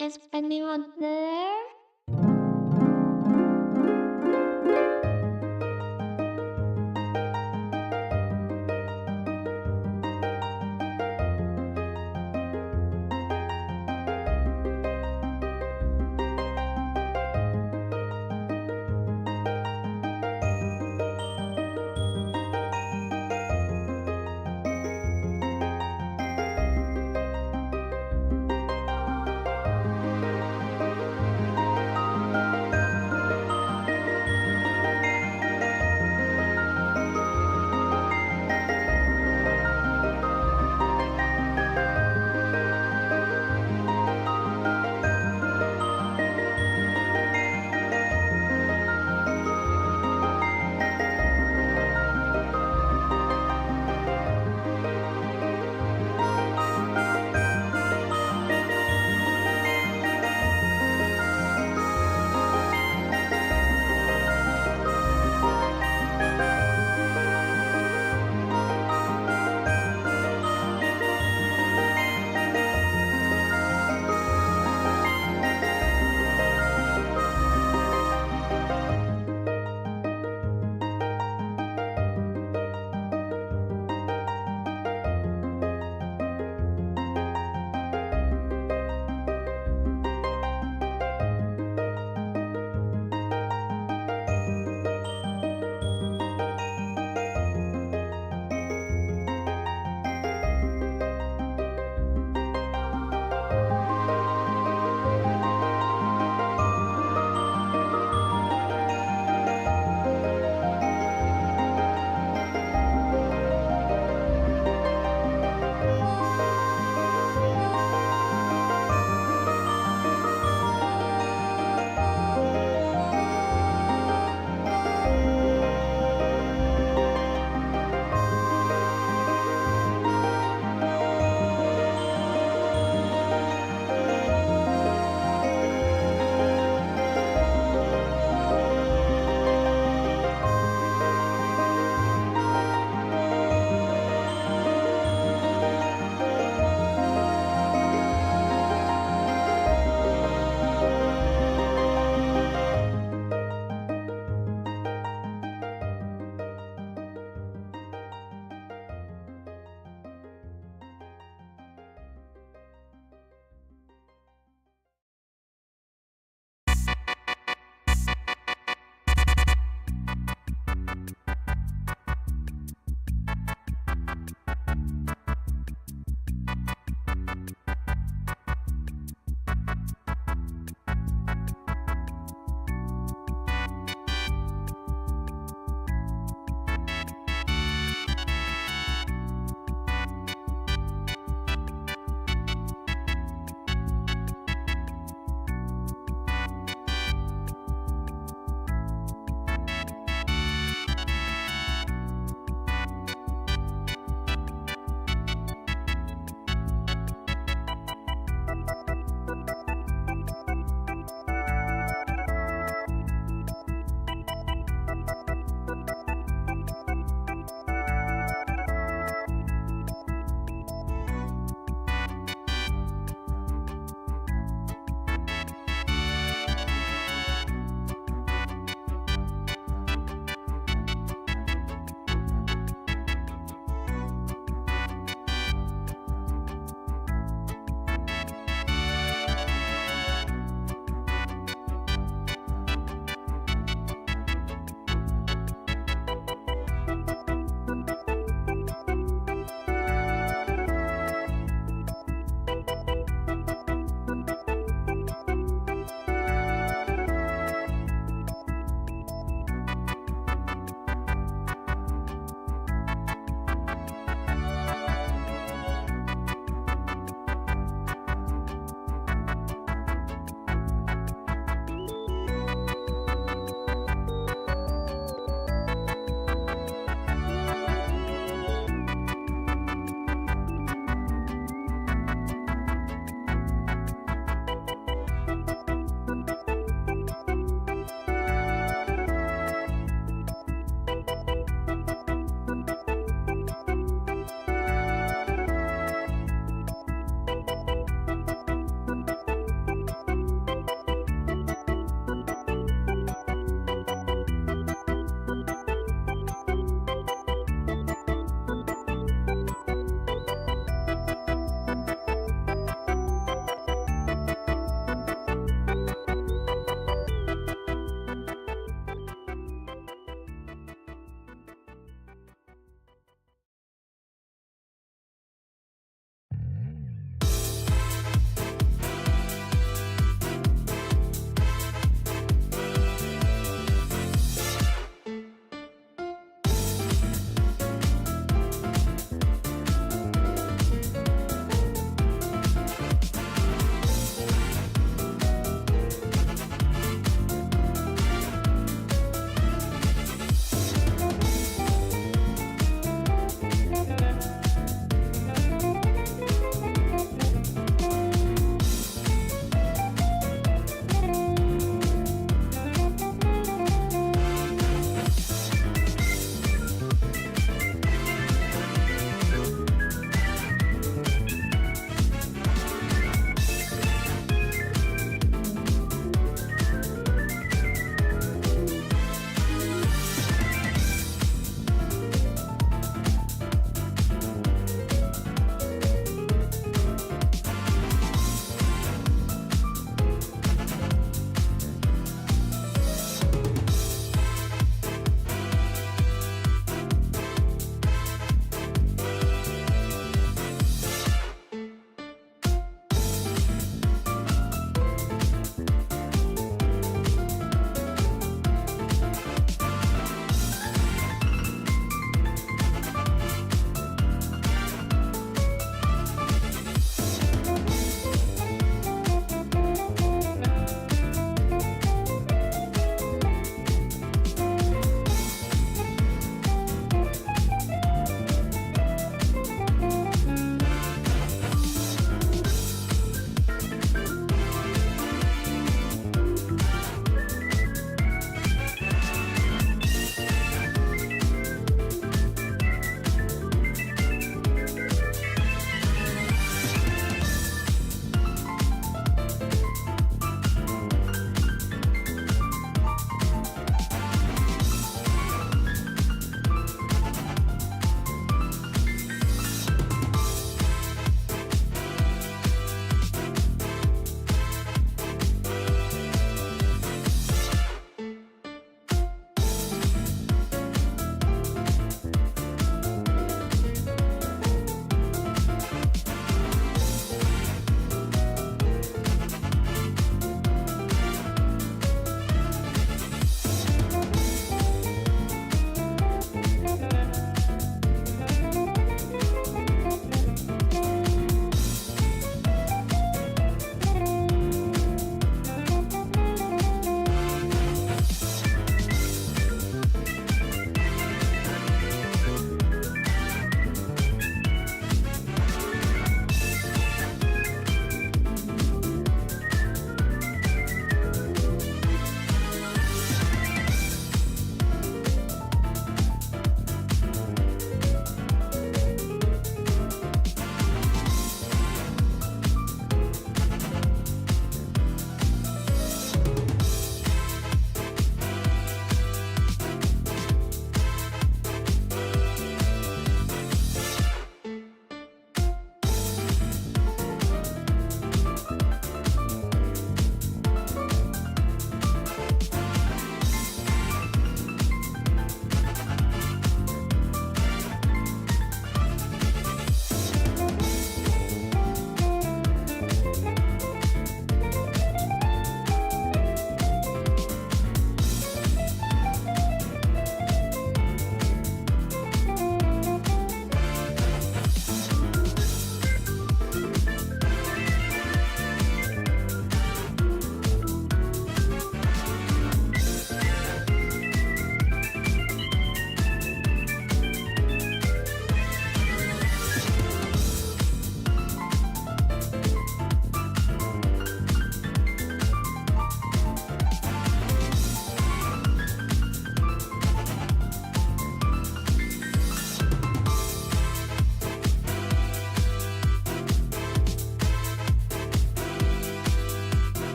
Is anyone there?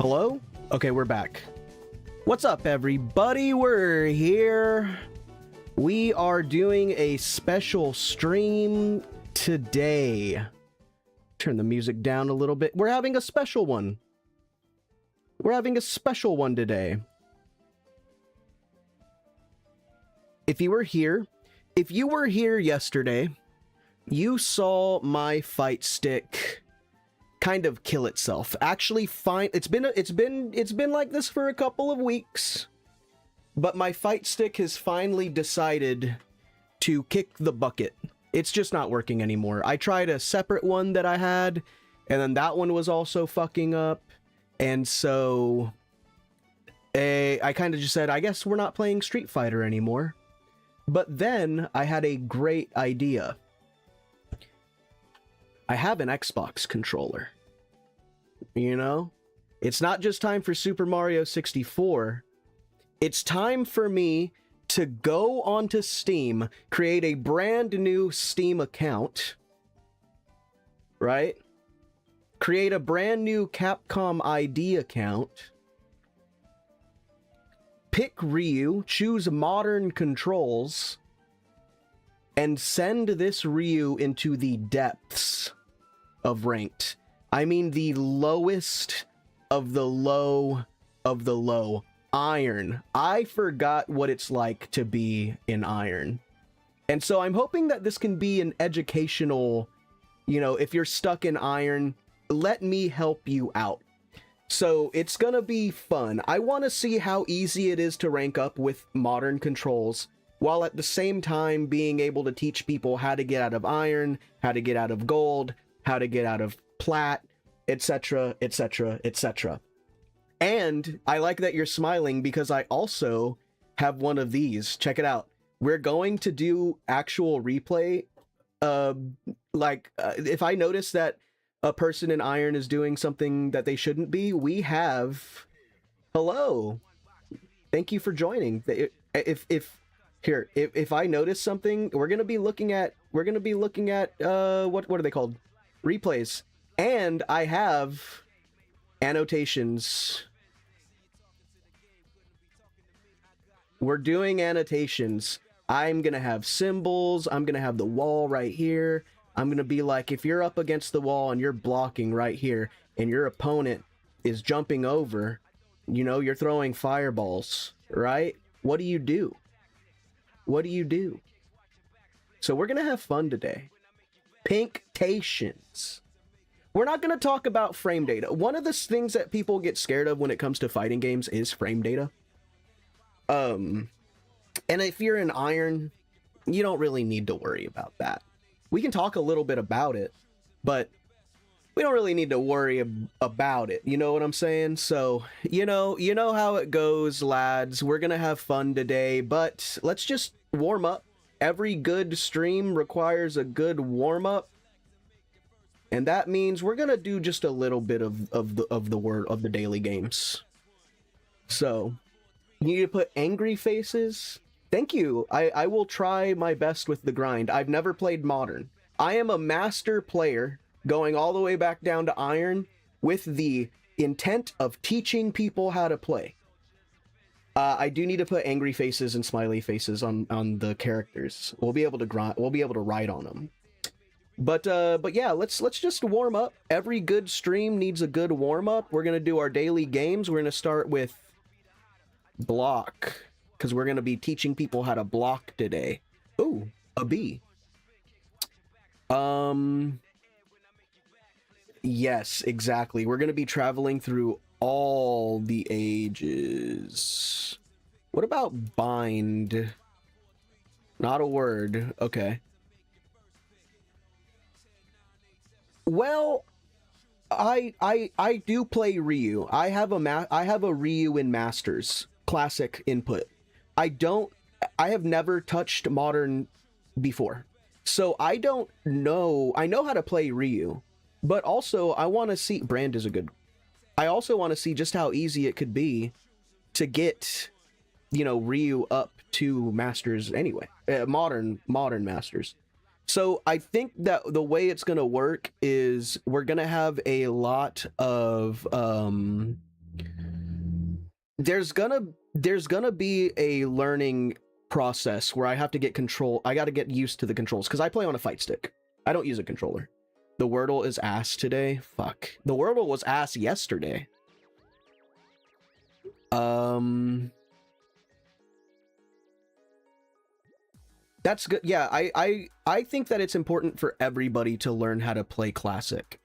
Hello? Okay, we're back. What's up, everybody? We're here. We are doing a special stream today. Turn the music down a little bit. We're having a special one. We're having a special one today. If you were here yesterday, you saw my fight stick kind of kill itself. Actually, it's been like this for a couple of weeks, but my fight stick has finally decided to kick the bucket. It's just not working anymore. I tried a separate one that I had, and then that one was also fucking up, and so I kind of just said, I guess we're not playing Street Fighter anymore. But then I had a great idea. I have an Xbox controller. You know? It's not just time for Super Mario 64. It's time for me to go onto Steam, create a brand new Steam account, right? Create a brand new Capcom ID account, pick Ryu, choose modern controls, and send this Ryu into the depths of ranked. I mean the lowest of the low of the low. Iron. I forgot what it's like to be in Iron. And so I'm hoping that this can be an educational, you know, if you're stuck in Iron, let me help you out. So it's gonna be fun. I want to see how easy it is to rank up with modern controls, while at the same time being able to teach people how to get out of Iron, how to get out of Gold, how to get out of Plat, etc., etc., etc. And I like that you're smiling because I also have one of these. Check it out. We're going to do actual replay. If I notice that a person in Iron is doing something that they shouldn't be, we have... Hello. Thank you for joining. If I notice something, we're gonna be looking at what are they called? Replays. And I have annotations. We're doing annotations. I'm gonna have symbols. I'm gonna have the wall right here. I'm gonna be like, if you're up against the wall and you're blocking right here, and your opponent is jumping over, you know, you're throwing fireballs, right? What do you do? What do you do? So we're gonna have fun today. Pinktations. We're not gonna talk about frame data. One of the things that people get scared of when it comes to fighting games is frame data. And if you're in Iron, you don't really need to worry about that. We can talk a little bit about it, but we don't really need to worry about it. You know what I'm saying? So, you know how it goes, lads. We're gonna have fun today, but let's just warm up. Every good stream requires a good warm-up. And that means we're gonna do just a little bit of the daily games. So, you need to put angry faces. Thank you. I will try my best with the grind. I've never played Modern. I am a master player going all the way back down to Iron with the intent of teaching people how to play. I do need to put angry faces and smiley faces on the characters. We'll be able to grind. We'll be able to write on them. But yeah, let's just warm up. Every good stream needs a good warm up. We're gonna do our daily games. We're gonna start with block, because we're gonna be teaching people how to block today. Ooh, a bee. Yes, exactly. We're gonna be traveling through all the ages. What about bind? Not a word. Okay. Well, I do play Ryu. I have a Ryu in Masters classic input. I have never touched Modern before. So I don't know. I know how to play Ryu, but also I want to see Brand is a good. I also want to see just how easy it could be to get, you know, Ryu up to Masters anyway. Modern Masters. So I think that the way it's going to work is we're going to have a lot of there's gonna be a learning process where I have to get control. I got to get used to the controls because I play on a fight stick. I don't use a controller. The Wordle is ass today. Fuck. The Wordle was ass yesterday. That's good. Yeah, I think that it's important for everybody to learn how to play classic.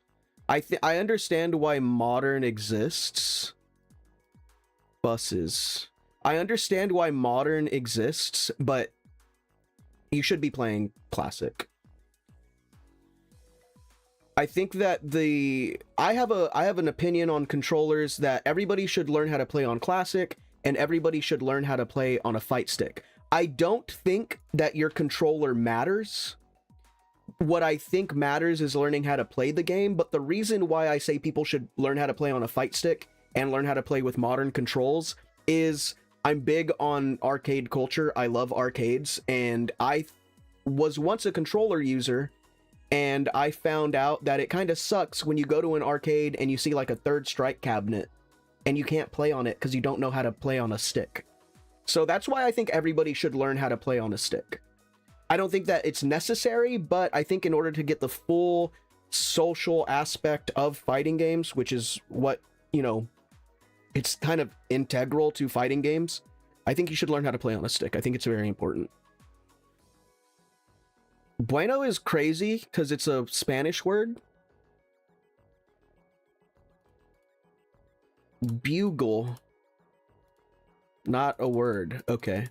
I understand why modern exists. Buses. I understand why modern exists, but you should be playing classic. I think that I have an opinion on controllers that everybody should learn how to play on classic and everybody should learn how to play on a fight stick. I don't think that your controller matters. What I think matters is learning how to play the game, but the reason why I say people should learn how to play on a fight stick and learn how to play with modern controls is I'm big on arcade culture. I love arcades, and I was once a controller user, and I found out that it kind of sucks when you go to an arcade and you see like a third strike cabinet and you can't play on it because you don't know how to play on a stick. So that's why I think everybody should learn how to play on a stick. I don't think that it's necessary, but I think in order to get the full social aspect of fighting games, which is what, you know, it's kind of integral to fighting games, I think you should learn how to play on a stick. I think it's very important. Bueno is crazy because it's a Spanish word. Bugle. Not a word. Okay.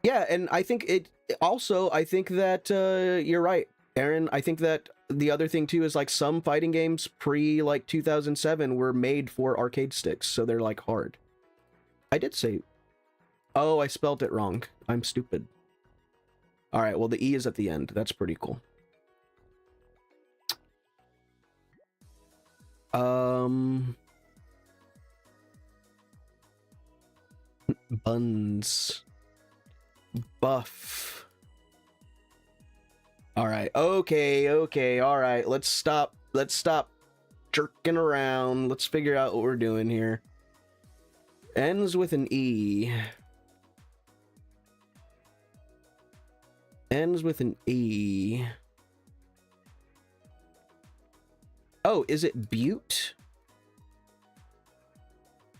Yeah, and I think it also, I think that you're right, Aaron. I think that the other thing too is like some fighting games pre like 2007 were made for arcade sticks, so they're like hard. I did say, oh, I spelled it wrong. I'm stupid. All right, well, the E is at the end. That's pretty cool. Buns. Buff. All right. Okay. All right. Let's stop jerking around. Let's figure out what we're doing here. Ends with an E. Ends with an E. Oh, is it Butte?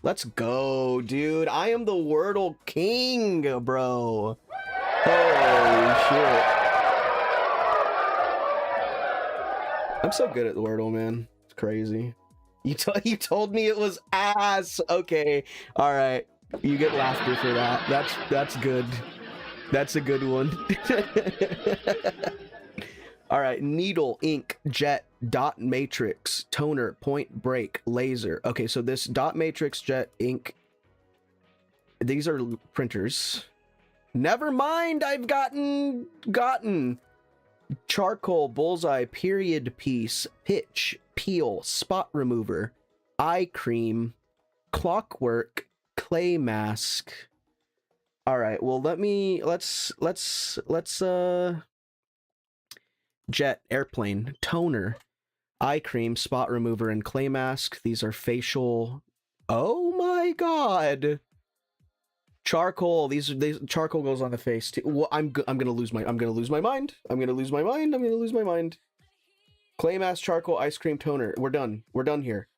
Let's go, dude. I am the Wordle king, bro. Holy shit. I'm so good at the Wordle, man. It's crazy. You told me it was ass. Okay. All right. You get laughter for that. That's good. That's a good one. All right. Needle, ink, jet, dot matrix, toner, point break, laser. Okay, so this dot matrix, jet, ink, these are printers. Never mind, I've gotten charcoal, bullseye, period piece, pitch, peel, spot remover, eye cream, clockwork, clay mask. All right, well, let's jet, airplane, toner, eye cream, spot remover, and clay mask. These are facial. Oh my god. Charcoal. These charcoal goes on the face too. Well, I'm gonna lose my mind. Clay mask, charcoal, ice cream, toner. We're done here.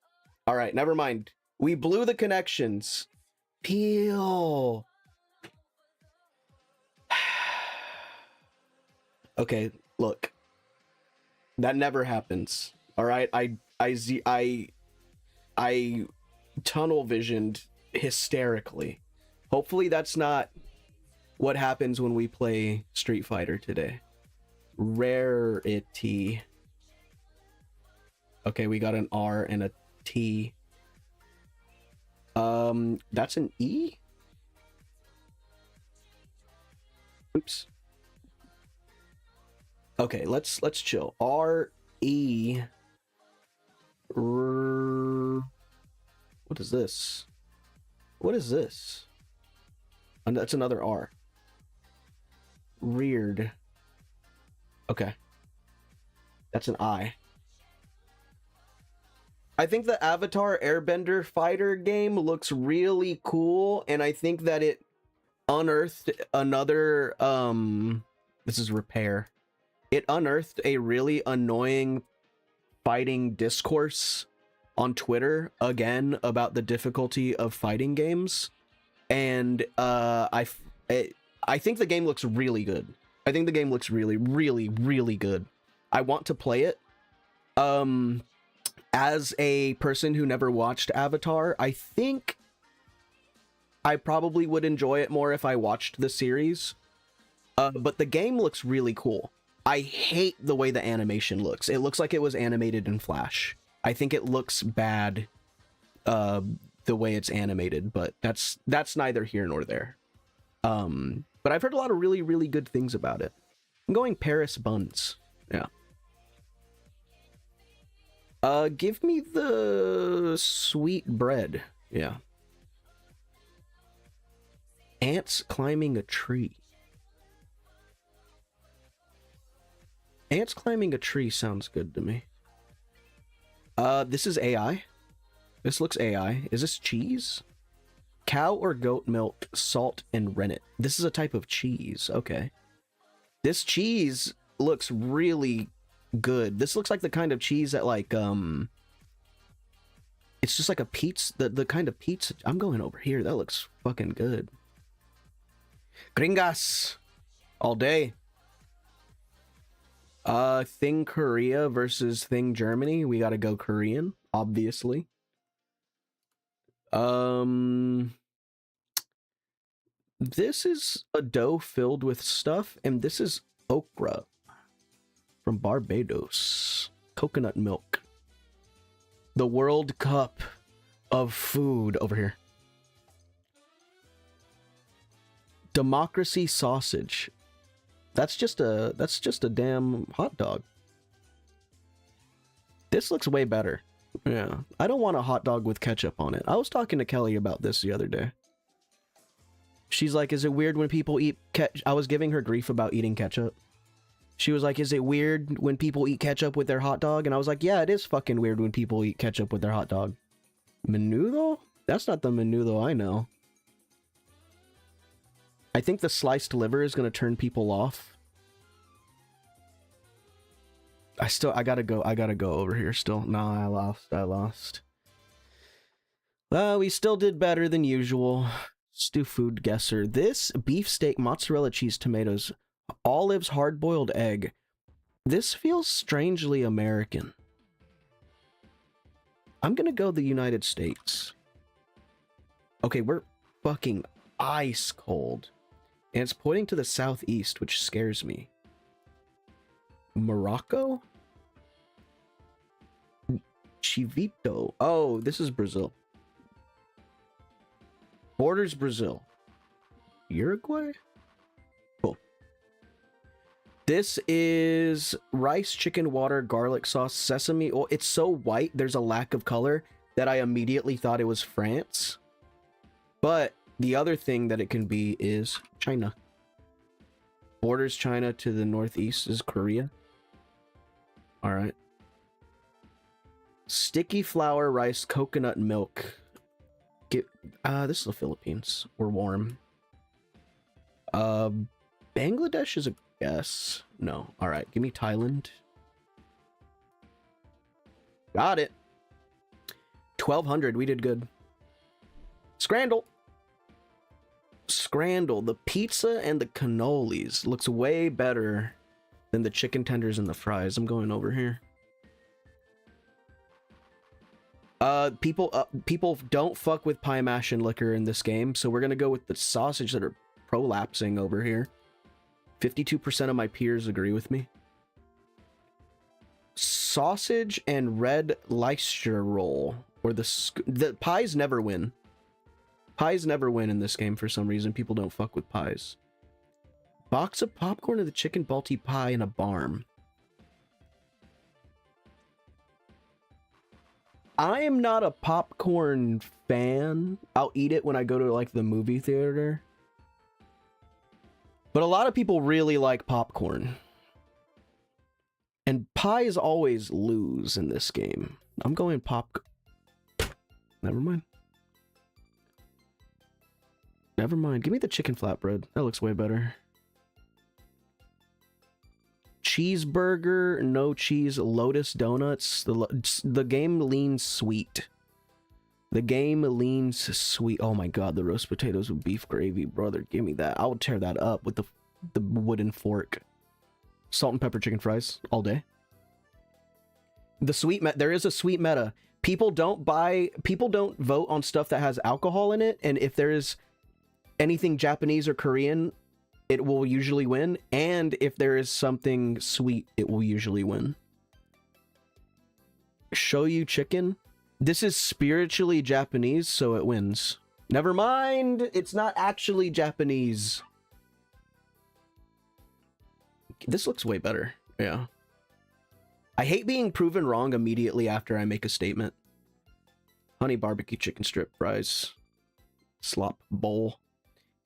All right, never mind. We blew the connections. Peel. Okay, look. That never happens. All right, I tunnel visioned hysterically. Hopefully that's not what happens when we play Street Fighter today. Rarity. Okay, we got an R and a T. That's an E? Oops. Okay, let's chill. R E. What is this? What is this? And that's another R. Reared. Okay. That's an I. I think the Avatar Airbender fighter game looks really cool, and I think that it unearthed another this is repair. It unearthed a really annoying fighting discourse on Twitter again about the difficulty of fighting games, and I think the game looks really good. I think the game looks really, really, really good. I want to play it. As a person who never watched Avatar, I think I probably would enjoy it more if I watched the series. But the game looks really cool. I hate the way the animation looks. It looks like it was animated in Flash. I think it looks bad, the way it's animated, but that's neither here nor there. But I've heard a lot of really, really good things about it. I'm going Paris buns. Yeah. Give me the sweet bread. Yeah. Ants climbing a tree. Ants climbing a tree sounds good to me. This is AI. This looks AI. Is this cheese? Cow or goat milk, salt, and rennet. This is a type of cheese. Okay. This cheese looks really good. This looks like the kind of cheese that, like, it's just like a pizza, the kind of pizza. I'm going over here. That looks fucking good. Gringas. All day. Thing Korea versus Thing Germany. We gotta go Korean, obviously. This is a dough filled with stuff, and this is okra from Barbados. Coconut milk. The World Cup of food over here. Democracy sausage. That's just a damn hot dog. This looks way better. Yeah. I don't want a hot dog with ketchup on it. I was talking to Kelly about this the other day. She's like, is it weird when people eat ketchup? I was giving her grief about eating ketchup. She was like, is it weird when people eat ketchup with their hot dog? And I was like, yeah, it is fucking weird when people eat ketchup with their hot dog. Menudo? That's not the menudo I know. I think the sliced liver is going to turn people off. I gotta go over here still. No, I lost. Well, we still did better than usual. Stew food guesser. This beefsteak, mozzarella cheese, tomatoes, olives, hard-boiled egg. This feels strangely American. I'm gonna go the United States. Okay, we're fucking ice cold. And it's pointing to the southeast, which scares me. Morocco? Chivito. Oh, this is Brazil. Borders Brazil. Uruguay? Cool. This is rice, chicken, water, garlic sauce, sesame oil. It's so white, there's a lack of color that I immediately thought it was France. But the other thing that it can be is China. Borders China to the northeast is Korea. Alright. Sticky flour, rice, coconut milk. This is the Philippines. We're warm. Bangladesh is a guess. No. Alright, give me Thailand. Got it. 1200, we did good. Scrandle. Scrandle. The pizza and the cannolis looks way better than the chicken tenders and the fries. I'm going over here. People don't fuck with pie mash and liquor in this game, so we're gonna go with the sausage that are prolapsing over here. 52% of my peers agree with me. Sausage and red Leicester roll, or the pies never win. Pies never win in this game for some reason. People don't fuck with pies. Box of popcorn and the chicken balti pie and a barm. I am not a popcorn fan. I'll eat it when I go to, like, the movie theater. But a lot of people really like popcorn. And pies always lose in this game. I'm going pop. Never mind. Never mind. Give me the chicken flatbread. That looks way better. Cheeseburger, no cheese, Lotus Donuts. The game leans sweet. The game leans sweet. Oh my god, the roast potatoes with beef gravy, brother. Give me that. I'll tear that up with the wooden fork. Salt and pepper chicken fries all day. The sweet there is a sweet meta. People don't vote on stuff that has alcohol in it, and if there is anything Japanese or Korean, it will usually win, and if there is something sweet, it will usually win. Shoyu chicken. This is spiritually Japanese, so it wins. Never mind, it's not actually Japanese. This looks way better. Yeah. I hate being proven wrong immediately after I make a statement. Honey barbecue chicken strip fries. Slop bowl.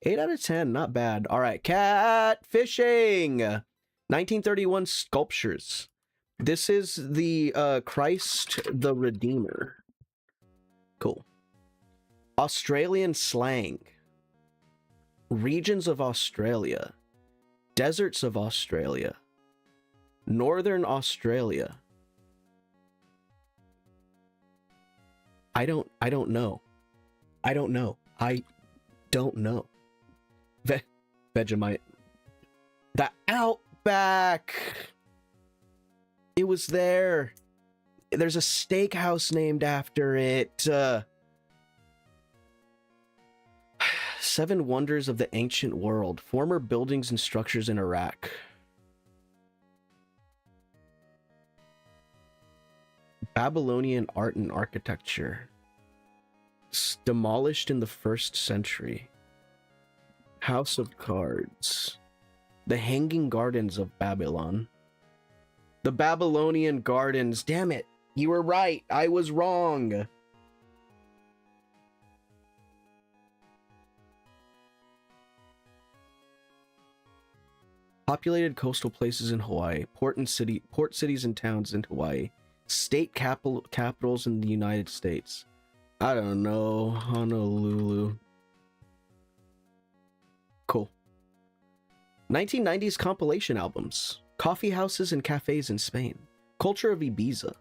8 out of 10, not bad. All right, cat fishing. 1931 sculptures. This is the Christ the Redeemer. Cool. Australian slang. Regions of Australia. Deserts of Australia. Northern Australia. I don't know. I don't know. I don't know. Vegemite. The Outback. It was there. There's a steakhouse named after it. 7 Wonders of the Ancient World. Former buildings and structures in Iraq. Babylonian art and architecture. Demolished in the 1st century. House of Cards. The Hanging Gardens of Babylon. The Babylonian Gardens. Damn it. You were right. I was wrong. Populated coastal places in Hawaii. Port cities and towns in Hawaii. State capitals in the United States. I don't know. Honolulu. Cool. 1990s compilation albums. Coffee houses and cafes in Spain. Culture of Ibiza.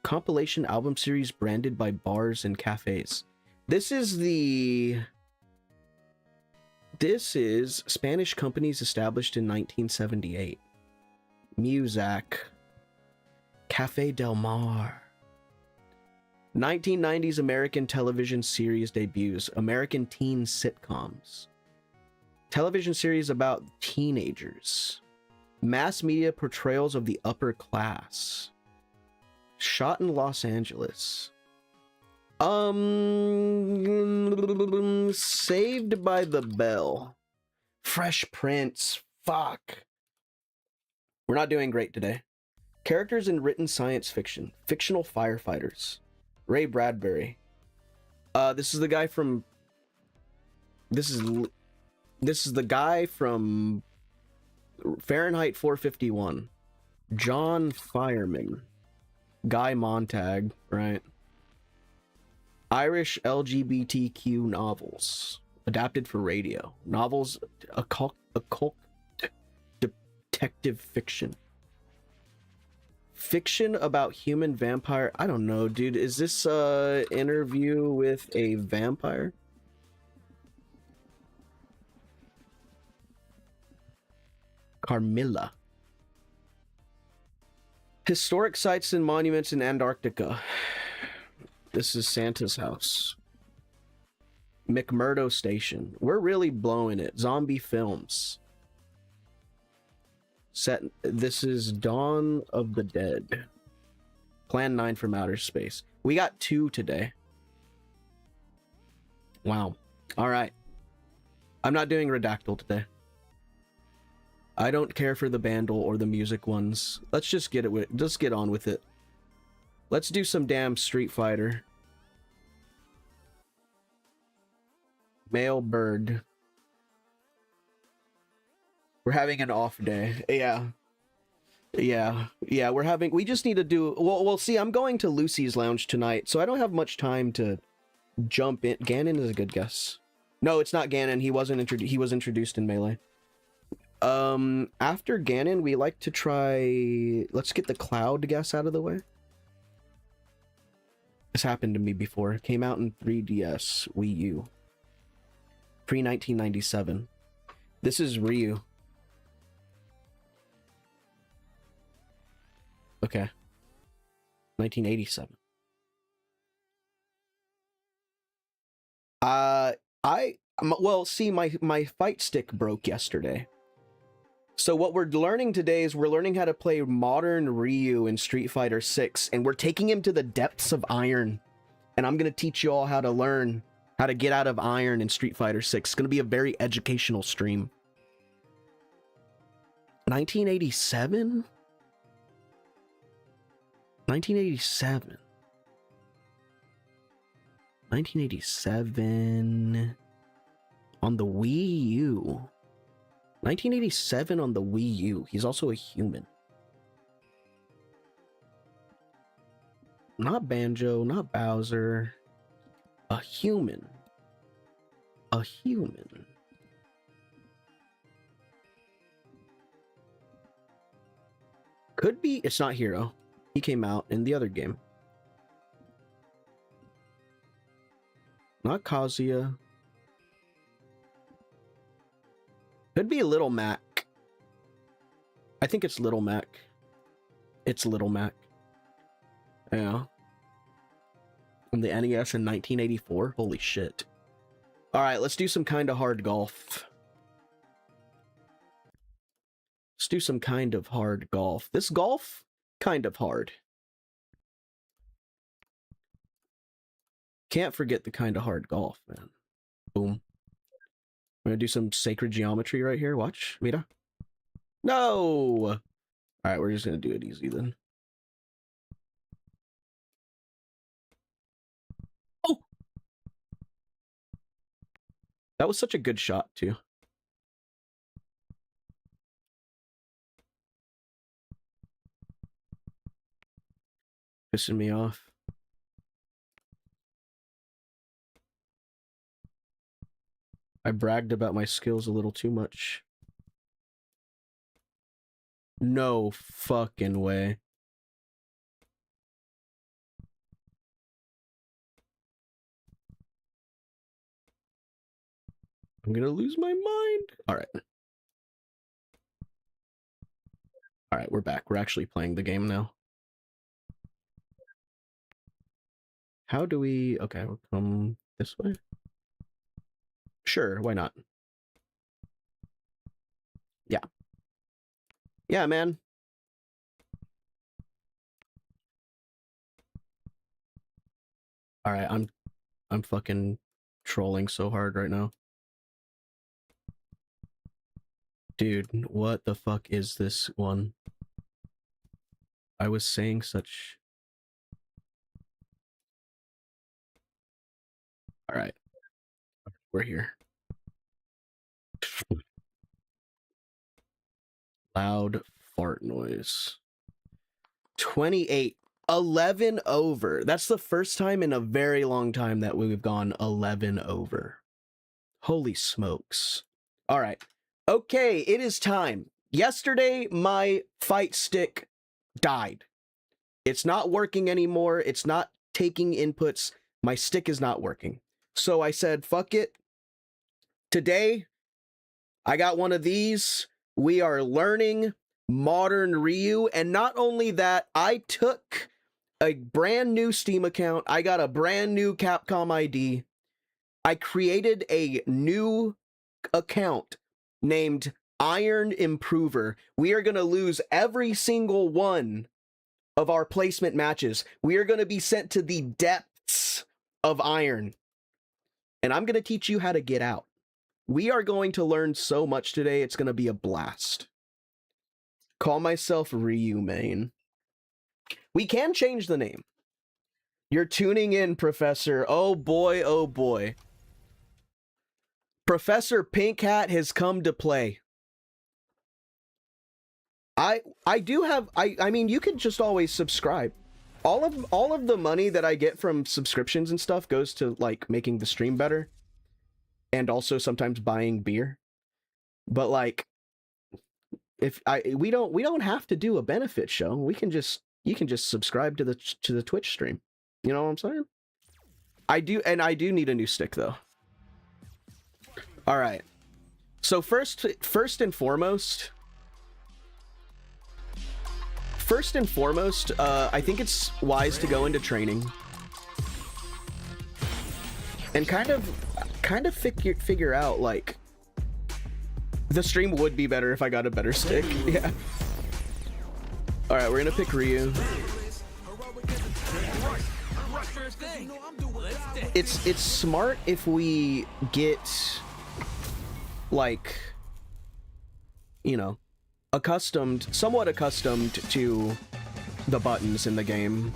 Compilation album series branded by bars and cafes. This is Spanish companies established in 1978. Muzak. Cafe Del Mar. 1990s American television series debuts. American teen sitcoms. Television series about teenagers. Mass media portrayals of the upper class. Shot in Los Angeles. Saved by the Bell. Fresh Prince. Fuck. We're not doing great today. Characters in written science fiction. Fictional firefighters. Ray Bradbury. This is the guy from... This is the guy from Fahrenheit 451. John Fireman. Guy Montag, right? Irish LGBTQ novels. Adapted for radio. Novels, occult detective fiction. Fiction about human vampire. I don't know, dude. Is this interview with a vampire? Carmilla. Historic sites and monuments in Antarctica. This is Santa's house. McMurdo Station. We're really blowing it. Zombie films. This is Dawn of the Dead. Plan 9 from Outer Space. We got 2 today. Wow. All right. I'm not doing Redactyl today. I don't care for the Bandle or the music ones. Let's just get on with it. Let's do some damn Street Fighter. Male bird. We're having an off day. Yeah. Yeah, we just need to do, well, see, I'm going to Lucy's Lounge tonight, so I don't have much time to jump in. Ganon is a good guess. No, it's not Ganon. He was introduced in Melee. After Ganon, we like to try, let's get the Cloud guess out of the way. This happened to me before. It came out in 3DS, Wii U. Pre-1997. This is Ryu. Okay. 1987. Well, see, my fight stick broke yesterday. So what we're learning today is we're learning how to play Modern Ryu in Street Fighter 6, and we're taking him to the depths of Iron. And I'm going to teach you all how to learn how to get out of Iron in Street Fighter 6. It's going to be a very educational stream. 1987? 1987. 1987 on the Wii U. 1987 on the Wii U. He's also a human. Not Banjo, not Bowser. A human. A human. Could be. It's not Hero. He came out in the other game. Not Kazuya. Could be Little Mac. I think it's Little Mac. It's Little Mac. Yeah. On the NES in 1984? Holy shit. Alright, let's do some kind of hard golf. Let's do some kind of hard golf. This golf, kind of hard. Can't forget the kind of hard golf, man. Boom. I'm gonna do some sacred geometry right here. Watch. Mira. No! Alright, we're just gonna do it easy then. Oh! That was such a good shot, too. Pissing me off. I bragged about my skills a little too much. No fucking way. I'm gonna lose my mind. Alright. Alright, we're back. We're actually playing the game now. How do we... Okay, we'll come this way. Sure, why not? Yeah. Yeah, man. Alright, I'm fucking trolling so hard right now. Dude, what the fuck is this one? I was saying such... Alright. We're here. Loud fart noise. 28. 11 over. That's the first time in a very long time that we've gone 11 over. Holy smokes. Alright. Okay, it is time. Yesterday, my fight stick died. It's not working anymore. It's not taking inputs. My stick is not working. So I said, fuck it. Today, I got one of these. We are learning Modern Ryu. And not only that, I took a brand new Steam account. I got a brand new Capcom ID. I created a new account named Iron Improver. We are going to lose every single one of our placement matches. We are going to be sent to the depths of Iron. And I'm going to teach you how to get out. We are going to learn so much today. It's going to be a blast. Call myself Ryu Main. We can change the name. You're tuning in, Professor. Oh boy, oh boy. Professor Pink Hat has come to play. I do have I mean you could just always subscribe. All of the money that I get from subscriptions and stuff goes to like making the stream better and also sometimes buying beer. But like if we don't have to do a benefit show. You can just subscribe to the Twitch stream. You know what I'm saying? I do need a new stick though. All right. So first and foremost, I think it's wise to go into training and kind of figure out like the stream would be better if I got a better stick. Yeah. All right, we're gonna pick Ryu. It's smart if we get like, you know, somewhat accustomed to the buttons in the game.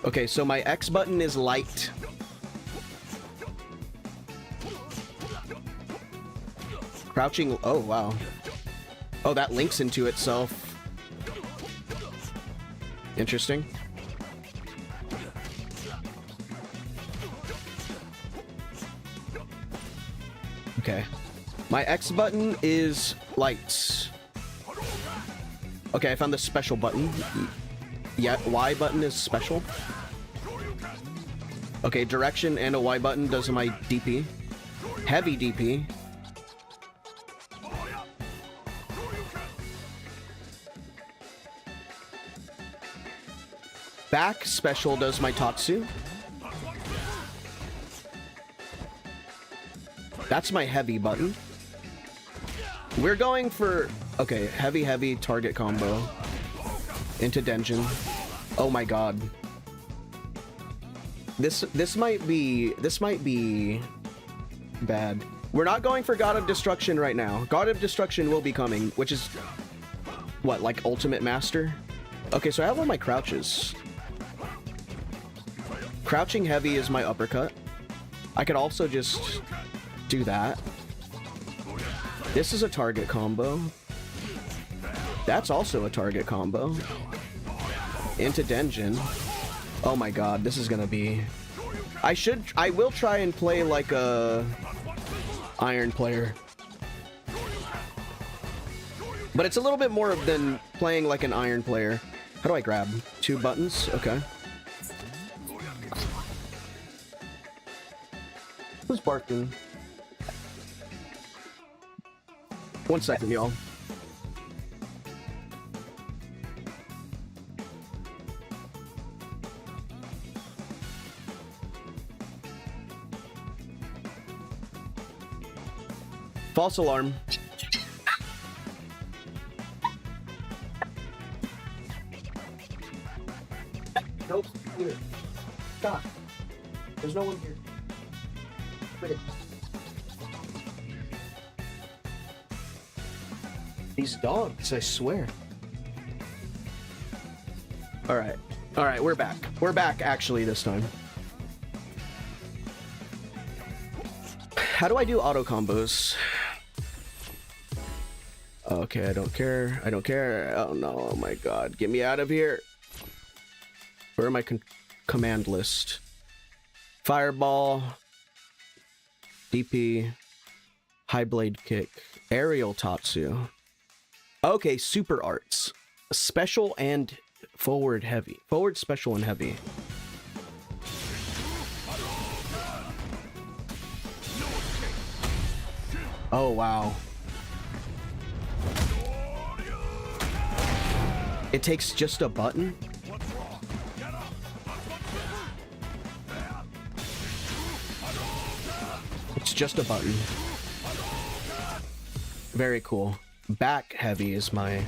Okay, so my X button is light. Crouching, oh wow. Oh, that links into itself. Interesting. Okay. My X button is light. Okay, I found the special button. Yeah, Y button is special. Okay, direction and a Y button does my DP. Heavy DP. Back special does my Tatsu. That's my heavy button. We're going for, okay, heavy target combo into Denjin. Oh my god. This might be bad. We're not going for God of Destruction right now. God of Destruction will be coming, which is what, like Ultimate Master? Okay, so I have all my crouches. Crouching heavy is my uppercut. I could also just do that. This is a target combo. That's also a target combo. Into Denjin. Oh my god, this is gonna be... I will try and play like a iron player. But it's a little bit more than playing like an iron player. How do I grab? 2 buttons? Okay. Who's barking? 1 second, y'all. False alarm. Nope. Here. Stop. There's no one here. Quit it. These dogs, I swear. Alright. Alright, we're back. We're back, actually, this time. How do I do auto combos? Okay, I don't care. I don't care. Oh no, oh my god. Get me out of here. Where are my command list? Fireball. DP. High blade kick. Aerial Tatsu. Okay, super arts. Special and forward heavy. Forward, special, and heavy. Oh, wow. It takes just a button? It's just a button. Very cool. Back heavy is my...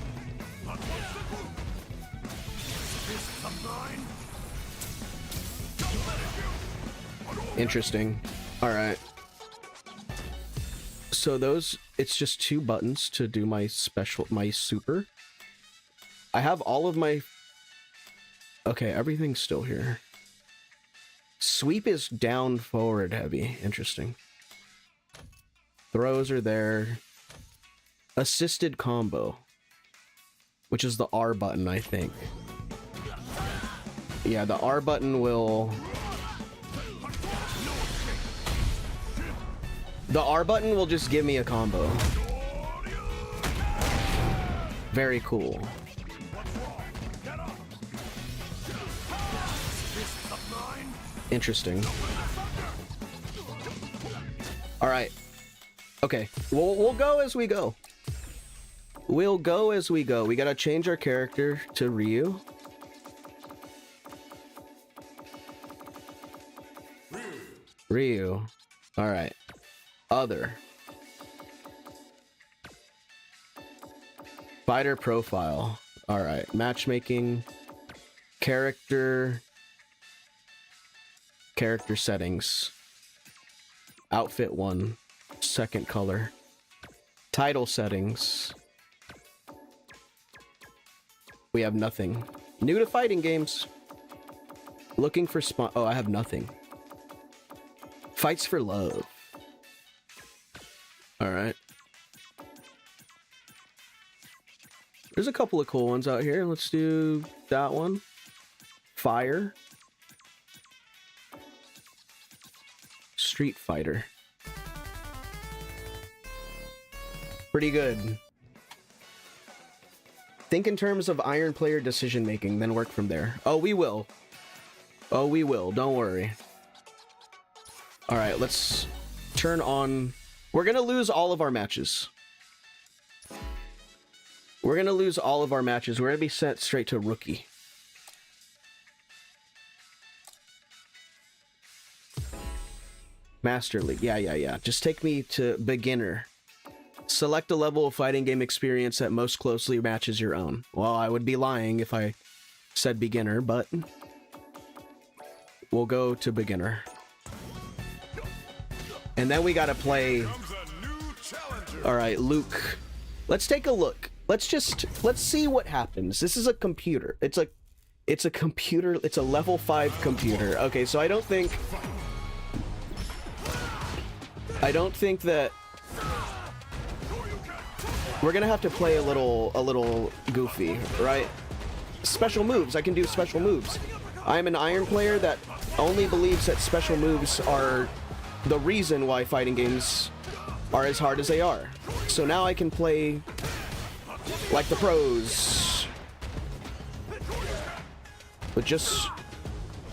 Interesting. Alright. So those... It's just 2 buttons to do my special... My super. I have all of my... Okay, everything's still here. Sweep is down, forward, heavy. Interesting. Throws are there. assisted combo, which is the R button, I think. Yeah, the R button will... The R button will just give me a combo. Very cool. Interesting. All right. Okay. We'll go as we go. We'll go as we go. We gotta change our character to Ryu. Ryu. All right. Other. Fighter profile. All right. Matchmaking. Character. Character settings. Outfit 1. Second color. Title settings. We have nothing. New to fighting games. Looking for spawn. Oh, I have nothing. Fights for love. Alright. There's a couple of cool ones out here. Let's do that one. Fire. Street Fighter. Pretty good. Think in terms of Iron player decision making, then work from there. Oh, we will. Oh, we will. Don't worry. Alright, let's turn on... We're gonna lose all of our matches. We're gonna lose all of our matches. We're gonna be sent straight to Rookie. Master League. Yeah. Just take me to Beginner. Select a level of fighting game experience that most closely matches your own. Well, I would be lying if I said Beginner, but... We'll go to Beginner. And then we gotta play... Alright, Luke. Let's take a look. Let's see what happens. This is a computer. It's a computer. It's a level 5 computer. Okay, so I don't think that we're gonna have to play a little goofy, right? Special moves. I can do special moves. I'm an Iron player that only believes that special moves are the reason why fighting games are as hard as they are. So now I can play like the pros. But just...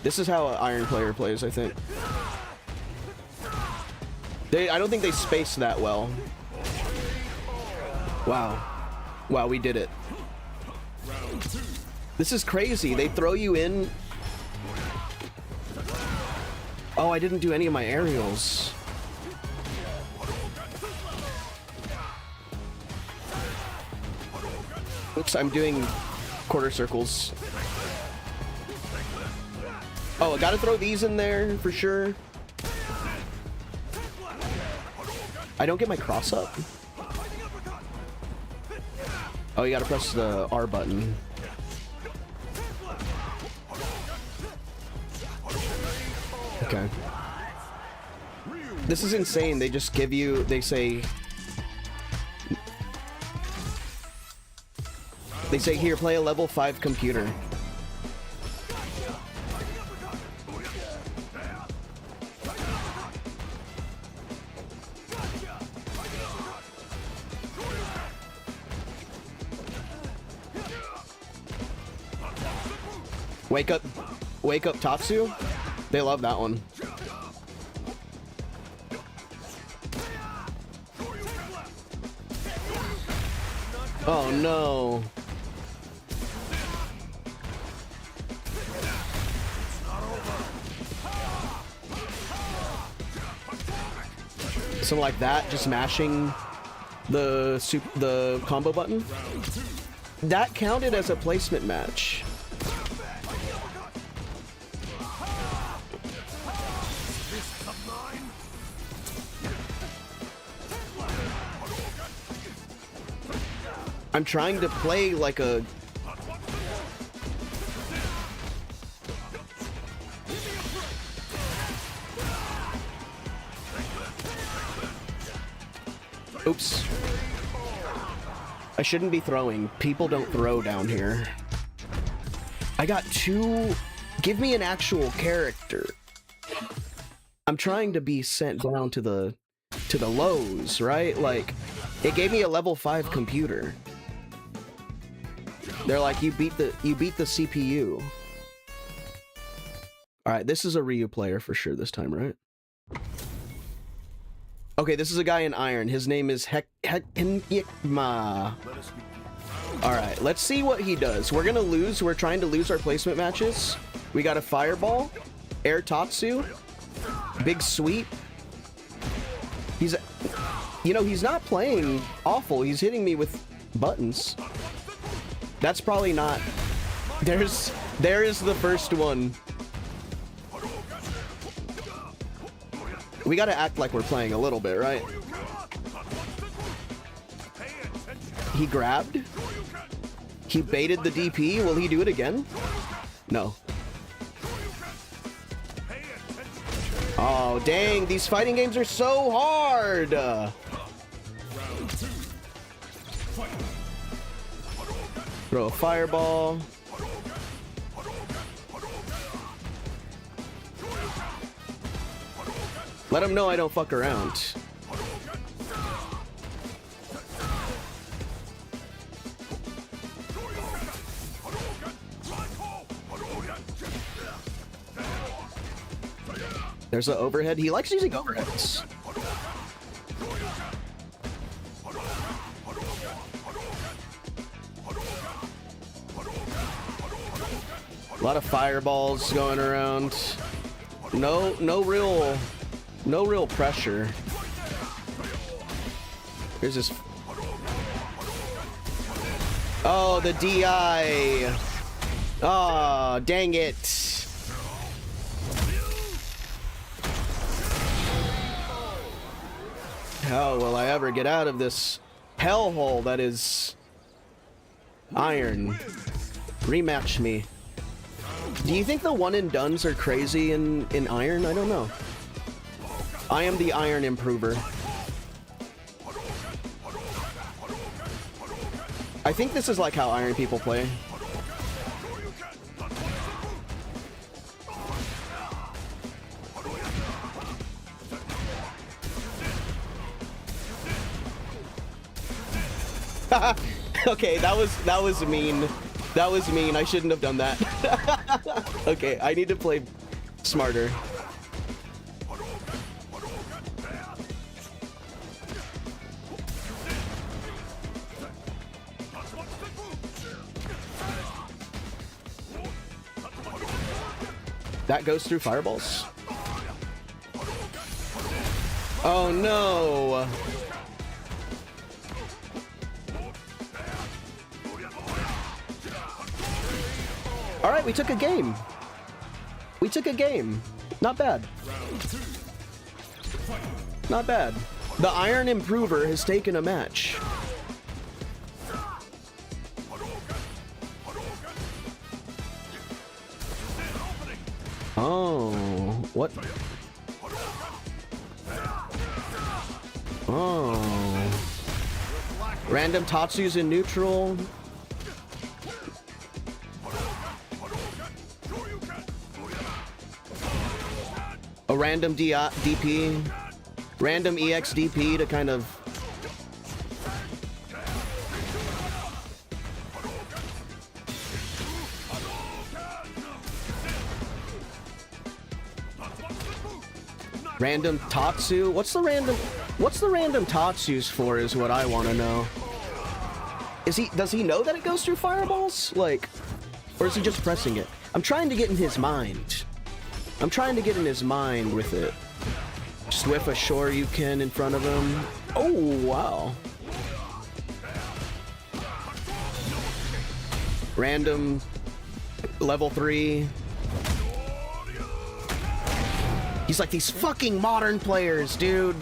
This is how an Iron player plays, I think. I don't think they space that well. Wow. Wow, we did it. This is crazy. They throw you in... Oh, I didn't do any of my aerials. Oops, I'm doing quarter circles. Oh, I gotta throw these in there for sure. I don't get my cross up. Oh, you gotta press the R button. Okay. This is insane. They just give you, they say, here, play a level 5 computer. Wake up Tatsu. They love that one. Oh no. Something like that, just mashing the combo button. That counted as a placement match. I'm trying to play like a... Oops. I shouldn't be throwing. People don't throw down here. I got two... Give me an actual character. I'm trying to be sent down to the lows, right? Like, it gave me a level 5 computer. They're like, you beat the CPU. Alright, this is a Ryu player for sure this time, right? Okay, this is a guy in Iron. His name is Henyikma. Alright, let's see what he does. We're gonna lose. We're trying to lose our placement matches. We got a Fireball, Air Tatsu, Big Sweep. He's... You know, he's not playing awful. He's hitting me with buttons. That's probably not... There is the first one. We gotta act like we're playing a little bit, right? He grabbed. He baited the DP. Will he do it again? No. Oh, dang. These fighting games are so hard. Throw a fireball. Let him know I don't fuck around. There's an overhead. He likes using overheads. A lot of fireballs going around. No real pressure. Here's this. Oh, the DI. Oh, dang it. How will I ever get out of this hellhole that is Iron? Rematch me. Do you think the one and dones are crazy in Iron? I don't know. I am the Iron improver. I think this is like how Iron people play. Okay, that was mean. That was mean. I shouldn't have done that. Okay, I need to play smarter. That goes through fireballs. Oh no. All right, we took a game. We took a game. Not bad. Not bad. The Iron Improver has taken a match. Oh, what? Oh. Random Tatsu's in neutral. A random DP, random EX DP to kind of... Random Tatsu? What's the random Tatsu's for is what I want to know. Does he know that it goes through fireballs? Like, or is he just pressing it? I'm trying to get in his mind. I'm trying to get in his mind with it. Just whiff a Shoryuken in front of him. Oh, wow. Random level 3. He's like, these fucking modern players, dude.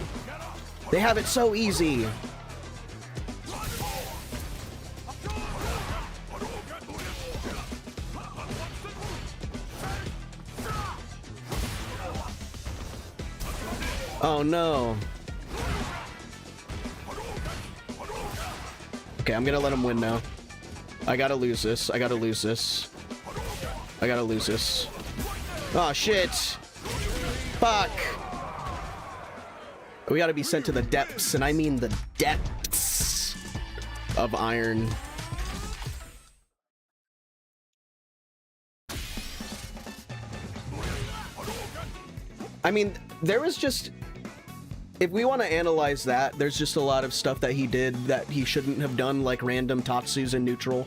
They have it so easy. Oh no. Okay, I'm gonna let him win now. I gotta lose this. I gotta lose this. I gotta lose this. Oh, shit. Fuck. We gotta be sent to the depths, and I mean the depths of iron. I mean, there was just... If we want to analyze that, there's just a lot of stuff that he did that he shouldn't have done, like random Tatsus in neutral.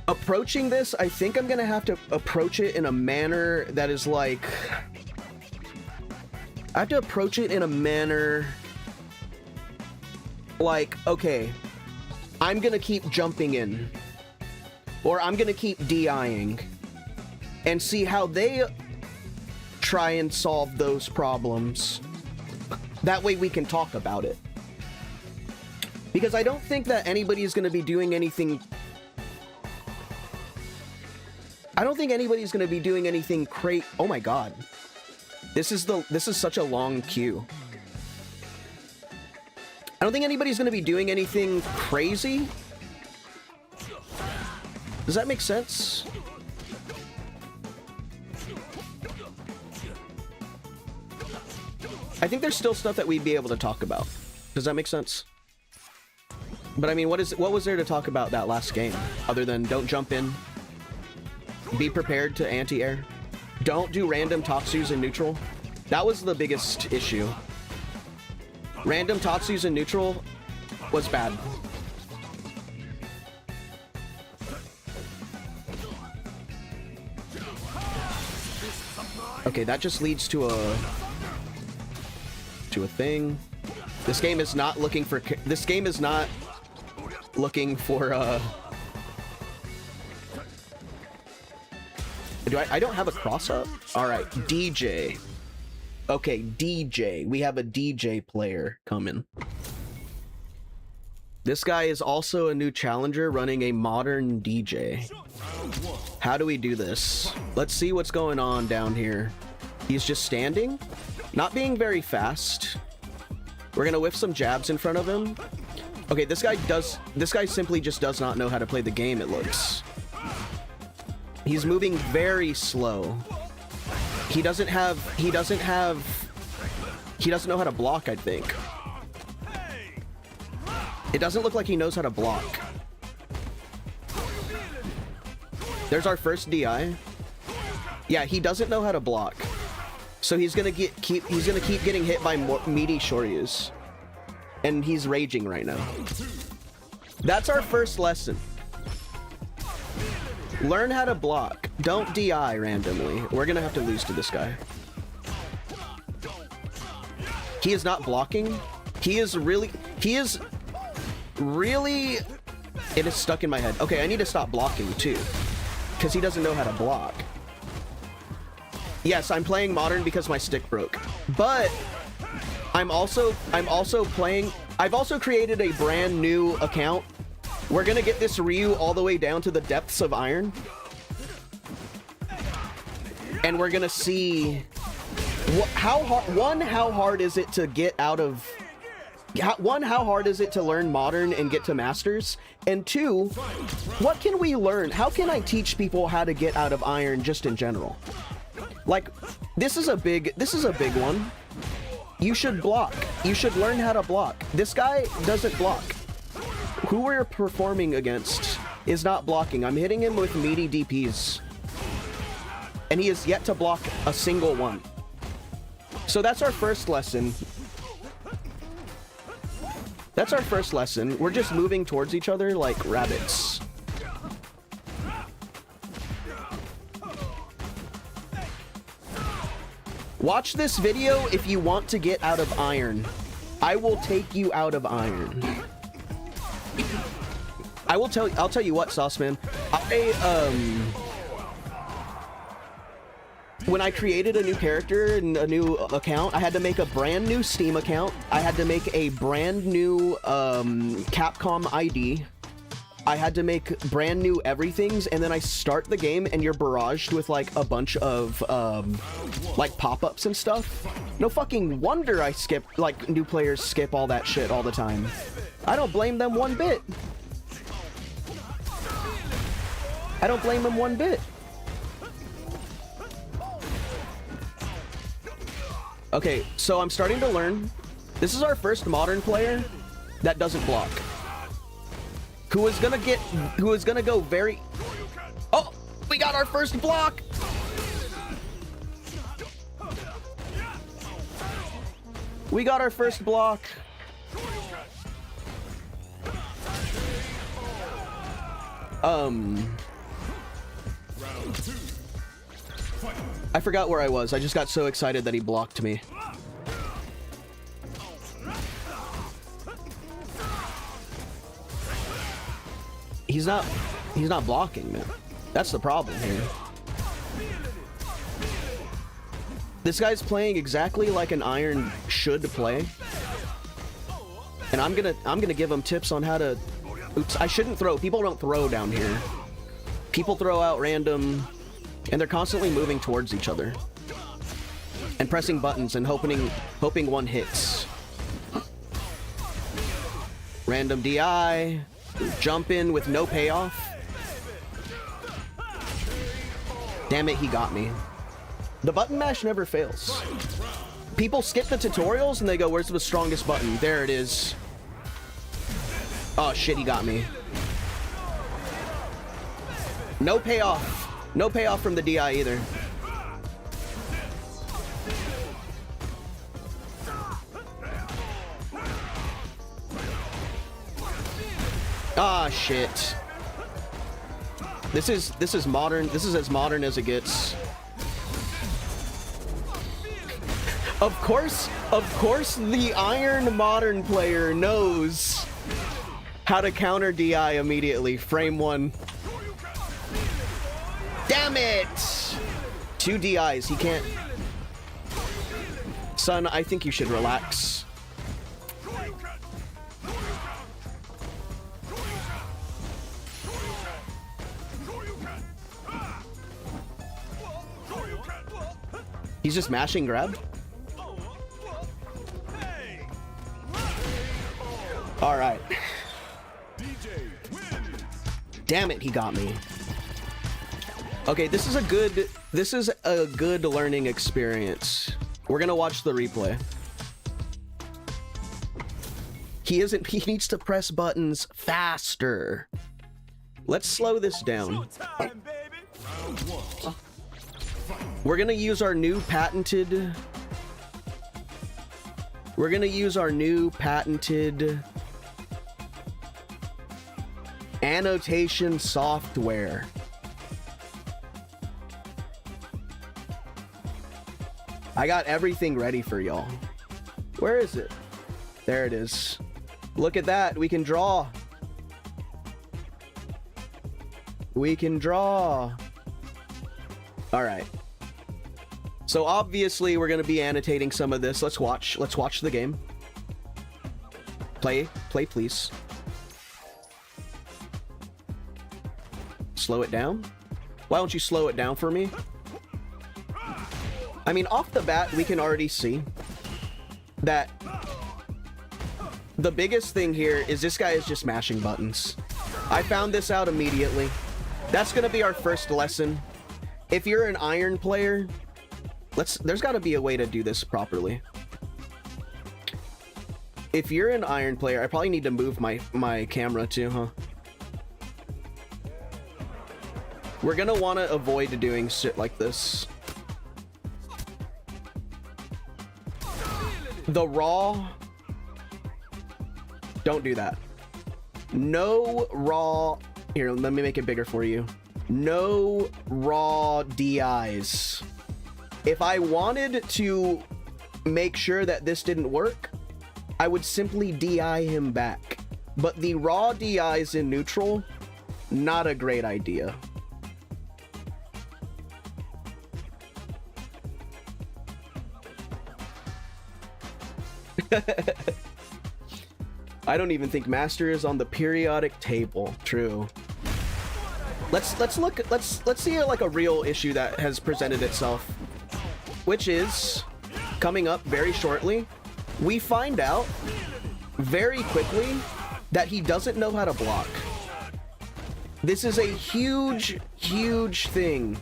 Approaching this, I think I'm gonna have to approach it in a manner that is like... I have to approach it in a manner... Like, okay, I'm gonna keep jumping in. Or I'm gonna keep DIing. And see how they try and solve those problems. That way we can talk about it. Because I don't think that anybody is going to be doing anything... I don't think anybody's going to be doing anything Oh my god. This is such a long queue. I don't think anybody's going to be doing anything crazy. Does that make sense? I think there's still stuff that we'd be able to talk about. Does that make sense? But I mean, what was there to talk about that last game? Other than don't jump in. Be prepared to anti-air. Don't do random Tatsus in neutral. That was the biggest issue. Random Tatsus in neutral was bad. Okay, that just leads to a thing. This game is not looking for I don't have a cross up? Alright, DJ. Okay, DJ. We have a DJ player coming. This guy is also a new challenger running a modern DJ. How do we do this? Let's see what's going on down here. He's just standing, not being very fast. We're gonna whiff some jabs in front of him. Okay, this guy simply just does not know how to play the game, it looks. He's moving very slow. He doesn't know how to block, I think. It doesn't look like he knows how to block. There's our first DI. Yeah, he doesn't know how to block. So he's gonna keep getting hit by meaty Shoryus. And he's raging right now. That's our first lesson. Learn how to block. Don't DI randomly. We're gonna have to lose to this guy. He is not blocking. He is really... It is stuck in my head. Okay, I need to stop blocking too. Because he doesn't know how to block. Yes, I'm playing Modern because my stick broke. But I'm also playing... I've also created a brand new account. We're gonna get this Ryu all the way down to the depths of Iron. And we're gonna see... how hard is it to get out of... how hard is it to learn Modern and get to Masters? And two, what can we learn? How can I teach people how to get out of Iron just in general? Like, this is a big one. You should block. You should learn how to block. This guy doesn't block. Who we're performing against is not blocking. I'm hitting him with meaty DPs. And he has yet to block a single one. So that's our first lesson. That's our first lesson. We're just moving towards each other like rabbits. Watch this video if you want to get out of Iron. I will take you out of Iron. I'll tell you what, Sauceman. When I created a new character and a new account, I had to make a brand new Steam account. I had to make a brand new Capcom ID. I had to make brand new everythings, and then I start the game and you're barraged with like a bunch of like pop-ups and stuff. No fucking wonder I skip, like, new players skip all that shit all the time. I don't blame them one bit. I don't blame them one bit. Okay, so I'm starting to learn. This is our first modern player that doesn't block. Who is gonna go very... Oh, we got our first block. We got our first block. I forgot where I was. I just got so excited that he blocked me. He's not blocking, man. That's the problem here. This guy's playing exactly like an Iron should play. And I'm gonna give him tips on how to... Oops, I shouldn't throw. People don't throw down here. People throw out random, and they're constantly moving towards each other. And pressing buttons and hoping one hits. Random DI. Jump in with no payoff. Damn it, he got me. The button mash never fails. People skip the tutorials and they go, where's the strongest button? There it is. Oh shit, he got me. No payoff. No payoff from the DI either. Ah, shit. This is modern. This is as modern as it gets. Of course, the Iron modern player knows how to counter DI immediately. Frame one. Damn it! 2 DIs. He can't. Son, I think you should relax. He's just mashing grab. All right. Damn it, he got me. Okay, this is a good learning experience. We're gonna watch the replay. He needs to press buttons faster. Let's slow this down. We're gonna use our new patented annotation software. I got everything ready for y'all. Where is it? There it is. Look at that. We can draw. We can draw. All right. So obviously we're going to be annotating some of this. Let's watch the game. Play please. Slow it down. Why don't you slow it down for me? I mean, off the bat, we can already see that the biggest thing here is this guy is just mashing buttons. I found this out immediately. That's going to be our first lesson. If you're an Iron player, there's got to be a way to do this properly. If you're an Iron player, I probably need to move my camera too, huh? We're going to want to avoid doing shit like this. The raw... Don't do that. No raw... Here, let me make it bigger for you. No raw DIs. If I wanted to make sure that this didn't work, I would simply DI him back. But the raw DIs in neutral, not a great idea. I don't even think Master is on the periodic table. True. Let's see like a real issue that has presented itself, which is coming up very shortly. We find out very quickly that he doesn't know how to block. This is a huge, huge thing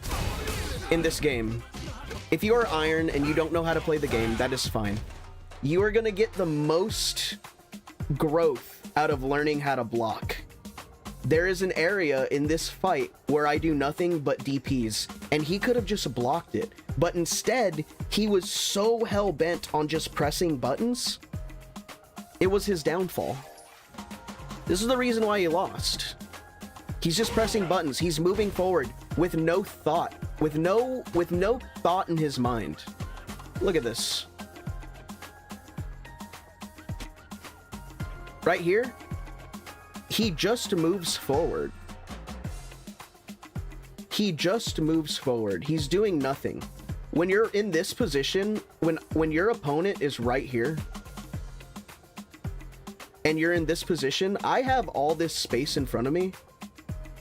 in this game. If you are Iron and you don't know how to play the game, that is fine. You are gonna get the most growth out of learning how to block. There is an area in this fight where I do nothing but DPs, and he could have just blocked it, but instead, he was so hell-bent on just pressing buttons, it was his downfall. This is the reason why he lost. He's just pressing buttons. He's moving forward with no thought, with no thought in his mind. Look at this. Right here, he just moves forward. He just moves forward. He's doing nothing. When you're in this position, when your opponent is right here, and you're in this position, I have all this space in front of me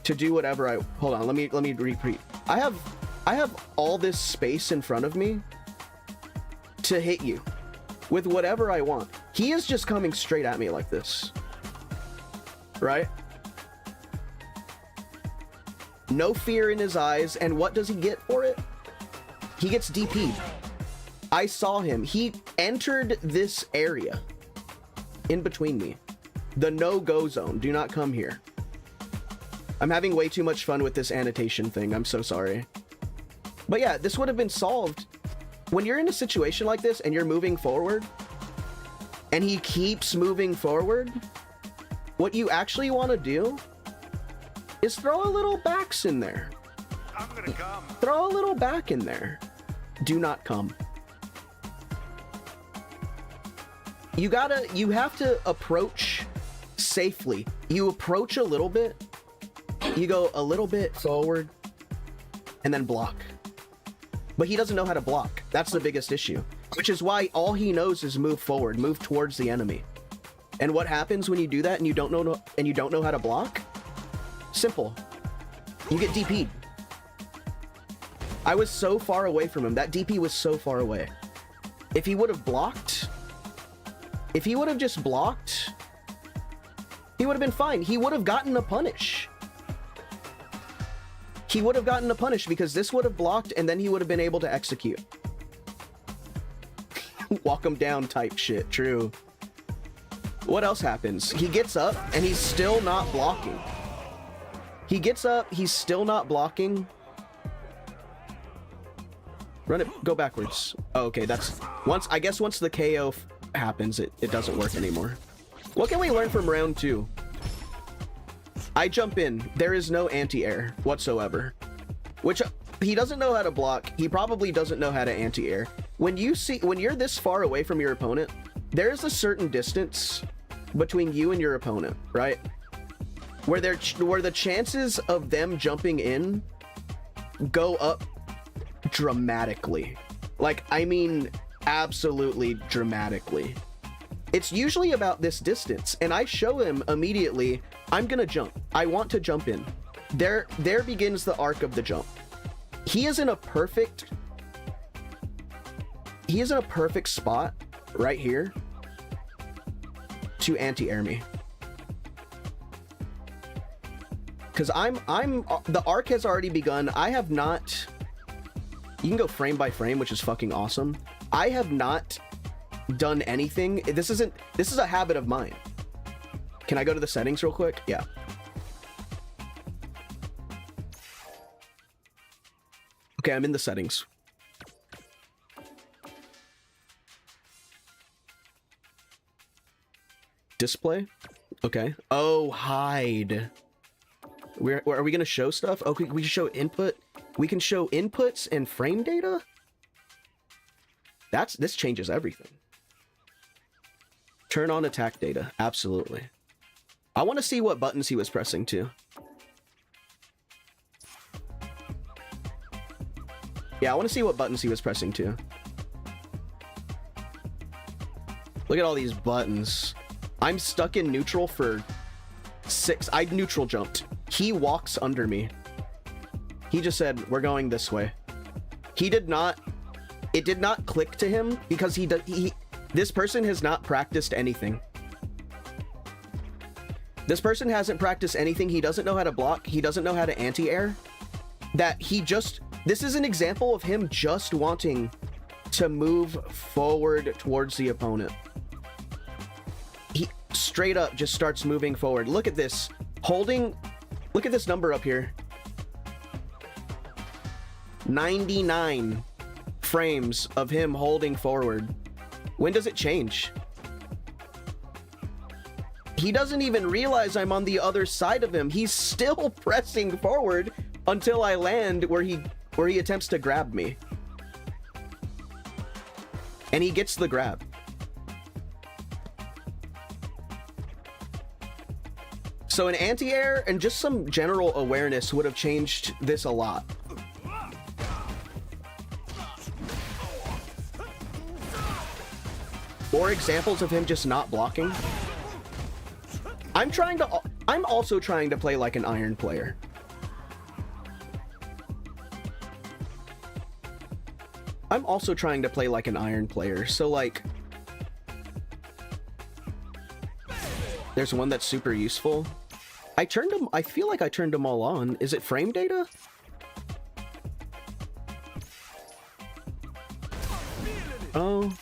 to do whatever I... Hold on, let me repeat. I have all this space in front of me to hit you with whatever I want. He is just coming straight at me like this. Right? No fear in his eyes, and what does he get for it? He gets DP'd. I saw him. He entered this area in between me. The no-go zone. Do not come here. I'm having way too much fun with this annotation thing. I'm so sorry. But yeah, this would have been solved. When you're in a situation like this and you're moving forward, and he keeps moving forward, what you actually want to do is throw a little backs in there. I'm gonna come. Throw a little back in there. Do not come. You have to approach safely. You approach a little bit, you go a little bit forward, and then block. But he doesn't know how to block. That's the biggest issue, which is why all he knows is move forward, move towards the enemy. And what happens when you do that and you don't know how to block? Simple. You get DP'd. I was so far away from him. That DP was so far away. If he would have blocked, if he would have just blocked, he would have been fine. He would have gotten a punish. He would have gotten a punish because this would have blocked and then he would have been able to execute. Walk him down type shit. True. What else happens? He gets up and he's still not blocking. He gets up, he's still not blocking. Run it, go backwards. Oh, okay, that's I guess once the KO happens, it doesn't work anymore. What can we learn from round 2? I jump in. There is no anti-air whatsoever. Which, he doesn't know how to block. He probably doesn't know how to anti-air. When you're this far away from your opponent, there's a certain distance between you and your opponent, right? Where the chances of them jumping in go up dramatically. Like, I mean, absolutely dramatically. It's usually about this distance, and I show him immediately, I'm gonna jump. I want to jump in. There begins the arc of the jump. He is in a perfect spot right here to anti-air me. Because the arc has already begun. I have not, you can go frame by frame, which is fucking awesome. I have not done anything. This is a habit of mine. Can I go to the settings real quick? Yeah. Okay, I'm in the settings. Display? Okay. Oh, hide. Are we gonna show stuff? Okay, we can show input. We can show inputs and frame data? This changes everything. Turn on attack data. Absolutely. I want to see what buttons he was pressing too. Yeah, I want to see what buttons he was pressing too. Look at all these buttons. I'm stuck in neutral for 6. I neutral jumped. He walks under me. He just said, we're going this way. He did not, it did not click to him because this person has not practiced anything. This person hasn't practiced anything. He doesn't know how to block. He doesn't know how to anti-air. This is an example of him just wanting to move forward towards the opponent. He straight up just starts moving forward. Look at this. Look at this number up here. 99 frames of him holding forward. When does it change? He doesn't even realize I'm on the other side of him. He's still pressing forward until I land where he attempts to grab me. And he gets the grab. So an anti-air and just some general awareness would have changed this a lot. Or examples of him just not blocking. I'm also trying to play like an iron player. I'm also trying to play like an iron player. So like, there's one that's super useful. I feel like I turned them all on. Is it frame data? Oh.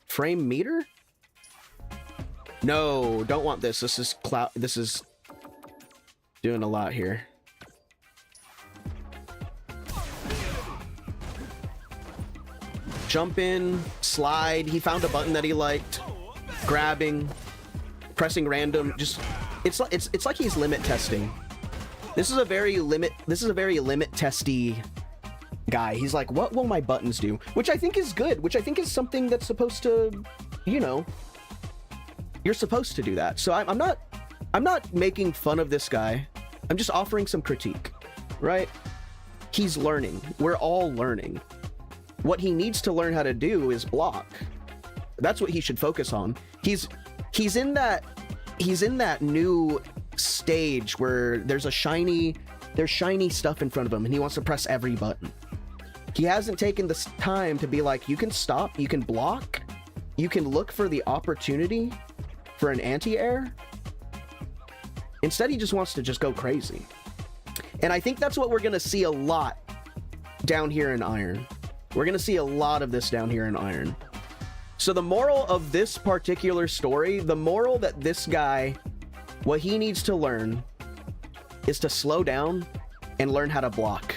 Frame meter? No, don't want this. This is doing a lot here. Jump in, slide. He found a button that he liked. Grabbing, pressing random. Just it's like he's limit testing. This is a very limit testy guy. He's like, what will my buttons do? Which I think is good. Which I think is something that's supposed to, you know, you're supposed to do that. So I'm not making fun of this guy. I'm just offering some critique, right? He's learning. We're all learning. What he needs to learn how to do is block. That's what he should focus on. He's in that new stage where there's shiny stuff in front of him and he wants to press every button. He hasn't taken the time to be like, you can stop, you can block, you can look for the opportunity for an anti-air. Instead, he just wants to just go crazy. And I think that's what we're gonna see a lot down here in Iron. We're gonna see a lot of this down here in Iron. So the moral of this particular story, the moral that this guy, what he needs to learn is to slow down and learn how to block.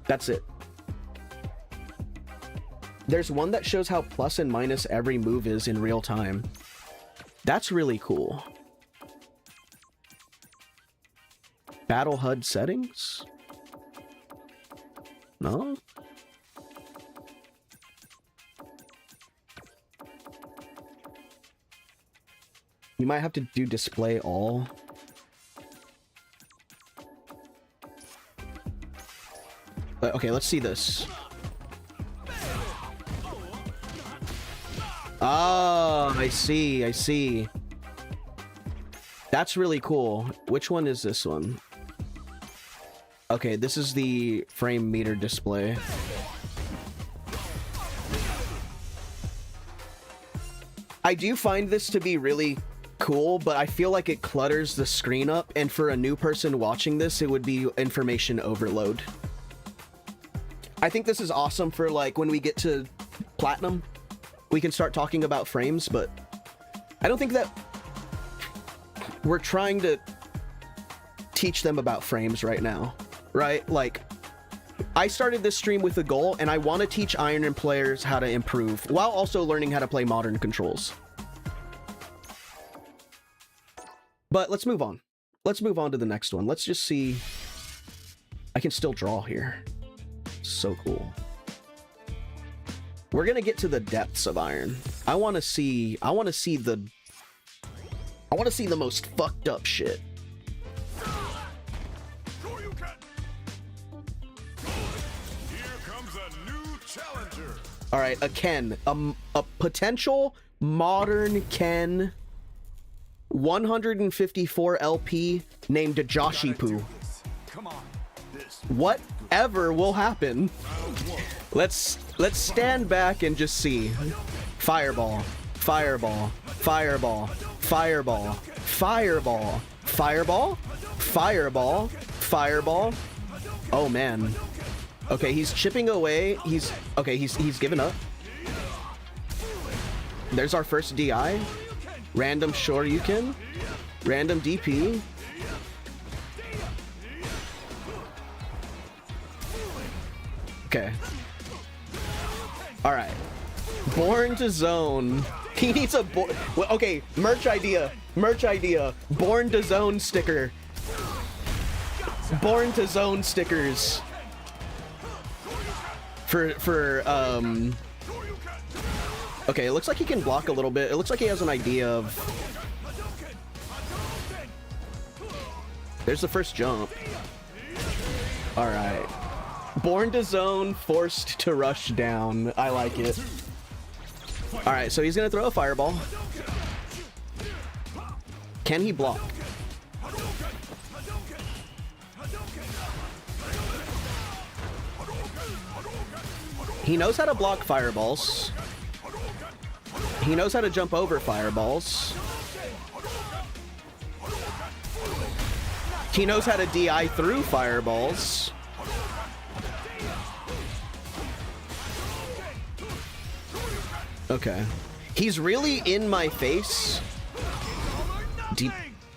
That's it. There's one that shows how plus and minus every move is in real time. That's really cool. Battle HUD settings? No? You might have to do display all. Okay, let's see this. Oh, I see. That's really cool. Which one is this one? Okay, this is the frame meter display. I do find this to be really cool, but I feel like it clutters the screen up, and for a new person watching this, it would be information overload. I think this is awesome for like when we get to platinum, we can start talking about frames, but I don't think that we're trying to teach them about frames right now, right? Like, I started this stream with a goal, and I want to teach Iron players how to improve while also learning how to play modern controls. But let's move on. Let's move on to the next one. Let's just see. I can still draw here. So cool. We're gonna get to the depths of Iron. I want to see the most fucked up shit. Here comes a new challenger. All right, a Ken, a potential modern Ken, 154 LP named Joshipu. Whatever will happen. Let's stand back and just see. Fireball, fireball, fireball, fireball, fireball, fireball, fireball, fireball. Oh man. Okay, he's chipping away. He's given up. There's our first DI. Random Shoryuken. Random DP. Okay. All right. Born to Zone. He needs a okay, merch idea. Merch idea. Born to Zone sticker. Born to Zone stickers. Okay, it looks like he can block a little bit. It looks like he has an idea of... There's the first jump. Alright. Born to Zone, forced to rush down. I like it. Alright, so he's gonna throw a fireball. Can he block? He knows how to block fireballs. He knows how to jump over fireballs. He knows how to DI through fireballs. Okay. He's really in my face.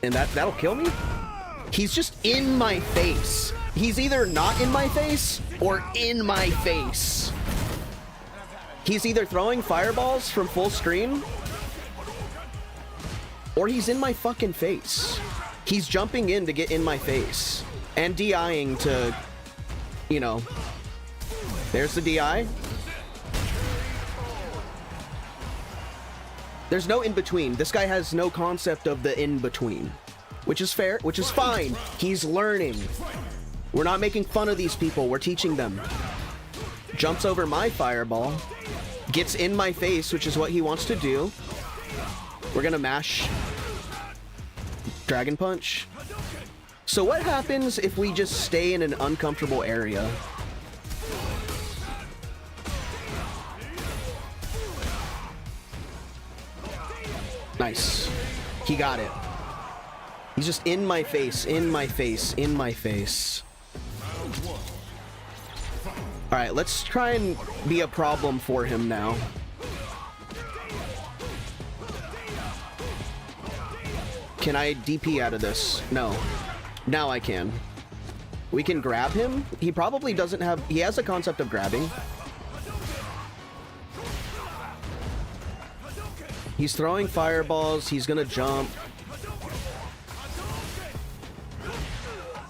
And that'll kill me? He's just in my face. He's either not in my face or in my face. He's either throwing fireballs from full screen or he's in my fucking face. He's jumping in to get in my face and DIing to, you know, there's the DI. There's no in-between. This guy has no concept of the in-between, which is fair, which is fine. He's learning. We're not making fun of these people. We're teaching them. Jumps over my fireball. Gets in my face, which is what he wants to do. We're gonna mash Dragon Punch. So what happens if we just stay in an uncomfortable area? Nice. He got it. He's just in my face, in my face, in my face. Alright, let's try and be a problem for him now. Can I DP out of this? No. Now I can. We can grab him. He probably doesn't have... He has a concept of grabbing. He's throwing fireballs. He's gonna jump.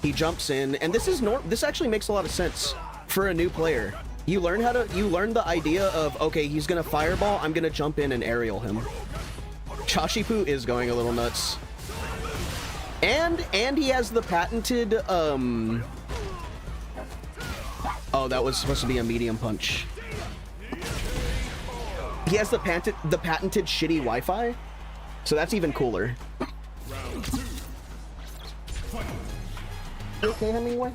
He jumps in, and this actually makes a lot of sense for a new player. You learn the idea of, okay, he's gonna fireball, I'm gonna jump in and aerial him. Joshipu is going a little nuts. And he has the patented, oh, that was supposed to be a medium punch. He has the patented shitty Wi-Fi, so that's even cooler. You okay, Hemingway?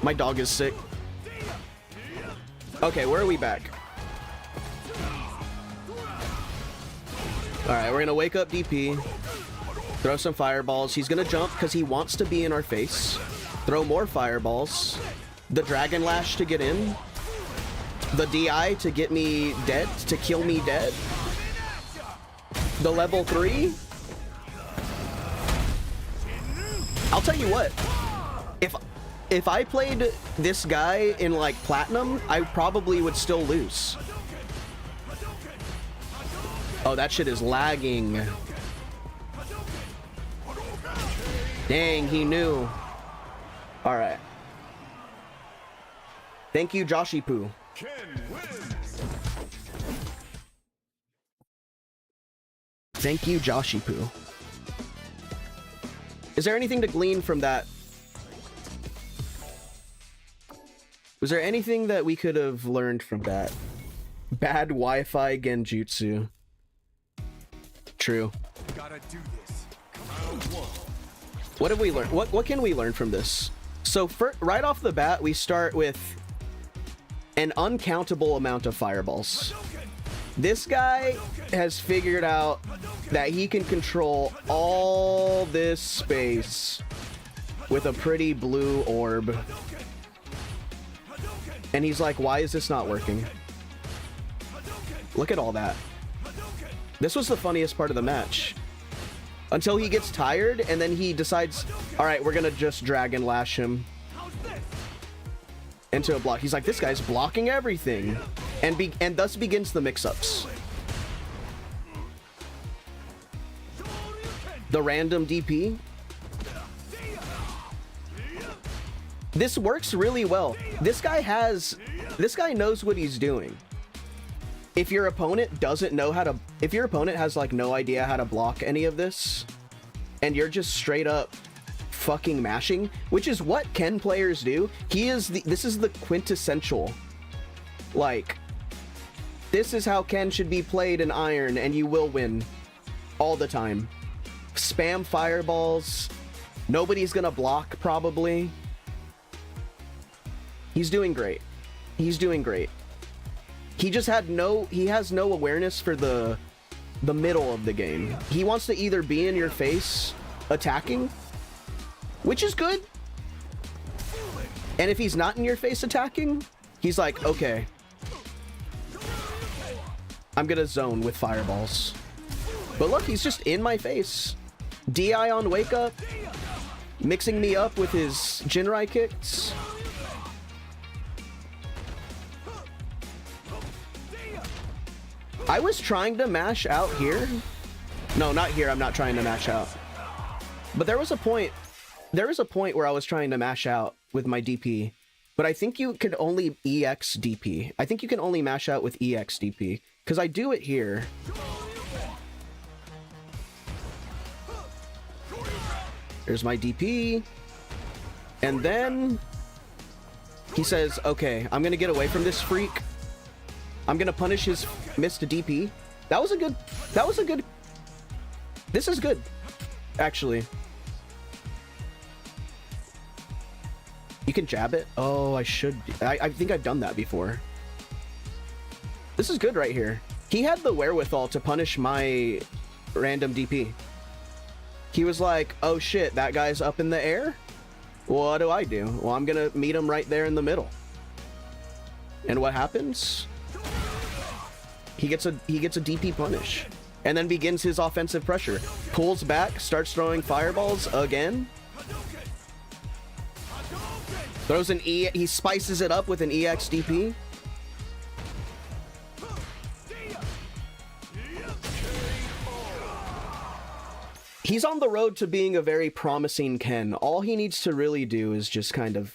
My dog is sick. Okay, where are we back? Alright, we're gonna wake up DP. Throw some fireballs. He's gonna jump because he wants to be in our face. Throw more fireballs. The Dragon Lash to get in. The DI to get me dead, to kill me dead. The level 3. I'll tell you what. If I played this guy in like Platinum, I probably would still lose. Oh, that shit is lagging. Dang, he knew. Alright. Thank you, Joshipu. Thank you, Joshipu. Is there anything to glean from that? Was there anything that we could have learned from that? Bad Wi-Fi genjutsu. True. Gotta do this. What have we learned? What can we learn from this? So right off the bat, we start with an uncountable amount of fireballs. This guy has figured out that he can control all this space with a pretty blue orb. And he's like, why is this not working? Look at all that. This was the funniest part of the match. Until he gets tired, and then he decides, all right, we're gonna just Dragon Lash him into a block. He's like, this guy's blocking everything. And thus begins the mix-ups. The random DP. This works really well. This guy knows what he's doing. If your opponent doesn't know how to, if your opponent has like no idea how to block any of this, and you're just straight up fucking mashing, which is what Ken players do. This is the quintessential, like, this is how Ken should be played in Iron, and you will win all the time. Spam fireballs. Nobody's gonna block, probably. He's doing great. He's doing great. He just has no awareness for the middle of the game. He wants to either be in your face attacking, which is good. And if he's not in your face attacking, he's like, okay, I'm gonna zone with fireballs. But look, he's just in my face. DI on wake up, mixing me up with his Jinrai kicks. I was trying to mash out here. No, not here. I'm not trying to mash out. But there was a point where I was trying to mash out with my DP. But I think you could only EX DP. I think you can only mash out with EX DP. Because I do it here. There's my DP. And then he says, okay, I'm going to get away from this freak. I'm going to punish his missed DP. That was a good... This is good, actually. You can jab it? Oh, I should... I think I've done that before. This is good right here. He had the wherewithal to punish my random DP. He was like, oh shit, that guy's up in the air? What do I do? Well, I'm gonna meet him right there in the middle. And what happens? He gets a DP punish. And then begins his offensive pressure. Pulls back, starts throwing fireballs again. Throws an E, he spices it up with an EX DP. He's on the road to being a very promising Ken. All he needs to really do is just kind of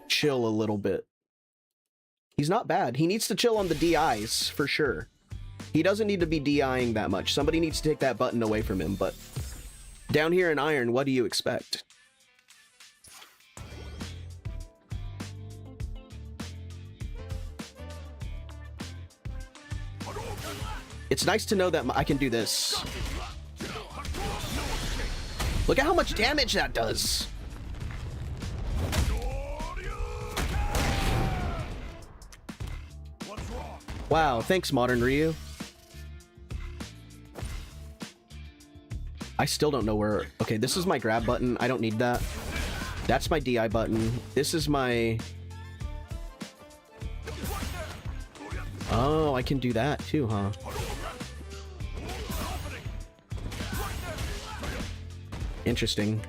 chill a little bit. He's not bad. He needs to chill on the DIs, for sure. He doesn't need to be DIing that much. Somebody needs to take that button away from him, but down here in Iron, what do you expect? It's nice to know that I can do this. Look at how much damage that does. Wow, thanks, Modern Ryu. I still don't know where... Okay, this is my grab button. I don't need that. That's my DI button. This is my... Oh, I can do that too, huh? Interesting.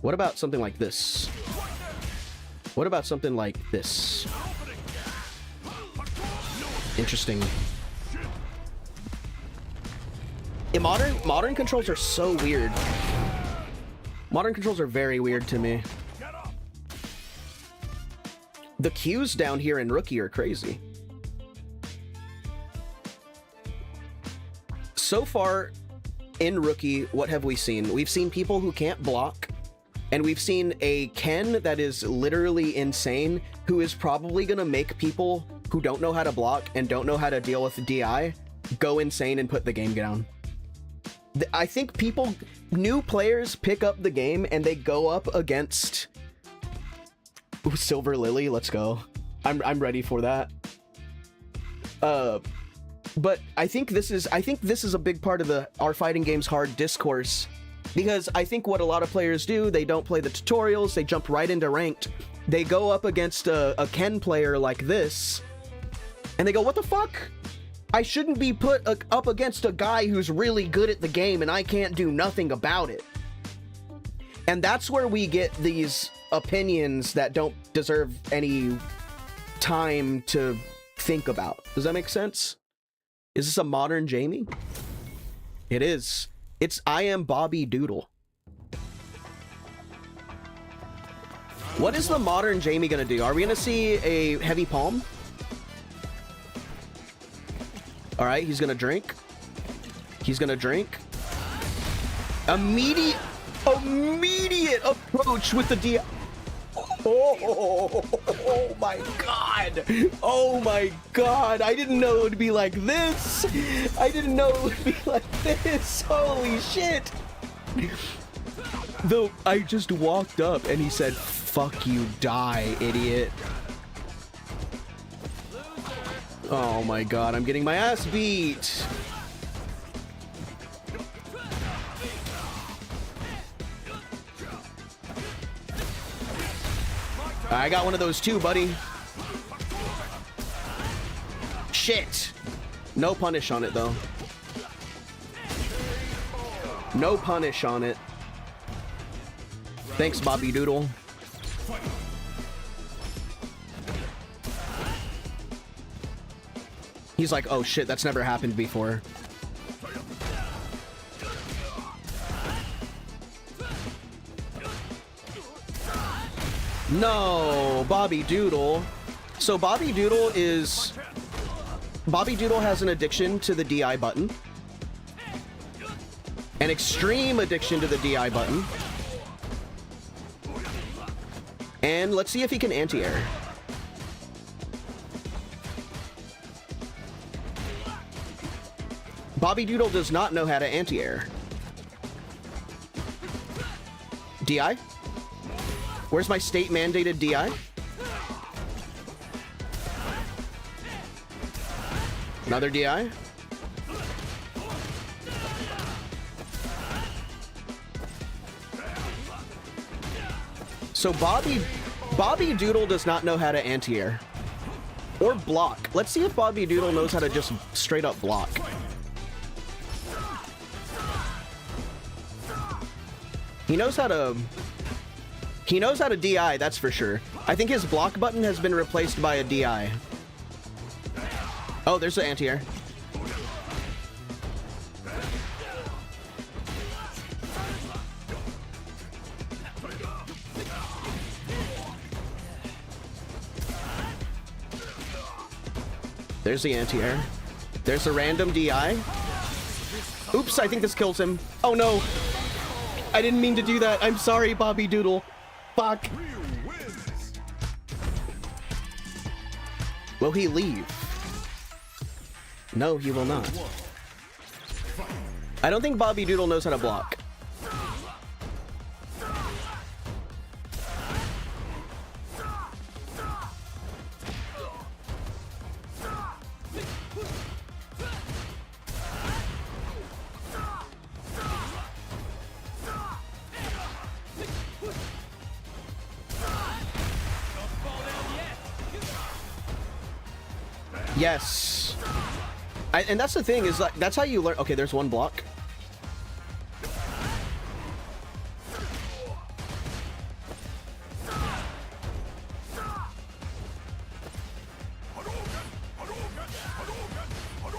What about something like this? What about something like this? Interesting. Yeah, modern controls are so weird. Modern controls are very weird to me. The cues down here in Rookie are crazy. so far in Rookie, what have we seen? We've seen people who can't block, and we've seen a Ken that is literally insane, who is probably gonna make people who don't know how to block and don't know how to deal with DI go insane and put the game down. I think new players pick up the game and they go up against... Ooh, Silver Lily, let's go. I'm ready for that. But I think this is a big part of our fighting games hard discourse, because I think what a lot of players do, they don't play the tutorials, they jump right into ranked, they go up against a Ken player like this, and they go, what the fuck? I shouldn't be put up against a guy who's really good at the game and I can't do nothing about it. And that's where we get these opinions that don't deserve any time to think about. Does that make sense? Is this a modern Jamie? It is. It's I am Bobby Doodle. What is the modern Jamie gonna do? Are we gonna see a heavy palm? All right, he's gonna drink. He's gonna drink. Immediate approach with the D. Oh my god! Oh my god! I didn't know it would be like this. I didn't know it would be like this. Holy shit! Though I just walked up and he said, "Fuck you, die, idiot." Oh my god, I'm getting my ass beat. I got one of those too, buddy. Shit. No punish on it, though. No punish on it. Thanks, Bobby Doodle. He's like, oh shit, that's never happened before. No, Bobby Doodle. So Bobby Doodle has an addiction to the DI button. An extreme addiction to the DI button. And let's see if he can anti-air. Bobby Doodle does not know how to anti-air. DI? Where's my state-mandated DI? Another DI? So Bobby Doodle does not know how to anti-air. Or block. Let's see if Bobby Doodle knows how to just straight up block. He knows how to DI, that's for sure. I think his block button has been replaced by a DI. Oh, there's the anti-air. There's the anti-air. There's a random DI. Oops, I think this kills him. Oh no. I didn't mean to do that. I'm sorry, Bobby Doodle. Fuck. Will he leave? No, he will not. I don't think Bobby Doodle knows how to block. Yes. And that's the thing, is like, that's how you learn. Okay, there's one block.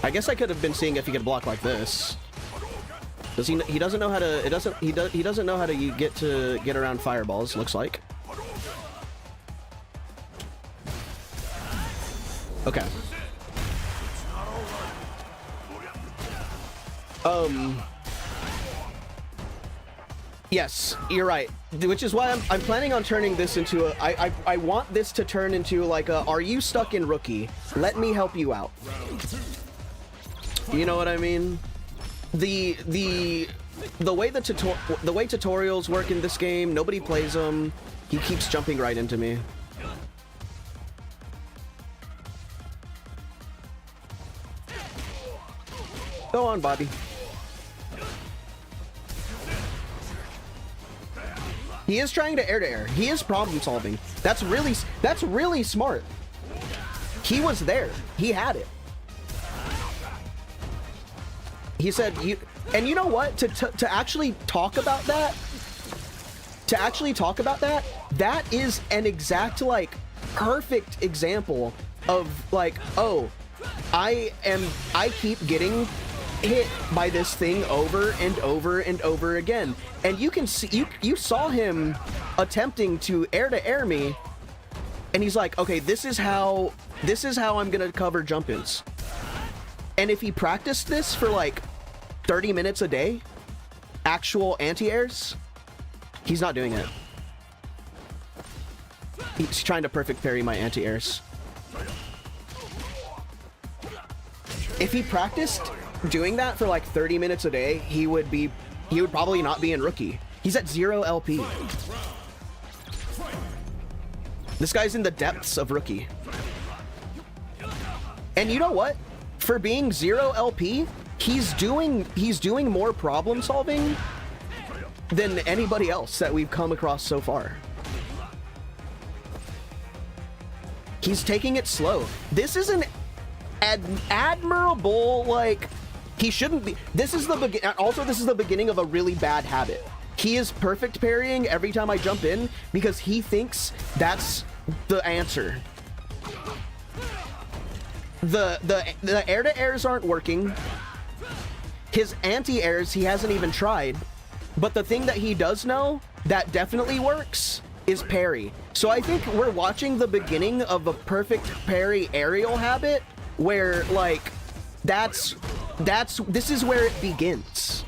I guess I could have been seeing if he could block like this. Does he? He doesn't know how to. He doesn't know how to get around fireballs. Looks like. Okay. Um, yes, you're right. Which is why I'm planning on turning this into a... I want this to turn into like a, are you stuck in Rookie? Let me help you out. You know what I mean? The way the way tutorials work in this game, nobody plays them. He keeps jumping right into me. Go on, Bobby. He is trying to air. He is problem solving. That's really smart. He was there. He had it. He said, and you know what? To actually talk about that, that is an exact, like, perfect example of, like, oh, I keep getting hit by this thing over and over and over again. And you can see, you saw him attempting to air me, and he's like, okay, this is how I'm gonna cover jump-ins. And if he practiced this for like 30 minutes a day, actual anti-airs, he's not doing it. He's trying to perfect parry my anti-airs. If he practiced doing that for like 30 minutes a day, he would probably not be in Rookie. He's at 0 LP. This guy's in the depths of Rookie. And you know what? For being 0 LP, he's doing more problem solving than anybody else that we've come across so far. He's taking it slow. This is an admirable, like, he shouldn't be. This is the beginning of a really bad habit. He is perfect parrying every time I jump in because he thinks that's the answer. The air-to-airs aren't working. His anti-airs he hasn't even tried. But the thing that he does know that definitely works is parry. So I think we're watching the beginning of a perfect parry aerial habit where, like, this is where it begins.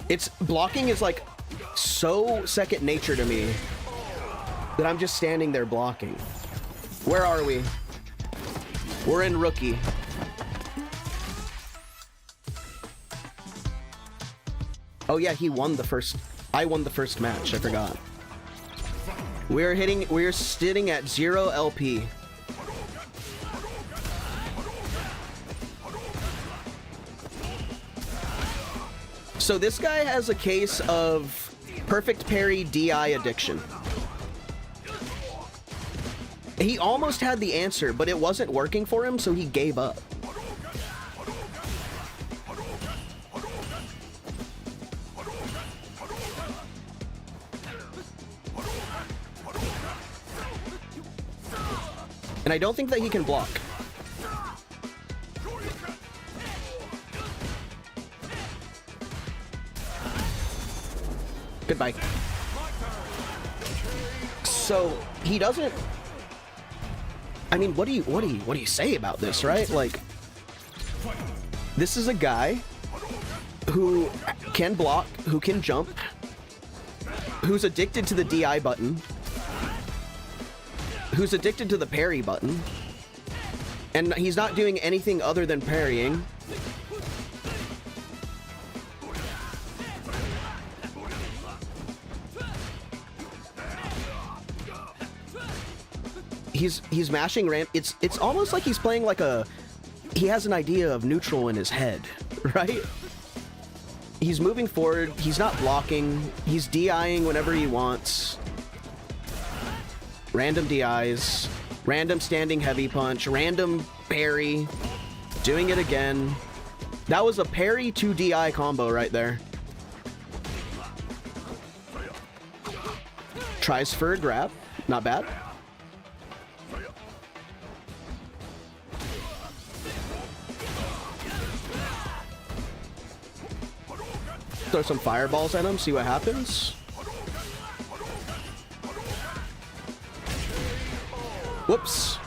It's blocking is like so second nature to me that I'm just standing there blocking. Where are we? We're in Rookie. Oh yeah, I won the first match, I forgot. We're sitting at 0 LP. So this guy has a case of perfect parry DI addiction. He almost had the answer, but it wasn't working for him, so he gave up. And I don't think that he can block. Goodbye. So he doesn't. I mean, what do you say about this, right? Like, this is a guy who can block, who can jump, who's addicted to the DI button, who's addicted to the parry button, and he's not doing anything other than parrying. He's mashing ramp. It's almost like he's playing like he has an idea of neutral in his head, right? He's moving forward. He's not blocking. He's DIing whenever he wants. Random DIs, random standing heavy punch, random parry, doing it again. That was a parry to DI combo right there. Tries for a grab. Not bad. Throw some fireballs at him, see what happens. Whoops.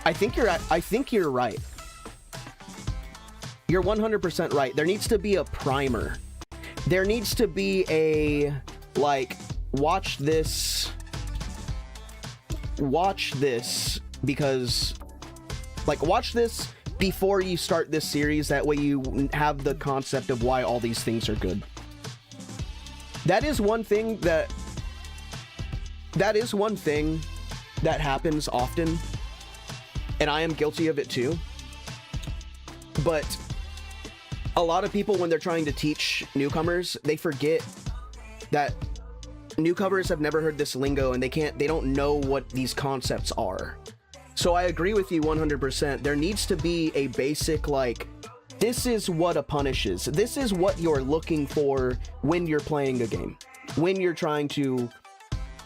I think you're right. You're 100% right. There needs to be a primer. There needs to be a, like, watch this, because, like, watch this before you start this series. That way you have the concept of why all these things are good. That is one thing that happens often, and I am guilty of it too. But a lot of people, when they're trying to teach newcomers, they forget that newcomers have never heard this lingo, and they don't know what these concepts are. So I agree with you 100%. There needs to be a basic, like, this is what a punish is. This is what you're looking for when you're playing a game, when you're trying to,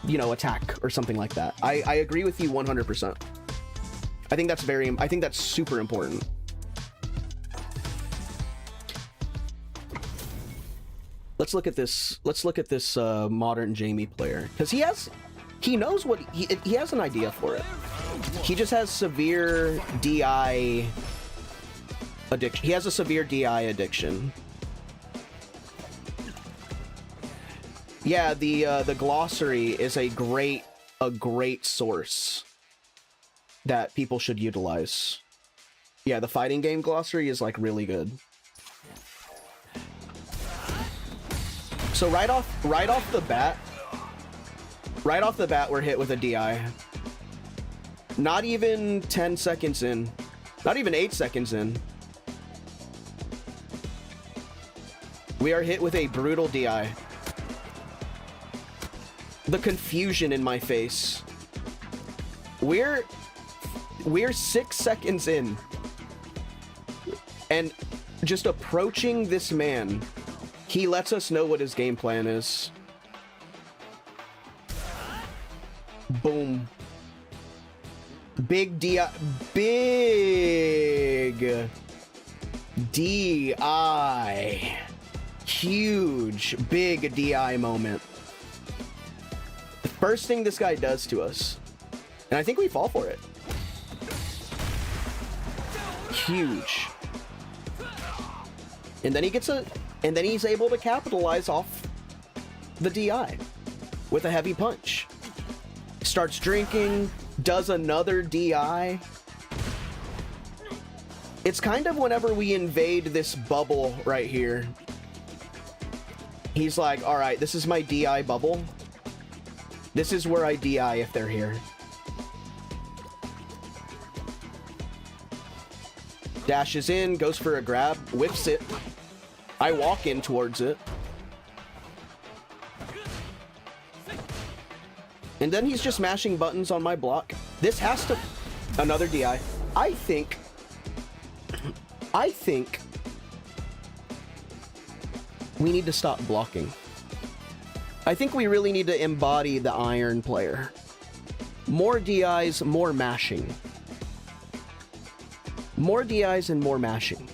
you know, attack or something like that. I agree with you 100%. I think that's super important. Let's look at this. Let's look at this modern Jamie player, because he knows what he has an idea for it. He just has severe DI addiction. He has a severe DI addiction. Yeah, the glossary is a great source that people should utilize. Yeah, the fighting game glossary is, like, really good. So right off the bat, we're hit with a DI. Not even 10 seconds in. Not even 8 seconds in. We are hit with a brutal DI. The confusion in my face. We're 6 seconds in. And just approaching this man, he lets us know what his game plan is. Boom. Big DI. Big DI. Huge, big DI moment. The first thing this guy does to us. And I think we fall for it. Huge. And then he's able to capitalize off the DI with a heavy punch. Starts drinking, does another DI. It's kind of whenever we invade this bubble right here. He's like, all right, this is my DI bubble. This is where I DI if they're here. Dashes in, goes for a grab, whips it. I walk in towards it. And then he's just mashing buttons on my block. This has to... Another DI. I think we need to stop blocking. I think we really need to embody the Iron player. More DIs, more mashing. More DIs and more mashing.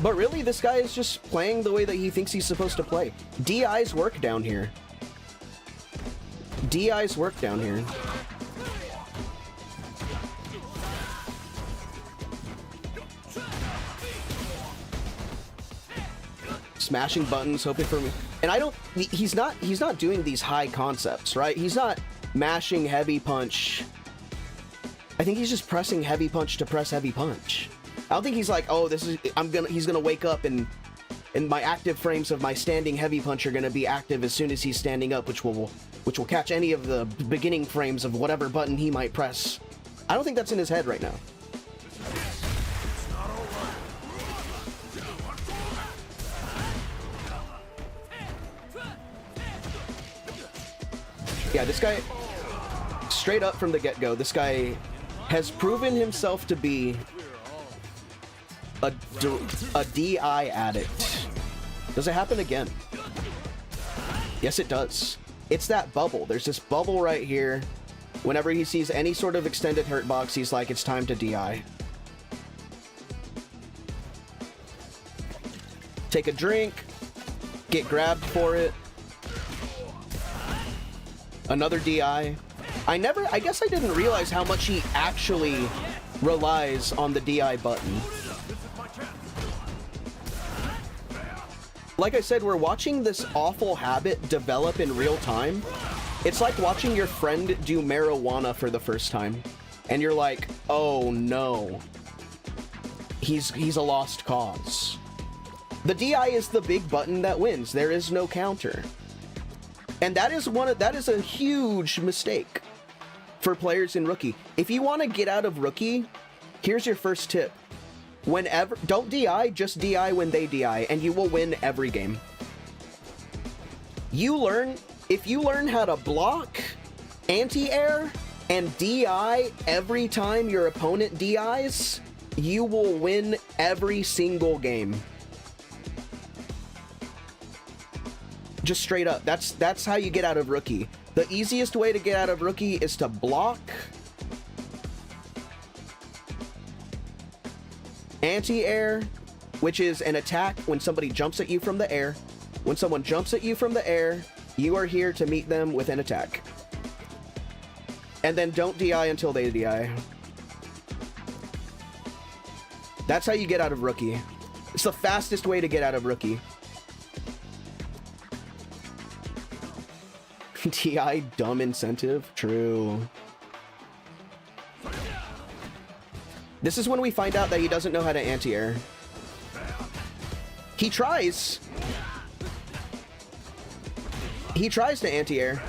But really, this guy is just playing the way that he thinks he's supposed to play. DIs work down here. DIs work down here. Smashing buttons, hoping for me. And I don't... He's not doing these high concepts, right? He's not mashing heavy punch. I think he's just pressing heavy punch to press heavy punch. I don't think he's like, oh, this is... He's gonna wake up and my active frames of my standing heavy punch are gonna be active as soon as he's standing up, which will catch any of the beginning frames of whatever button he might press. I don't think that's in his head right now. Yeah, this guy, straight up from the get-go, this guy has proven himself to be a DI addict. Does it happen again? Yes, it does. It's that bubble. There's this bubble right here. Whenever he sees any sort of extended hurt box, he's like, it's time to DI. Take a drink. Get grabbed for it. Another DI. I guess I didn't realize how much he actually relies on the DI button. Like I said, we're watching this awful habit develop in real time. It's like watching your friend do marijuana for the first time. And you're like, oh no. He's a lost cause. The DI is the big button that wins. There is no counter. And that is a huge mistake for players in Rookie. If you want to get out of Rookie, here's your first tip. Whenever, don't DI, just DI when they DI, and you will win every game. If you learn how to block, anti-air, and DI every time your opponent DIs, you will win every single game. Just straight up. That's how you get out of Rookie. The easiest way to get out of Rookie is to block, anti-air, which is an attack when somebody jumps at you from the air. When someone jumps at you from the air, you are here to meet them with an attack. And then don't DI until they DI. That's how you get out of Rookie. It's the fastest way to get out of Rookie. DI dumb incentive? True. This is when we find out that he doesn't know how to anti-air. He tries. He tries to anti-air.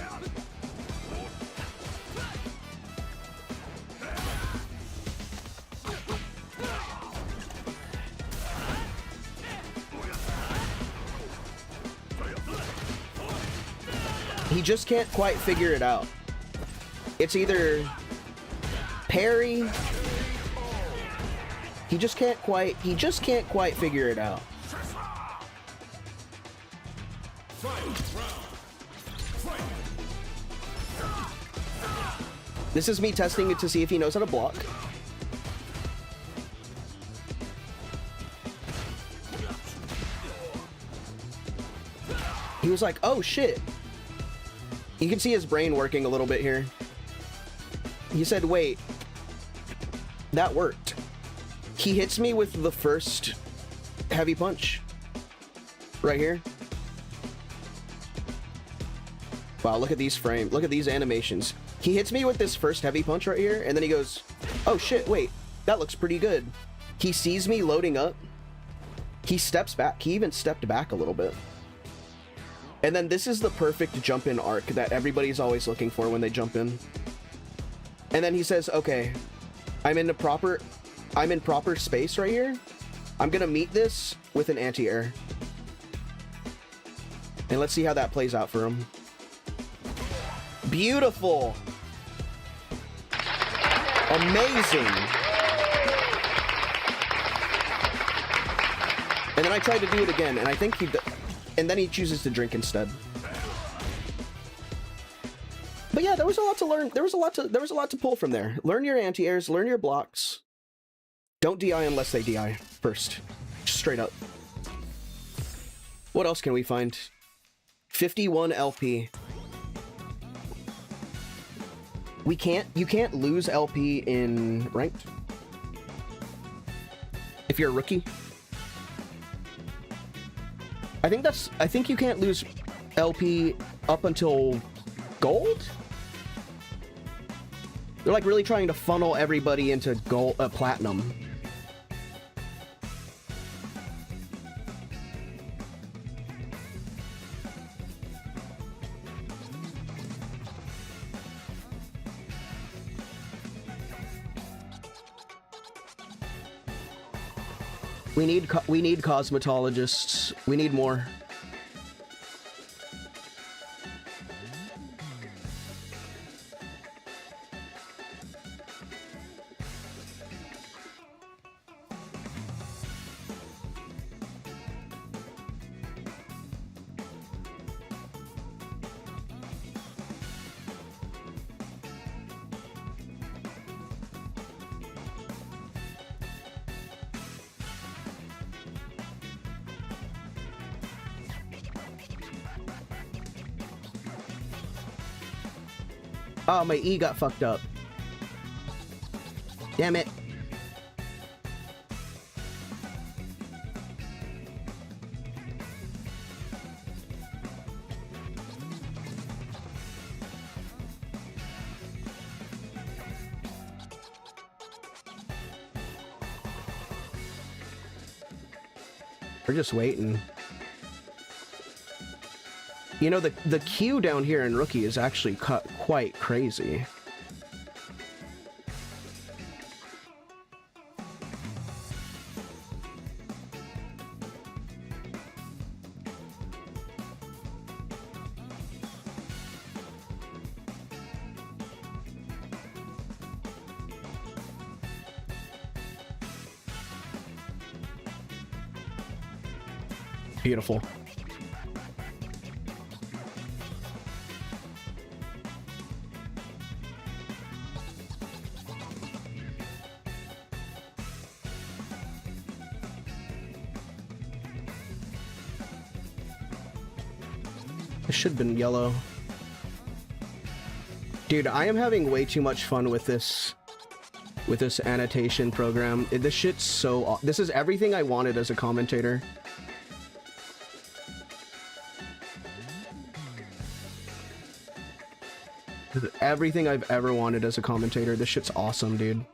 He just can't quite figure it out. It's either parry. He just can't quite figure it out. This is me testing it to see if he knows how to block. He was like, oh shit. You can see his brain working a little bit here. He said, wait, that worked. He hits me with the first heavy punch. Right here. Wow, look at these frames. Look at these animations. He hits me with this first heavy punch right here, and then he goes, oh shit, wait, that looks pretty good. He sees me loading up. He steps back. He even stepped back a little bit. And then this is the perfect jump in arc that everybody's always looking for when they jump in. And then he says, okay, I'm in proper space right here. I'm gonna meet this with an anti-air. And let's see how that plays out for him. Beautiful. Amazing. And then I tried to do it again, and I think and then he chooses to drink instead. But yeah, there was a lot to learn. There was a lot to pull from there. Learn your anti-airs, learn your blocks. Don't DI unless they DI first. Just straight up. What else can we find? 51 LP. You can't lose LP in ranked. If you're a rookie. I think you can't lose LP up until gold? They're like really trying to funnel everybody into gold, platinum. We need cosmetologists. We need more. Oh, my E got fucked up. Damn it. We're just waiting. You know, the queue down here in Rookie is actually cut quite crazy. Beautiful. It should have been yellow. Dude, I am having way too much fun with this annotation program. This shit's so... This is everything I wanted as a commentator. This is everything I've ever wanted as a commentator. This shit's awesome, dude.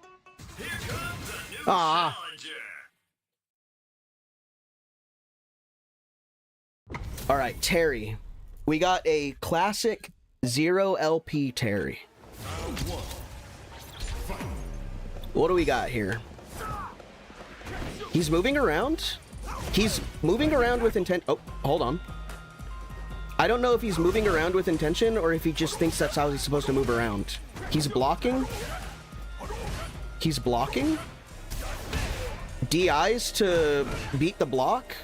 Ah! Alright, Terry. We got a classic 0 LP Terry. What do we got here? He's moving around? He's moving around with intent. Oh, hold on. I don't know if he's moving around with intention or if he just thinks that's how he's supposed to move around. He's blocking. He's blocking. DIs to beat the block.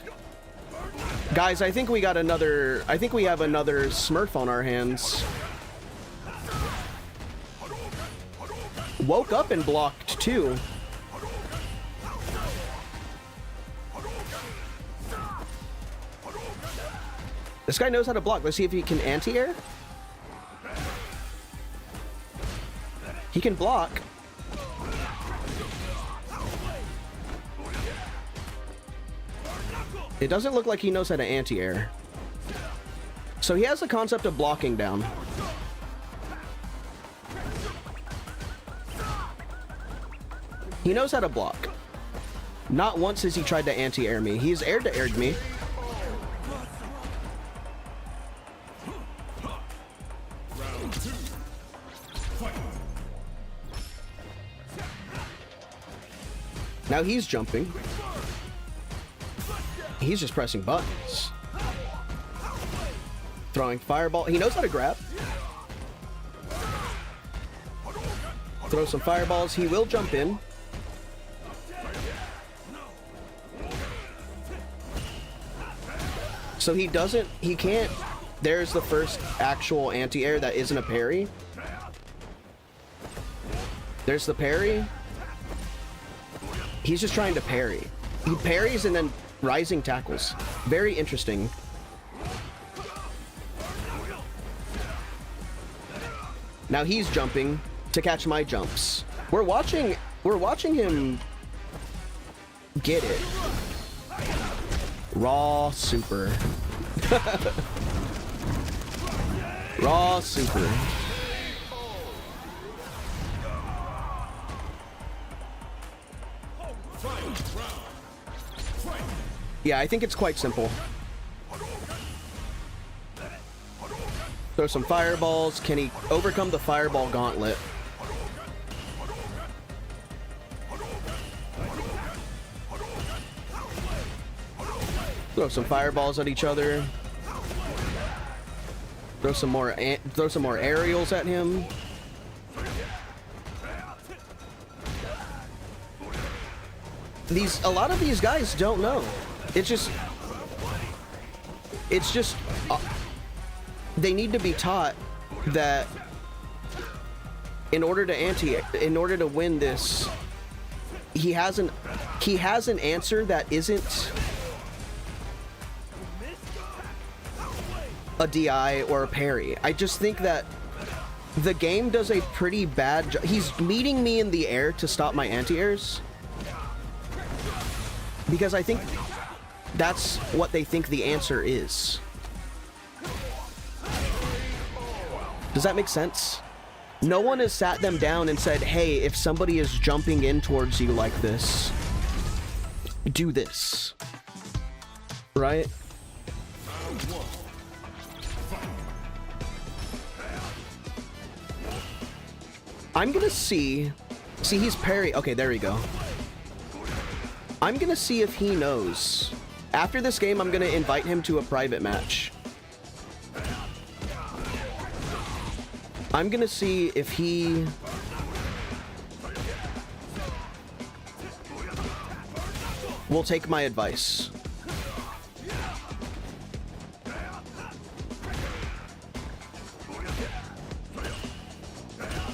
Guys, I think we got another... I think we have another Smurf on our hands. Woke up and blocked, too. This guy knows how to block. Let's see if he can anti-air. He can block. It doesn't look like he knows how to anti-air. So he has the concept of blocking down. He knows how to block. Not once has he tried to anti-air me. He's aired-to-aired me. Now he's jumping. He's just pressing buttons. Throwing fireball. He knows how to grab. Throw some fireballs. He will jump in. So he doesn't... He can't... There's the first actual anti-air that isn't a parry. There's the parry. He's just trying to parry. He parries and then rising tackles. Very interesting. Now he's jumping to catch my jumps. We're watching him get it. Raw super. Raw super. Yeah, I think it's quite simple. Throw some fireballs. Can he overcome the fireball gauntlet? Throw some fireballs at each other. Throw some more aerials at him. A lot of these guys don't know. It's just they need to be taught that in order to win this, he has an answer that isn't a DI or a parry. I just think that the game does a pretty bad job. He's meeting me in the air to stop my anti-airs. Because I think that's what they think the answer is. Does that make sense? No one has sat them down and said, hey, if somebody is jumping in towards you like this, do this. Right? I'm gonna see... See, he's parry... Okay, there we go. I'm gonna see if he knows. After this game, I'm gonna invite him to a private match. I'm gonna see if he... will take my advice.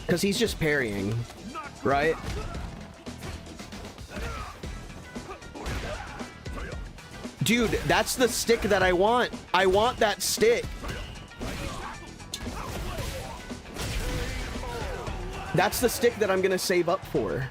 Because he's just parrying, right? Dude, that's the stick that I want. I want that stick. That's the stick that I'm gonna save up for.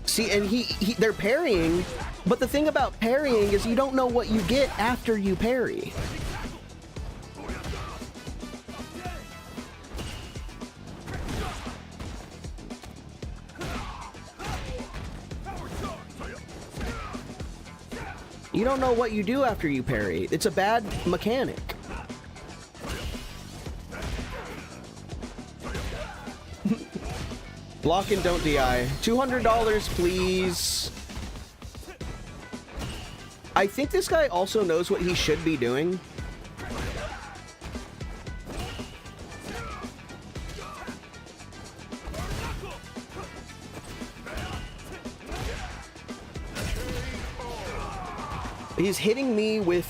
See, and they're parrying, but the thing about parrying is you don't know what you get after you parry. You don't know what you do after you parry. It's a bad mechanic. Block and don't DI. $200, please. I think this guy also knows what he should be doing. He's hitting me with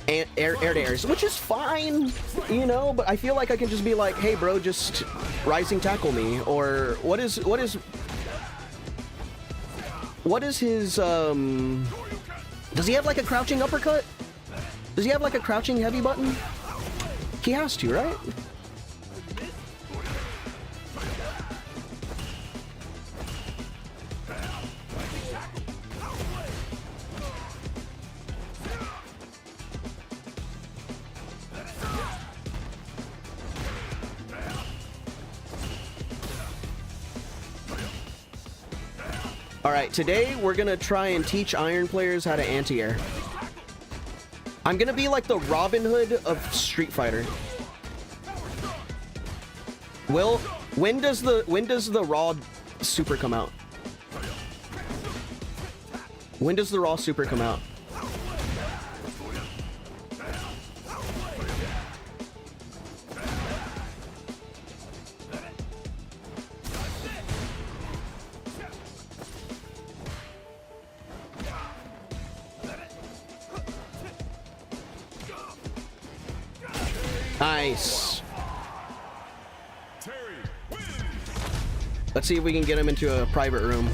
air-to-airs, which is fine, you know, but I feel like I can just be like, hey bro, just rising tackle me, or what is his, does he have like a crouching uppercut? Does he have like a crouching heavy button? He has to, right? Alright, today we're gonna try and teach Iron players how to anti-air. I'm gonna be like the Robin Hood of Street Fighter. When does the Raw Super come out? When does the Raw Super come out? Nice. Let's see if we can get him into a private room.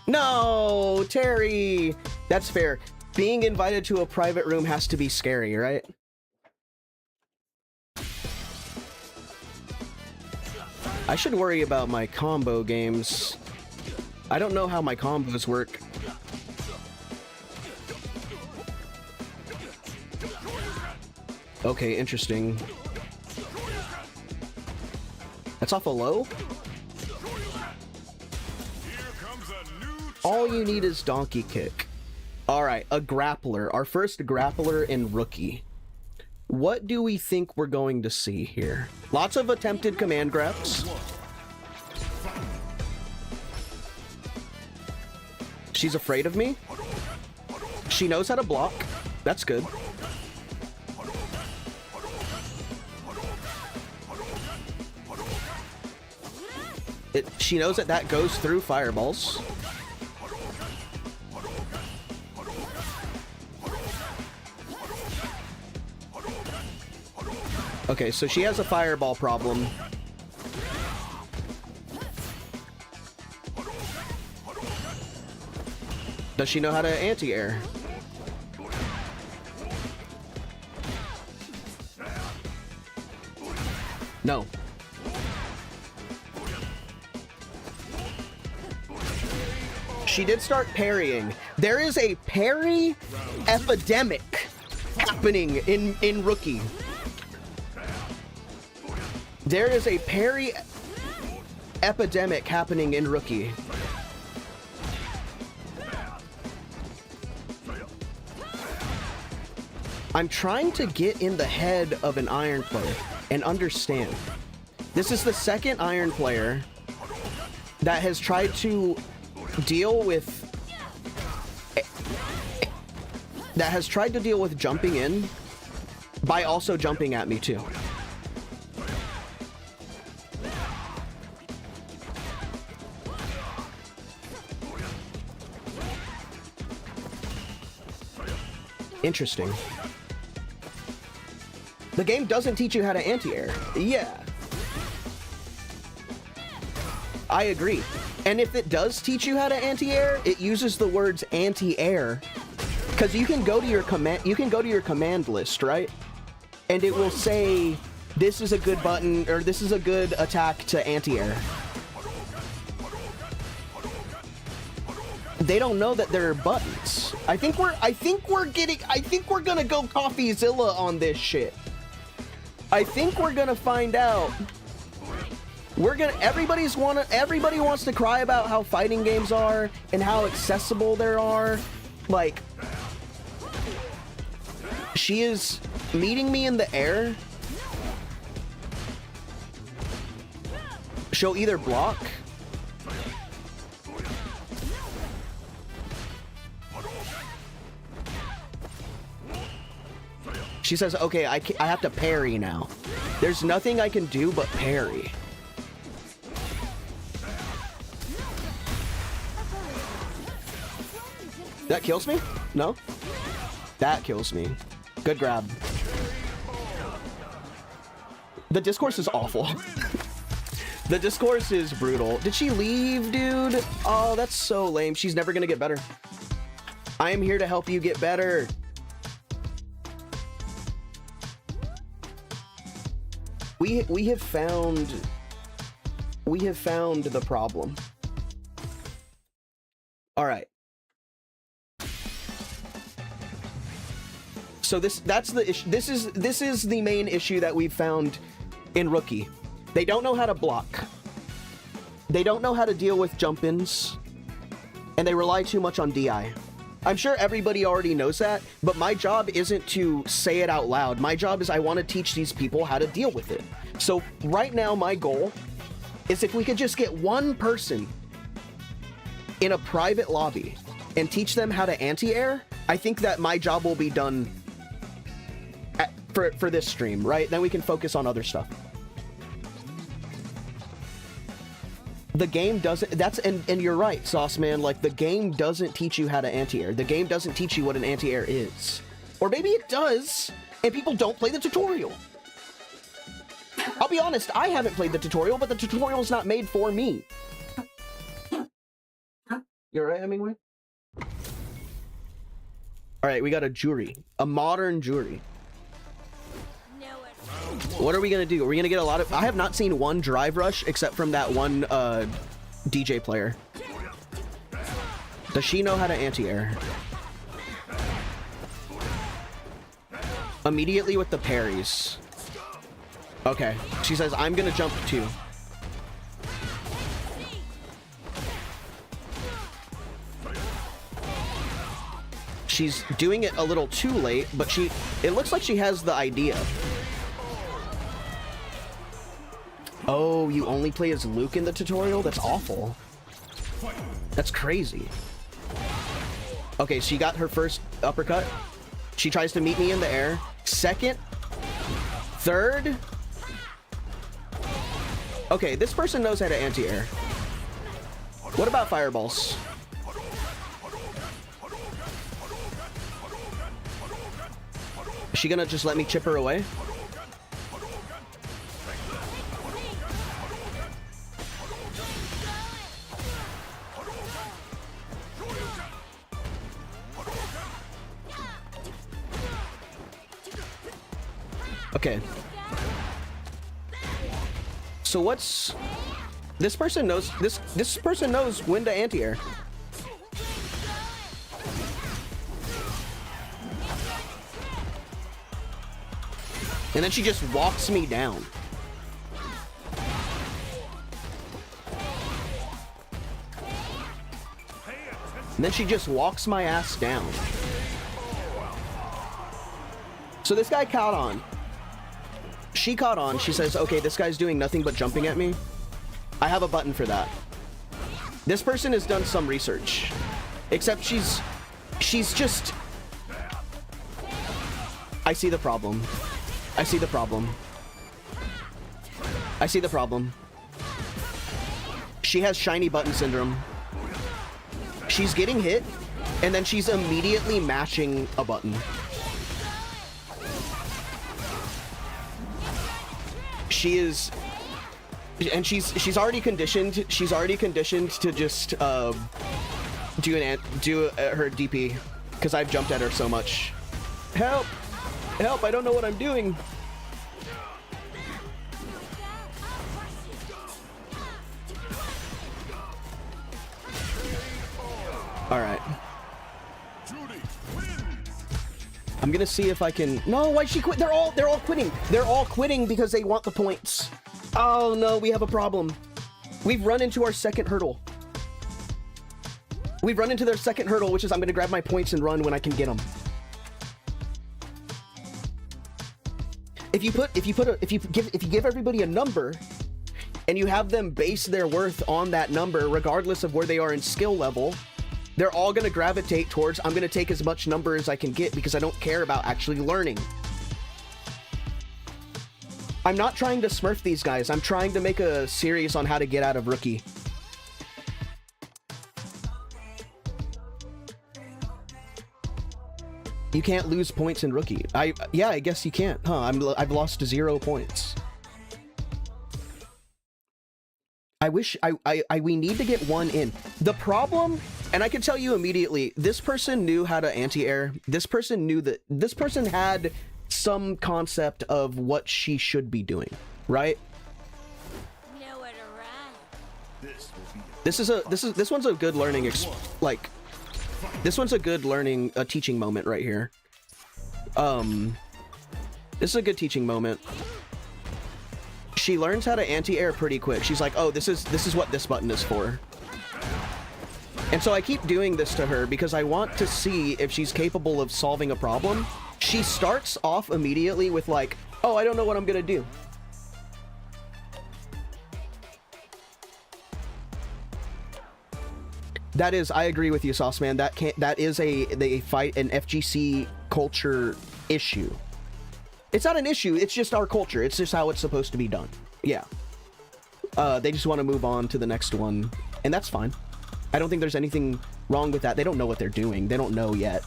No, Terry! That's fair. Being invited to a private room has to be scary, right? I should worry about my combo games. I don't know how my combos work. Okay, interesting. That's off a low? All you need is donkey kick. Alright, a grappler. Our first grappler in Rookie. What do we think we're going to see here? Lots of attempted command grabs. She's afraid of me. She knows how to block. That's good. She knows that that goes through fireballs. Okay, so she has a fireball problem. Does she know how to anti-air? No. She did start parrying. There is a parry epidemic happening in Rookie. There is a parry epidemic happening in Rookie. I'm trying to get in the head of an Iron player and understand. This is the second Iron player that has tried to deal with jumping in by also jumping at me too. Interesting. The game doesn't teach you how to anti-air. Yeah. I agree. And if it does teach you how to anti-air, it uses the words anti-air. Because you can go to your command list, right? And it will say this is a good button or this is a good attack to anti-air. They don't know that there are buttons. I think we're gonna go CoffeeZilla on this shit. I think we're gonna find out. Everybody wants to cry about how fighting games are and how accessible there are. Like, she is meeting me in the air. She'll either block. She says, okay, I have to parry now. There's nothing I can do but parry. That kills me? No? That kills me. Good grab. The discourse is awful. The discourse is brutal. Did she leave, dude? Oh, that's so lame. She's never gonna get better. I am here to help you get better. We have found the problem. All right. So that's the issue. This is the main issue that we've found in Rookie. They don't know how to block. They don't know how to deal with jump-ins, and they rely too much on DI. I'm sure everybody already knows that, but my job isn't to say it out loud. My job is I want to teach these people how to deal with it. So right now, my goal is if we could just get one person in a private lobby and teach them how to anti-air, I think that my job will be done for this stream, right? Then we can focus on other stuff. The game doesn't, and you're right, Sauce Man, like, the game doesn't teach you how to anti-air. The game doesn't teach you what an anti-air is. Or maybe it does, and people don't play the tutorial. I'll be honest, I haven't played the tutorial, but the tutorial's not made for me. You're right, Hemingway? Alright, we got a jury. A modern jury. What are we gonna do? Are we gonna get a lot of... I have not seen one drive rush except from that one DJ player. Does she know how to anti-air? Immediately with the parries. Okay. She says, I'm gonna jump too. She's doing it a little too late, but it looks like she has the idea. Oh, you only play as Luke in the tutorial? That's awful. That's crazy. Okay, she got her first uppercut. She tries to meet me in the air. Second. Third. Okay, this person knows how to anti-air. What about fireballs? Is she gonna just let me chip her away? Okay. So what's... This person knows... This person knows when to anti-air. And then she just walks me down. And then she just walks my ass down. So this guy caught on. She caught on. She says, okay, this guy's doing nothing but jumping at me. I have a button for that. This person has done some research. Except she's just... I see the problem. I see the problem. I see the problem. She has shiny button syndrome. She's getting hit, and then she's immediately mashing a button. She is... And she's already conditioned. She's already conditioned to just do her DP because I've jumped at her so much. Help! Help! I don't know what I'm doing. All right. I'm gonna see if I can. No, why'd she quit? They're all quitting. They're all quitting because they want the points. Oh no, we have a problem. We've run into our second hurdle. We've run into their second hurdle, which is I'm gonna grab my points and run when I can get them. If you give everybody a number, and you have them base their worth on that number, regardless of where they are in skill level, they're all gonna gravitate towards I'm gonna take as much number as I can get because I don't care about actually learning. I'm not trying to smurf these guys. I'm trying to make a series on how to get out of Rookie. You can't lose points in Rookie. Yeah, I guess you can't, huh? I've lost 0 points. I wish we need to get one in. The problem, and I can tell you immediately, this person knew how to anti-air. This person knew that this person had some concept of what she should be doing, right? Nowhere to run. This one's a good learning this one's a good learning teaching moment right here. This is a good teaching moment. She learns how to anti-air pretty quick. She's like, oh, this is what this button is for. And so I keep doing this to her because I want to see if she's capable of solving a problem. She starts off immediately with like, oh, I don't know what I'm gonna do. That is, I agree with you, Sauceman. That is a fight, an FGC culture issue. It's not an issue, it's just our culture. It's just how it's supposed to be done. Yeah. They just want to move on to the next one, and that's fine. I don't think there's anything wrong with that. They don't know what they're doing. They don't know yet.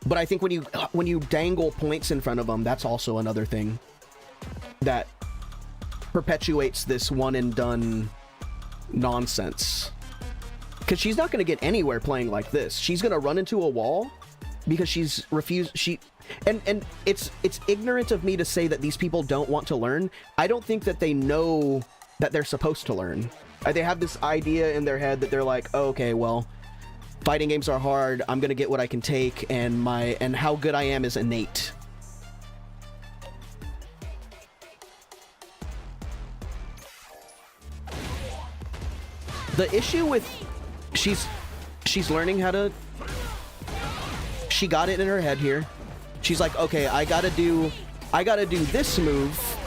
But I think when you dangle points in front of them, that's also another thing that perpetuates this one and done nonsense. Because she's not going to get anywhere playing like this. She's going to run into a wall because she's refused. And it's ignorant of me to say that these people don't want to learn. I don't think that they know that they're supposed to learn. They have this idea in their head that they're like, oh, okay, well, fighting games are hard. I'm gonna get what I can take, and how good I am is innate. The issue with she's learning how to. She got it in her head here. She's like, okay, I gotta do this move.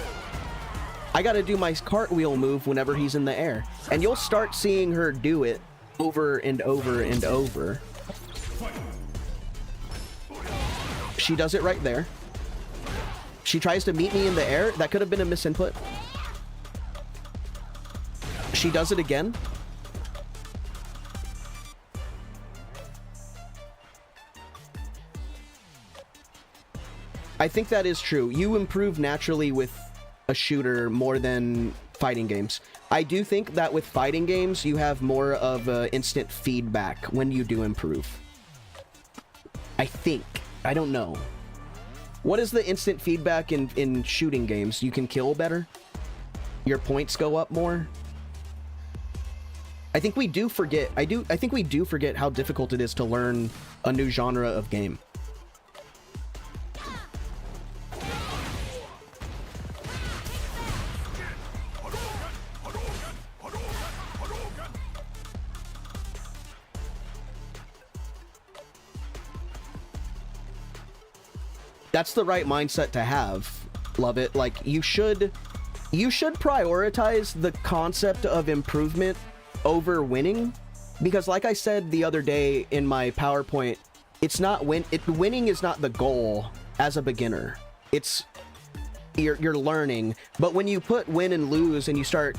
I gotta do my cartwheel move whenever he's in the air, and you'll start seeing her do it over and over and over. She does it right there. She tries to meet me in the air. That could have been a misinput. She does it again. I think that is true. You improve naturally with a shooter more than fighting games. I do think that with fighting games, you have more of instant feedback when you do improve. I think. I don't know. What is the instant feedback in shooting games? You can kill better? Your points go up more? I think we do forget, I think we do forget how difficult it is to learn a new genre of game. That's the right mindset to have. Love it. Like, you should prioritize the concept of improvement over winning, because like I said the other day in my PowerPoint, it's not winning is not the goal as a beginner. It's you're learning. But when you put win and lose and you start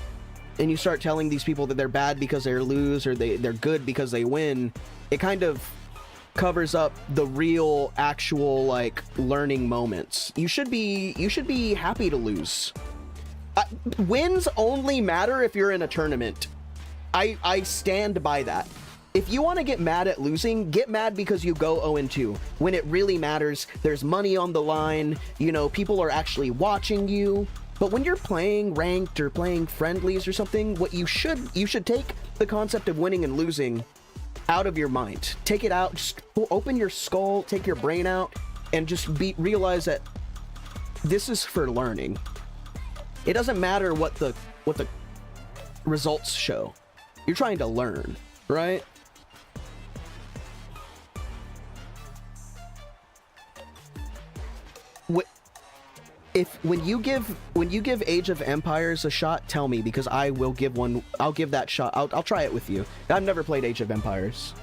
telling these people that they're bad because they lose or they're good because they win, it kind of covers up the real actual like learning moments. You should be happy to lose. Wins only matter if you're in a tournament. I stand by that. If you want to get mad at losing, get mad because you go 0-2. When it really matters, there's money on the line, you know, people are actually watching you. But when you're playing ranked or playing friendlies or something, what you should take the concept of winning and losing out of your mind. Take it out, just open your skull, take your brain out, and just realize that this is for learning. It doesn't matter what the results show. You're trying to learn, right? When you give Age of Empires a shot, tell me, because I will give one. I'll give that shot. I'll try it with you. I've never played Age of Empires.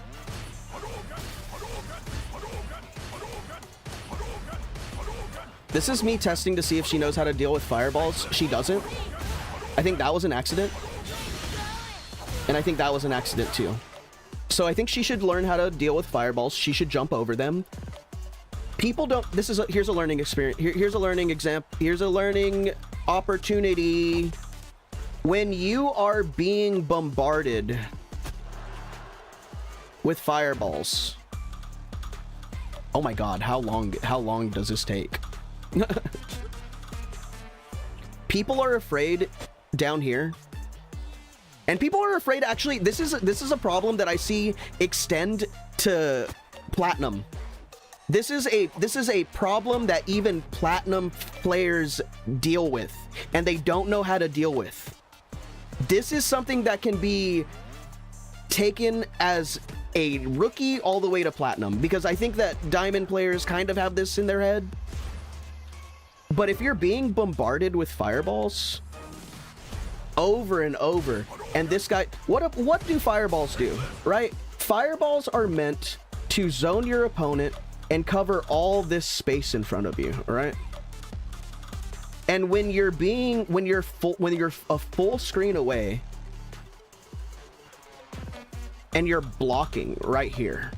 This is me testing to see if she knows how to deal with fireballs. She doesn't. I think that was an accident. And I think that was an accident too. So I think she should learn how to deal with fireballs. She should jump over them. People don't, here's a learning experience. Here's a learning example. Here's a learning opportunity. When you are being bombarded with fireballs. Oh my God, how long does this take? People are afraid down here. And people are afraid, actually, this is a problem that I see extend to platinum. This is a problem that even platinum players deal with, and they don't know how to deal with. This is something that can be taken as a rookie all the way to platinum, because I think that diamond players kind of have this in their head. But if you're being bombarded with fireballs over and over, and this guy, what do fireballs do, right? Fireballs are meant to zone your opponent and cover all this space in front of you, right? And when you're a full screen away and you're blocking right here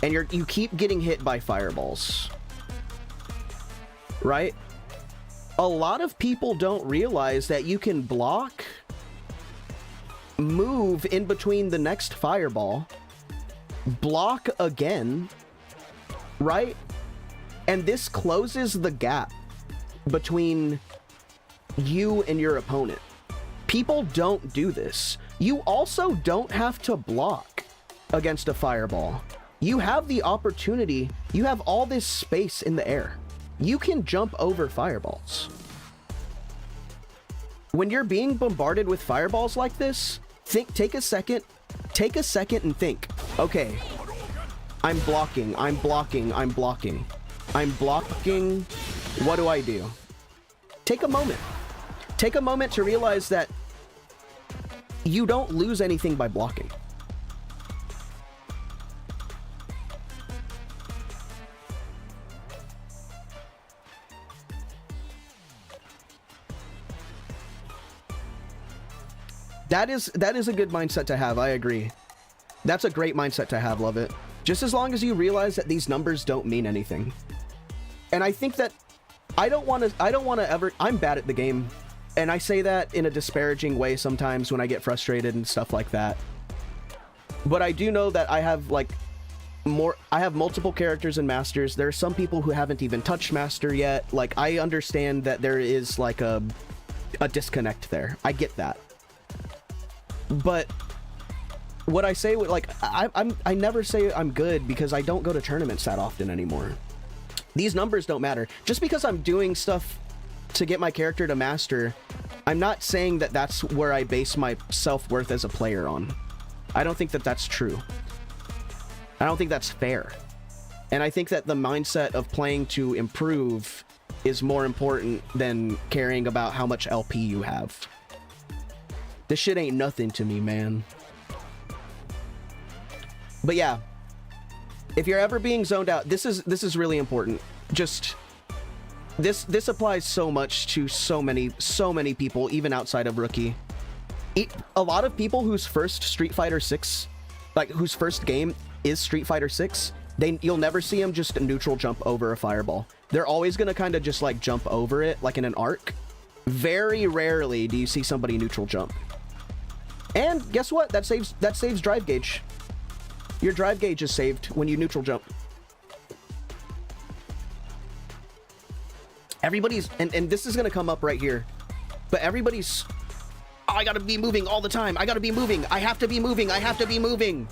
and you keep getting hit by fireballs, right? A lot of people don't realize that you can block, move in between the next fireball, block again, right? And this closes the gap between you and your opponent. People don't do this. You also don't have to block against a fireball. You have the opportunity, you have all this space in the air. You can jump over fireballs. When you're being bombarded with fireballs like this, take a second and think, okay, I'm blocking, what do I do? Take a moment to realize that you don't lose anything by blocking. That is a good mindset to have. I agree. That's a great mindset to have. Love it. Just as long as you realize that these numbers don't mean anything. And I think that I don't want to ever, I'm bad at the game. And I say that in a disparaging way sometimes when I get frustrated and stuff like that. But I do know that I have, like, I have multiple characters in Masters. There are some people who haven't even touched Master yet. Like, I understand that there is like a disconnect there. I get that. But what I say, like, I never say I'm good because I don't go to tournaments that often anymore. These numbers don't matter. Just because I'm doing stuff to get my character to Master, I'm not saying that that's where I base my self-worth as a player on. I don't think that that's true. I don't think that's fair. And I think that the mindset of playing to improve is more important than caring about how much LP you have. This shit ain't nothing to me, man. But yeah, if you're ever being zoned out, this is really important. Just this applies so much to so many people, even outside of Rookie. A lot of people whose first Street Fighter 6, like whose first game is Street Fighter 6, you'll never see them just neutral jump over a fireball. They're always gonna kind of just like jump over it, like in an arc. Very rarely do you see somebody neutral jump. And guess what? That saves drive gauge. Your drive gauge is saved when you neutral jump. Everybody's, and this is gonna come up right here, but everybody's, oh, I gotta be moving all the time. I gotta be moving. I have to be moving. I have to be moving.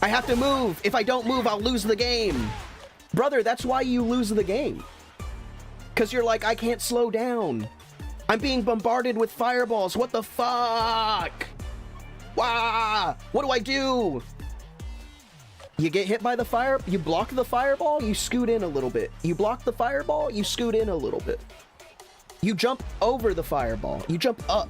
I have to move. If I don't move, I'll lose the game. Brother, that's why you lose the game. Because you're like, I can't slow down. I'm being bombarded with fireballs. What the fuck? Wah! What do I do? You get hit by the fire, you block the fireball, you scoot in a little bit. You block the fireball, you scoot in a little bit. You jump over the fireball, you jump up.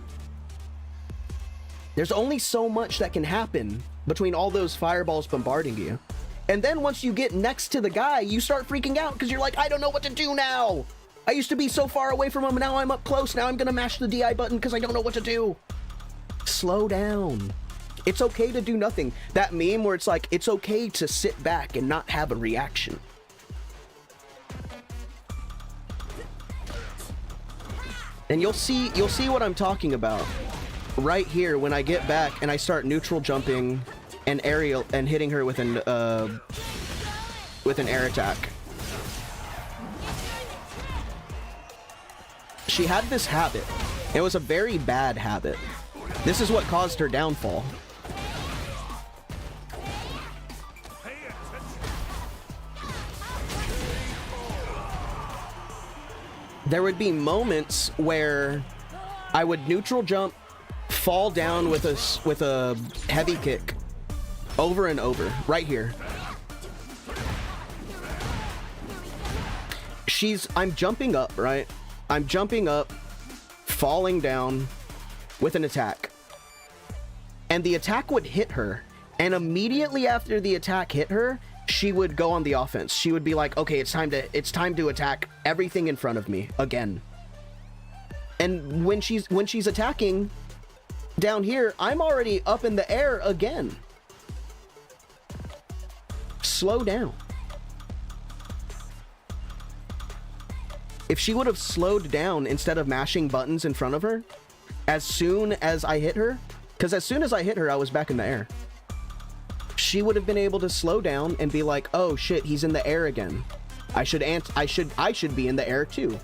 There's only so much that can happen between all those fireballs bombarding you. And then once you get next to the guy, you start freaking out because you're like, I don't know what to do now. I used to be so far away from him, now I'm up close, now I'm gonna mash the DI button because I don't know what to do. Slow down. It's okay to do nothing. That meme where it's like, it's okay to sit back and not have a reaction. And you'll see what I'm talking about right here when I get back and I start neutral jumping and aerial and hitting her with an air attack. She had this habit. It was a very bad habit. This is what caused her downfall. There would be moments where I would neutral jump, fall down with a heavy kick over and over, right here. I'm jumping up, right? I'm jumping up, falling down with an attack. And the attack would hit her. And immediately after the attack hit her, she would go on the offense. She would be like, okay, it's time to attack everything in front of me again. And when she's attacking down here, I'm already up in the air again. Slow down. If she would have slowed down instead of mashing buttons in front of her, as soon as I hit her, because as soon as I hit her, I was back in the air. She would have been able to slow down and be like, oh shit, he's in the air again. I should be in the air too.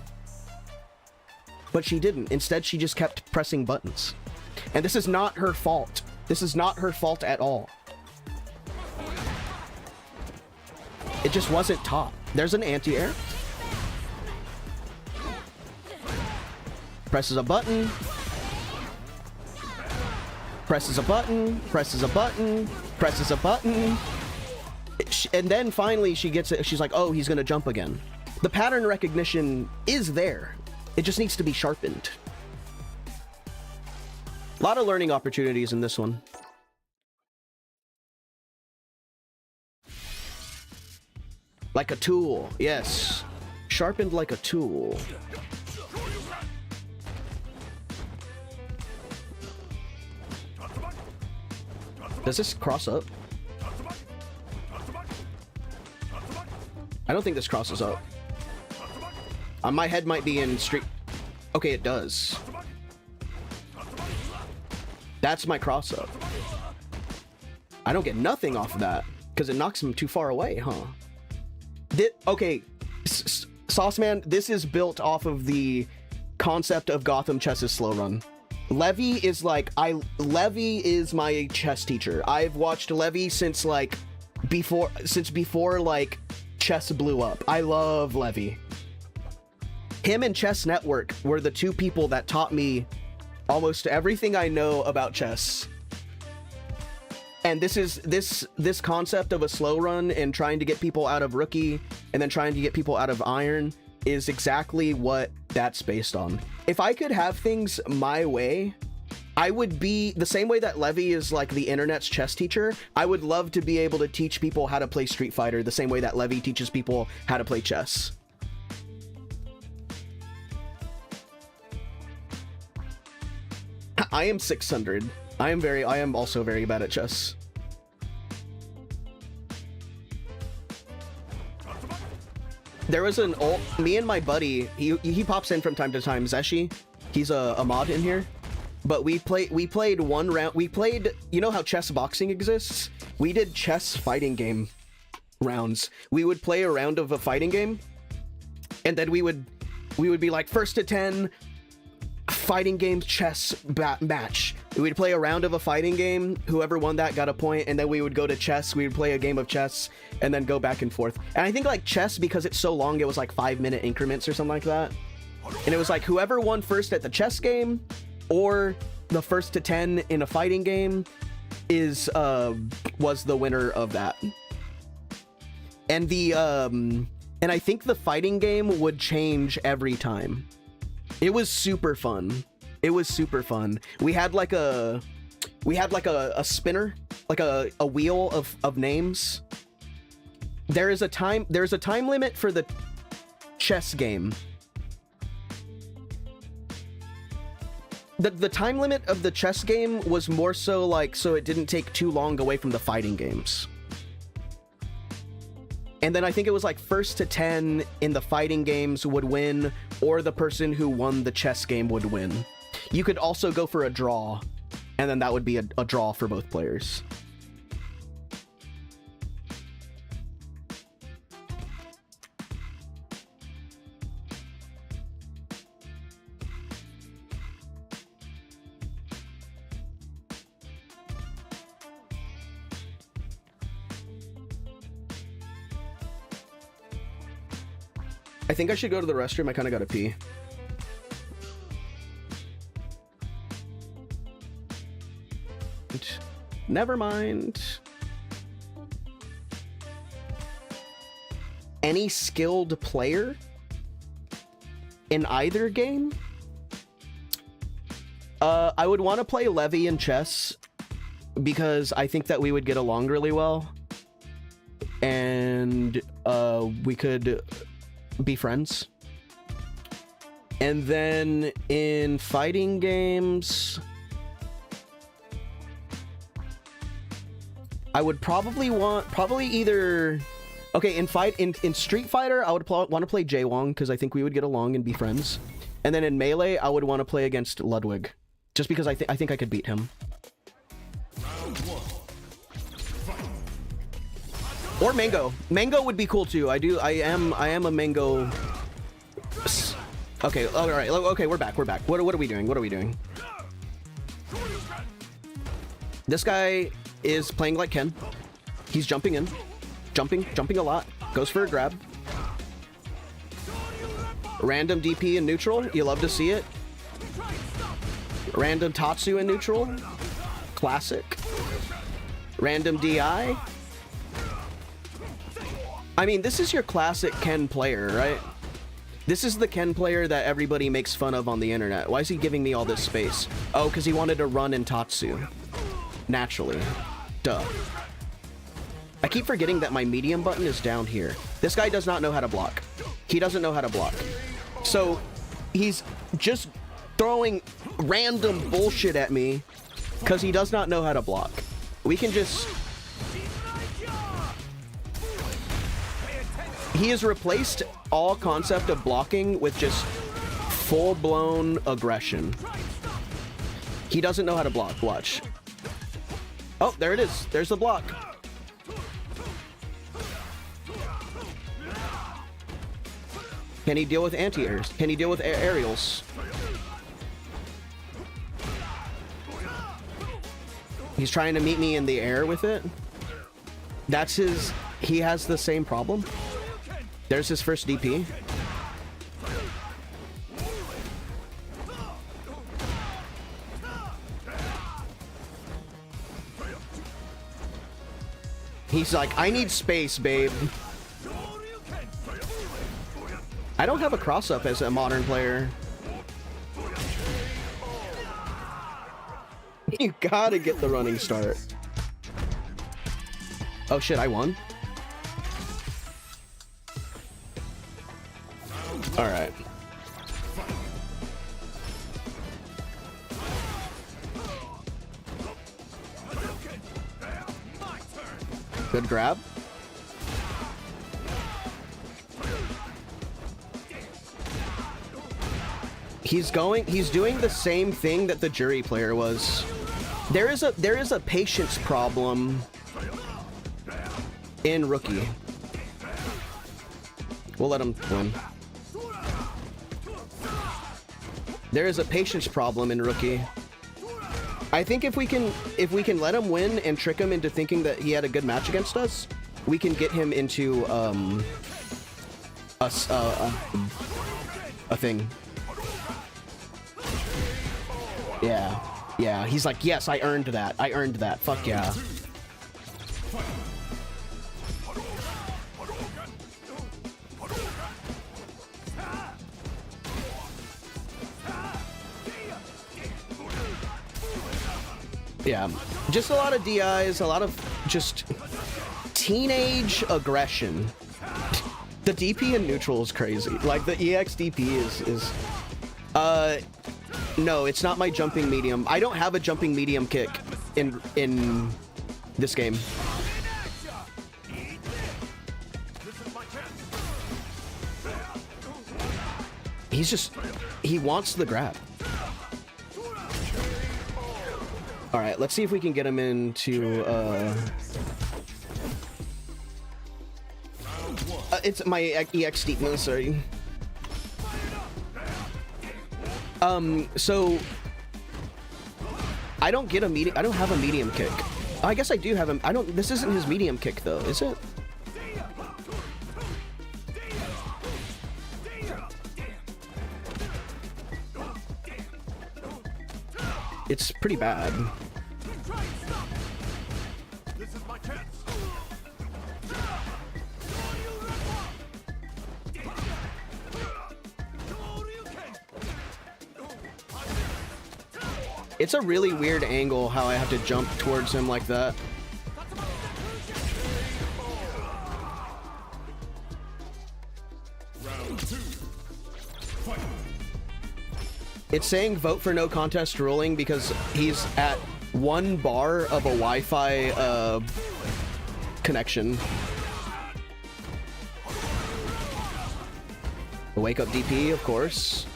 But she didn't. Instead, she just kept pressing buttons. And this is not her fault. This is not her fault at all. It just wasn't taught. There's an anti-air. Presses a button. Presses a button. Presses a button. Presses a button. And then finally she gets it. She's like, oh, he's gonna jump again. The pattern recognition is there. It just needs to be sharpened. A lot of learning opportunities in this one. Like a tool, yes. Sharpened like a tool. Does this cross up? I don't think this crosses up. My head might be in street. Okay, it does. That's my cross up. I don't get nothing off of that. Because it knocks him too far away, huh? Okay, Sauce Man, this is built off of the concept of Gotham Chess's slow run. Levy is like, Levy is my chess teacher. I've watched Levy since like, before like chess blew up. I love Levy. Him and Chess Network were the two people that taught me almost everything I know about chess. And this concept of a slow run and trying to get people out of Rookie and then trying to get people out of Iron is exactly what that's based on. If I could have things my way, I would be the same way that Levy is like the internet's chess teacher. I would love to be able to teach people how to play Street Fighter the same way that Levy teaches people how to play chess. I am 600. I am also very bad at chess. There was an old, me and my buddy, he pops in from time to time, Zeshi. He's a mod in here. But we played one round, you know how chess boxing exists? We did chess fighting game rounds. We would play a round of a fighting game, and then we would be like, first to 10, fighting game chess match. We would play a round of a fighting game, whoever won that got a point, and then we would go to chess, we would play a game of chess, and then go back and forth. And I think like chess, because it's so long, it was like 5-minute increments or something like that. And it was like whoever won first at the chess game, or the first to 10 in a fighting game was the winner of that. And and I think the fighting game would change every time. It was super fun. It was super fun. We had like a spinner, like a wheel of names. There's a time limit for the chess game. The time limit of the chess game was more so like so it didn't take too long away from the fighting games. And then I think it was like first to 10 in the fighting games would win, or the person who won the chess game would win. You could also go for a draw, and then that would be a draw for both players. I think I should go to the restroom. I kind of gotta pee. Never mind. Any skilled player in either game? I would want to play Levy in chess because I think that we would get along really well. And we could be friends. And then in fighting games, I would probably either in Street Fighter I would want to play Jaewong because I think we would get along and be friends. And then in Melee I would want to play against Ludwig just because I think I could beat him. Or Mango. Mango would be cool too. I am a Mango. Okay, all right. Okay, we're back. What are we doing? This guy is playing like Ken. He's jumping in. Jumping a lot. Goes for a grab. Random DP in neutral. You love to see it. Random Tatsu in neutral. Classic. Random DI. I mean, this is your classic Ken player, right? This is the Ken player that everybody makes fun of on the internet. Why is he giving me all this space? Oh, because he wanted to run in Tatsu. Naturally. Duh. I keep forgetting that my medium button is down here. This guy does not know how to block. He doesn't know how to block. So, he's just throwing random bullshit at me because he does not know how to block. We can just... He has replaced all concept of blocking with just full-blown aggression. He doesn't know how to block. Watch. Oh, there it is. There's the block. Can he deal with anti-airs? Can he deal with aerials? He's trying to meet me in the air with it. That's his... He has the same problem. There's his first DP. He's like, I need space, babe. I don't have a cross-up as a modern player. You gotta get the running start. Oh shit, I won? Alright. Good grab. He's doing the same thing that the jury player was. There is a patience problem in Rookie. We'll let him win. There is a patience problem in Rookie. I think if we can let him win and trick him into thinking that he had a good match against us, we can get him into a thing. Yeah, he's like, yes, I earned that. I earned that. Fuck yeah. Yeah, just a lot of DIs, a lot of just teenage aggression. The DP in neutral is crazy. Like, the EX DP is no, it's not my jumping medium. I don't have a jumping medium kick in this game. He wants the grab. All right, let's see if we can get him into it's my EX deep move, sorry. So I don't have a medium kick. I guess I do have him. This isn't his medium kick though, is it? It's pretty bad. It's a really weird angle how I have to jump towards him like that. It's saying vote for no contest ruling because he's at 1 bar of a Wi-Fi connection. Wake up DP, of course.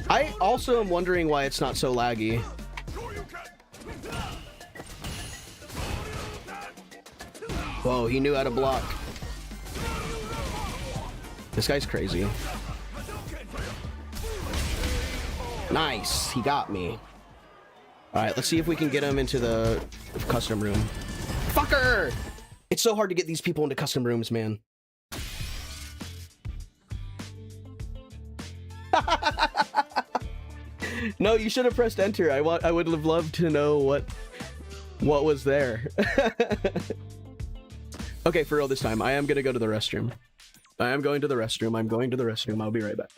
I also am wondering why it's not so laggy. Whoa, he knew how to block. This guy's crazy. Nice, he got me. Alright, let's see if we can get him into the custom room. Fucker! It's so hard to get these people into custom rooms, man. No, you should have pressed enter. I would have loved to know what was there. Okay, for real this time. I am gonna go to the restroom. I'm going to the restroom. I'll be right back.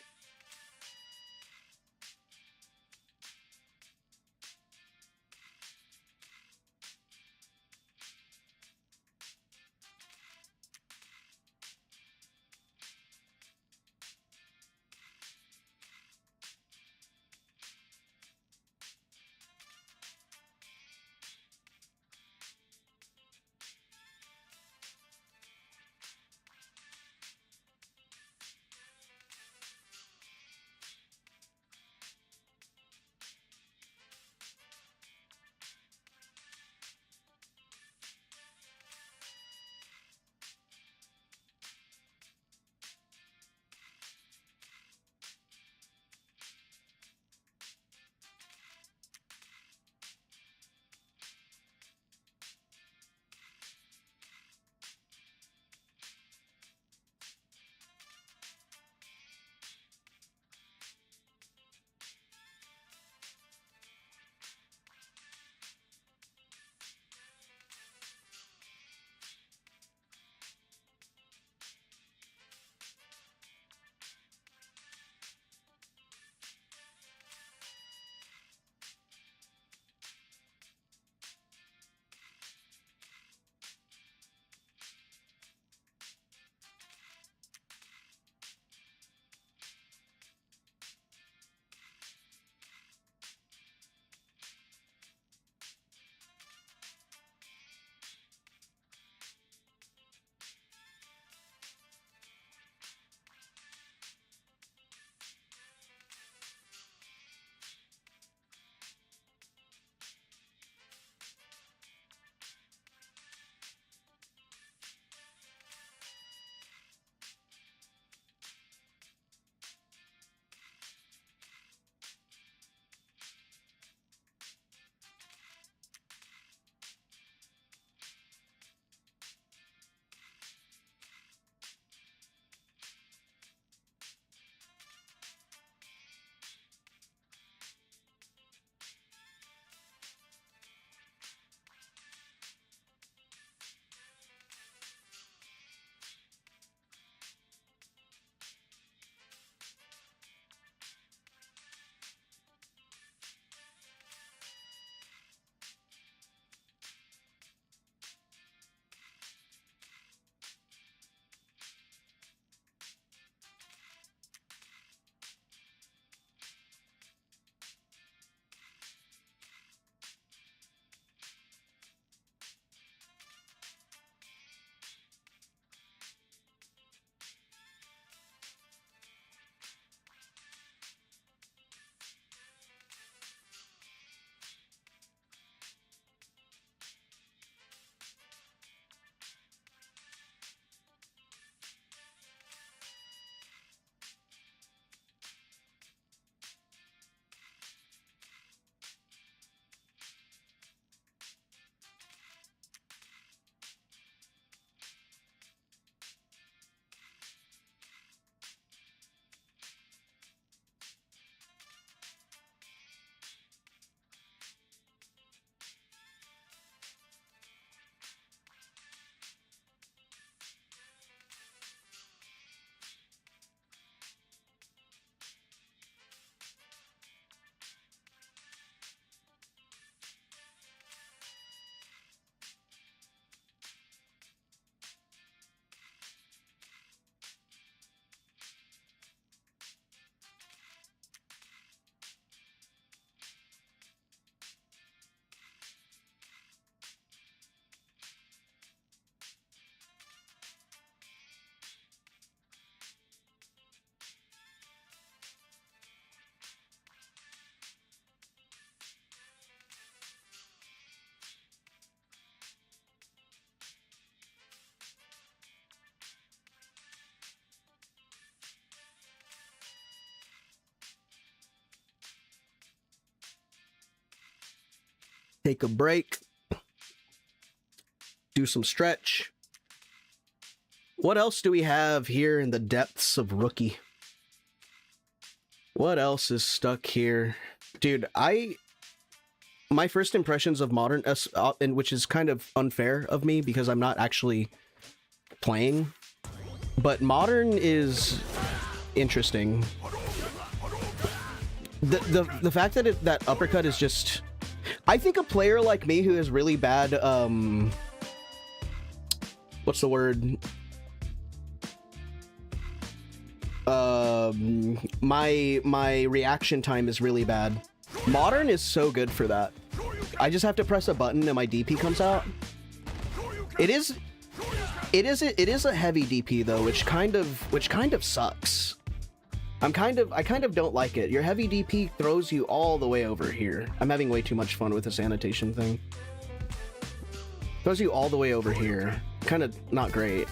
Take a break. Do some stretch. What else do we have here in the depths of Rookie? What else is stuck here? Dude, my first impressions of Modern, and which is kind of unfair of me because I'm not actually playing, but Modern is interesting. The fact that that uppercut is just, I think a player like me who is really bad, what's the word? My reaction time is really bad. Modern is so good for that. I just have to press a button and my DP comes out. It is a heavy DP though, which kind of sucks. I kind of don't like it. Your heavy DP throws you all the way over here. I'm having way too much fun with this annotation thing. Throws you all the way over here. Kind of not great.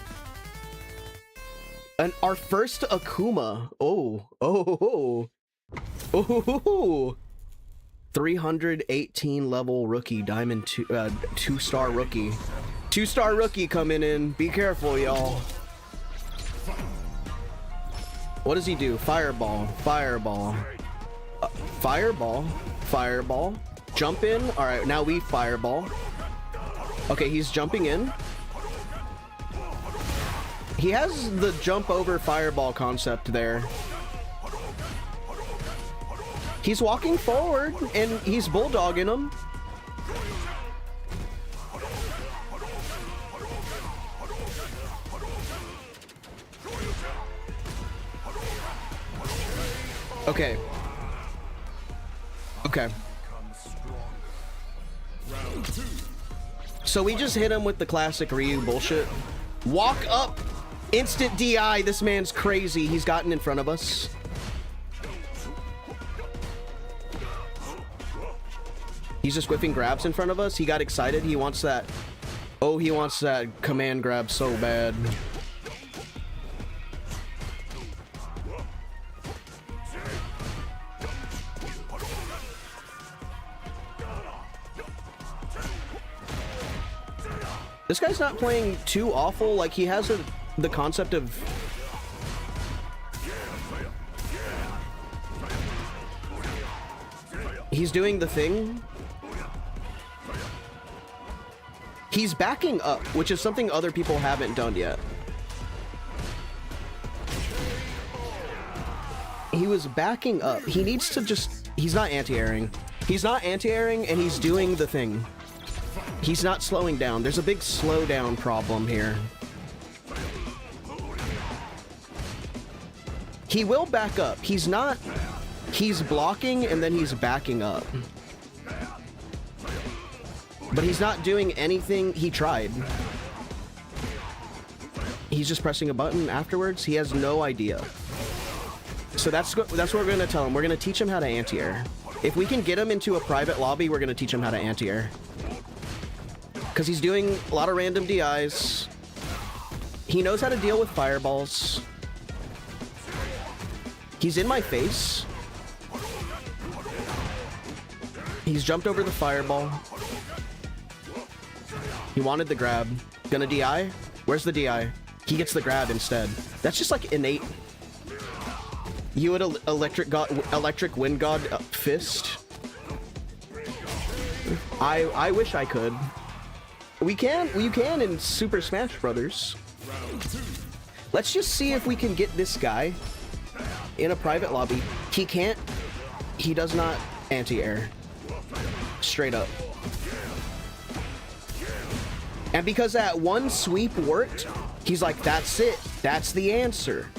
And our first Akuma. Oh. 318 level rookie, diamond 2-star rookie. 2-star rookie coming in. Be careful, y'all. What does he do? Fireball. Fireball. Fireball. Jump in. All right, now we fireball. Okay, he's jumping in. He has the jump over fireball concept there. He's walking forward and he's bulldogging him. Okay. So we just hit him with the classic Ryu bullshit. Walk up! Instant DI! This man's crazy. He's gotten in front of us. He's just whipping grabs in front of us. He got excited. He wants that. Oh, he wants that command grab so bad. This guy's not playing too awful. Like, he has the concept of... He's doing the thing. He's backing up, which is something other people haven't done yet. He was backing up. He needs to just... He's not anti-airing. He's not anti-airing, and he's doing the thing. He's not slowing down. There's a big slowdown problem here. He will back up. He's not... He's blocking, and then he's backing up. But he's not doing anything. He tried. He's just pressing a button afterwards. He has no idea. So that's what we're going to tell him. We're going to teach him how to anti-air. If we can get him into a private lobby, we're going to teach him how to anti-air. Because he's doing a lot of random DIs. He knows how to deal with fireballs. He's in my face. He's jumped over the fireball. He wanted the grab. Gonna DI? Where's the DI? He gets the grab instead. That's just like innate. You would electric wind god fist. I wish I could. You can in Super Smash Brothers. Let's just see if we can get this guy in a private lobby. He can't. He does not anti-air. Straight up. And because that one sweep worked, he's like, that's it. That's the answer.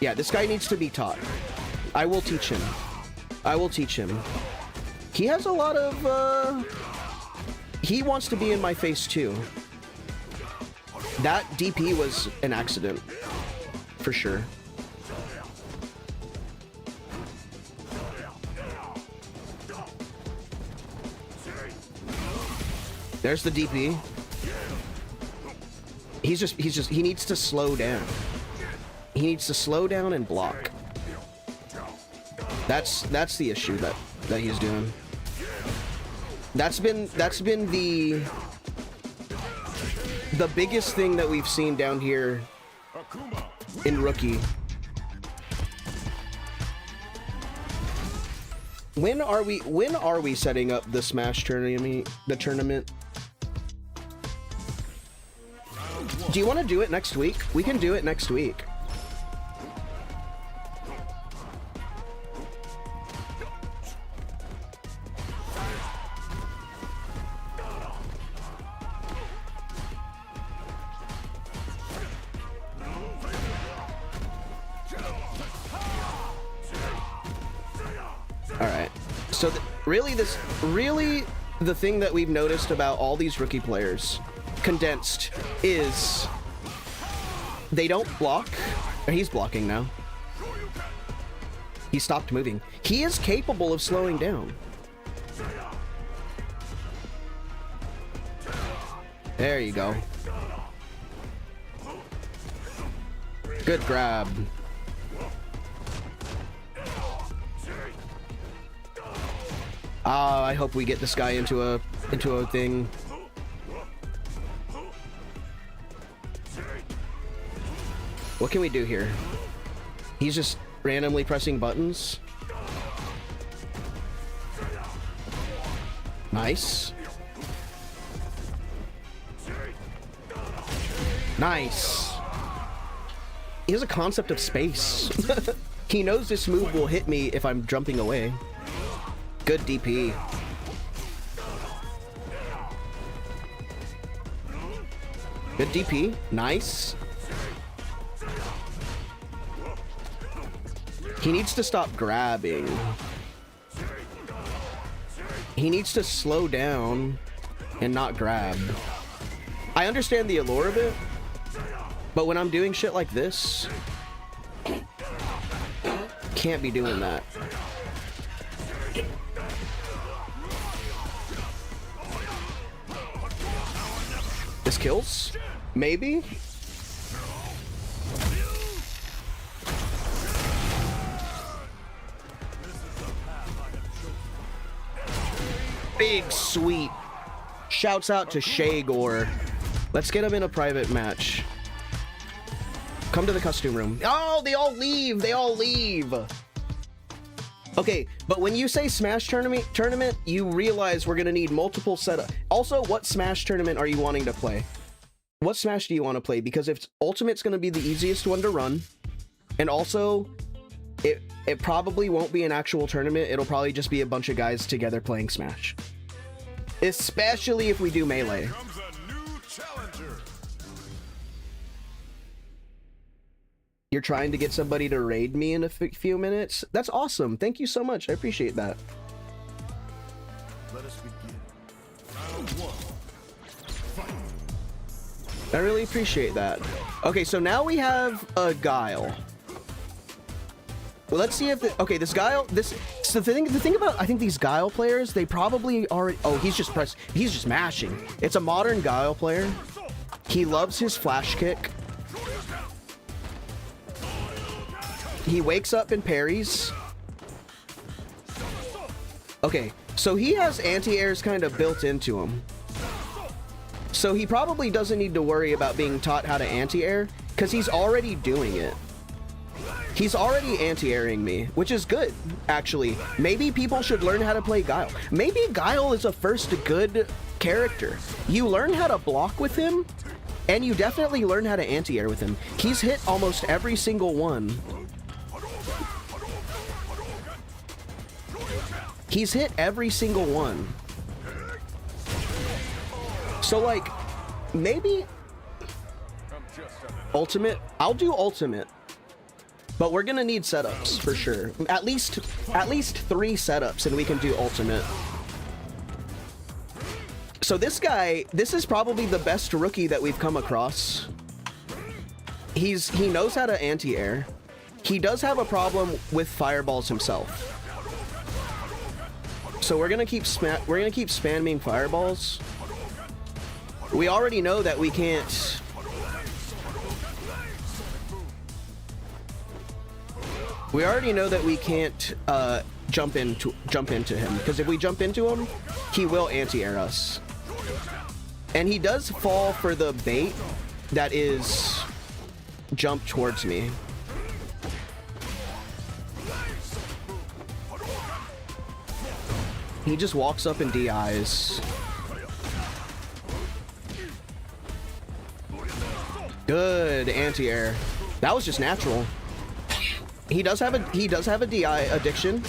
Yeah, this guy needs to be taught. I will teach him. I will teach him. He has a lot of, he wants to be in my face too. That DP was an accident. For sure. There's the DP. He needs to slow down. He needs to slow down and block. That's the issue that he's doing. That's been the biggest thing that we've seen down here in Rookie. When are we setting up the Smash tournament? The tournament? Do you want to do it next week? We can do it next week. Alright, so really the thing that we've noticed about all these rookie players, condensed, is they don't block. He's blocking now. He stopped moving. He is capable of slowing down. There you go. Good grab. I hope we get this guy into a thing. What can we do here? He's just randomly pressing buttons. Nice. Nice. He has a concept of space. He knows this move will hit me if I'm jumping away. Good DP. Good DP. Nice. He needs to stop grabbing. He needs to slow down and not grab. I understand the allure of it, but when I'm doing shit like this, can't be doing that. This kills? Maybe? Big sweep. Shouts out to Shagor. Let's get him in a private match. Come to the costume room. Oh, they all leave. They all leave. Okay, but when you say Smash tournament, you realize we're gonna need multiple setup. Also, what Smash tournament are you wanting to play? What Smash do you want to play? Because if Ultimate's gonna be the easiest one to run, and also it probably won't be an actual tournament. It'll probably just be a bunch of guys together playing Smash. Especially if we do Melee. You're trying to get somebody to raid me in a few minutes? That's awesome. Thank you so much. I appreciate that. Let us begin. Round one. Fight. I really appreciate that. Okay, so now we have a Guile. Well, let's see if this Guile, so the thing about, I think these Guile players, they probably already, oh, he's just mashing. It's a modern Guile player. He loves his flash kick. He wakes up and parries. Okay, so he has anti-airs kind of built into him. So he probably doesn't need to worry about being taught how to anti-air, because he's already doing it. He's already anti-airing me, which is good, actually. Maybe people should learn how to play Guile. Maybe Guile is a first good character. You learn how to block with him, and you definitely learn how to anti-air with him. He's hit almost every single one. He's hit every single one. So, like, maybe Ultimate? I'll do Ultimate. But we're gonna need setups, for sure. At least 3 setups, and we can do Ultimate. So this guy, this is probably the best rookie that we've come across. He knows how to anti-air. He does have a problem with fireballs himself. So we're gonna keep spamming fireballs. We already know that we can't. We already know that we can't jump into him, because if we jump into him, he will anti-air us. And he does fall for the bait that is jump towards me. He just walks up and DIs. Good anti-air. That was just natural. He does have a DI addiction.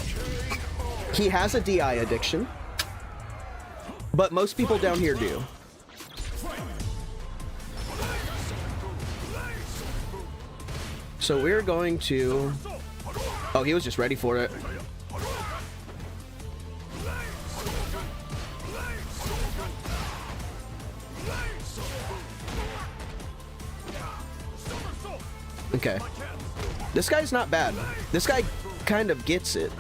He has a DI addiction. But most people down here do. So we're going to... Oh, he was just ready for it. Okay. This guy's not bad. This guy kind of gets it.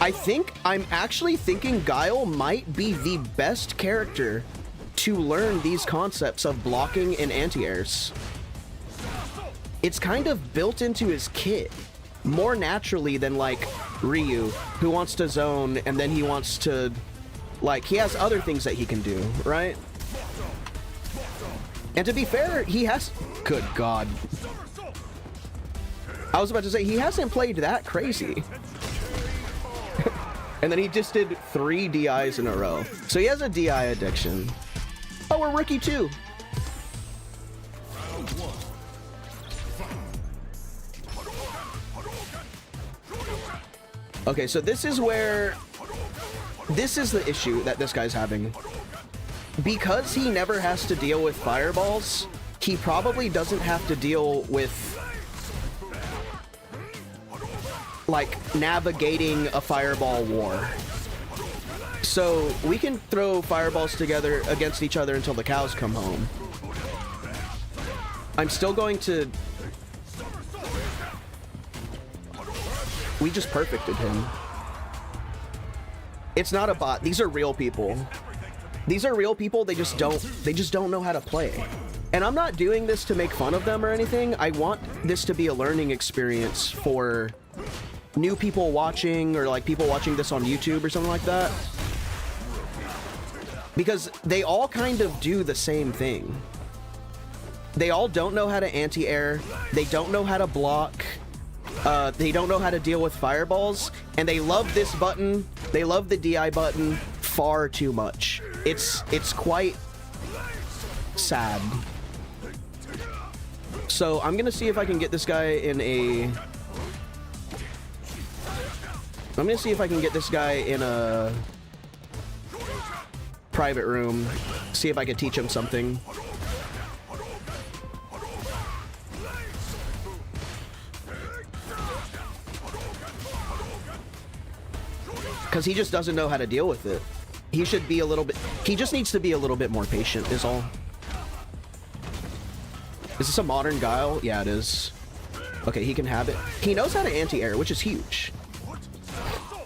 I'm actually thinking Guile might be the best character to learn these concepts of blocking and anti-airs. It's kind of built into his kit more naturally than like Ryu, who wants to zone and then he wants to, like, he has other things that he can do, right? And to be fair, he has... Good God. I was about to say, he hasn't played that crazy. And then he just did 3 DIs in a row. So he has a DI addiction. Oh, we're rookie 2. Okay, so this is where... This is the issue that this guy's having. Because he never has to deal with fireballs, he probably doesn't have to deal with... like, navigating a fireball war. So we can throw fireballs together against each other until the cows come home. I'm still going to... We just perfected him. It's not a bot. These are real people. These are real people. They just don't know how to play. And I'm not doing this to make fun of them or anything. I want this to be a learning experience for new people watching, or like people watching this on YouTube or something like that. Because they all kind of do the same thing. They all don't know how to anti-air. They don't know how to block. They don't know how to deal with fireballs. And they love this button. They love the DI button far too much. It's quite sad. So I'm gonna see if I can get this guy in a... I'm gonna see if I can get this guy in a private room, see if I can teach him something. Because he just doesn't know how to deal with it. He should be a little bit... He just needs to be a little bit more patient, is all. Is this a modern Guile? Yeah, it is. Okay, he can have it. He knows how to anti-air, which is huge.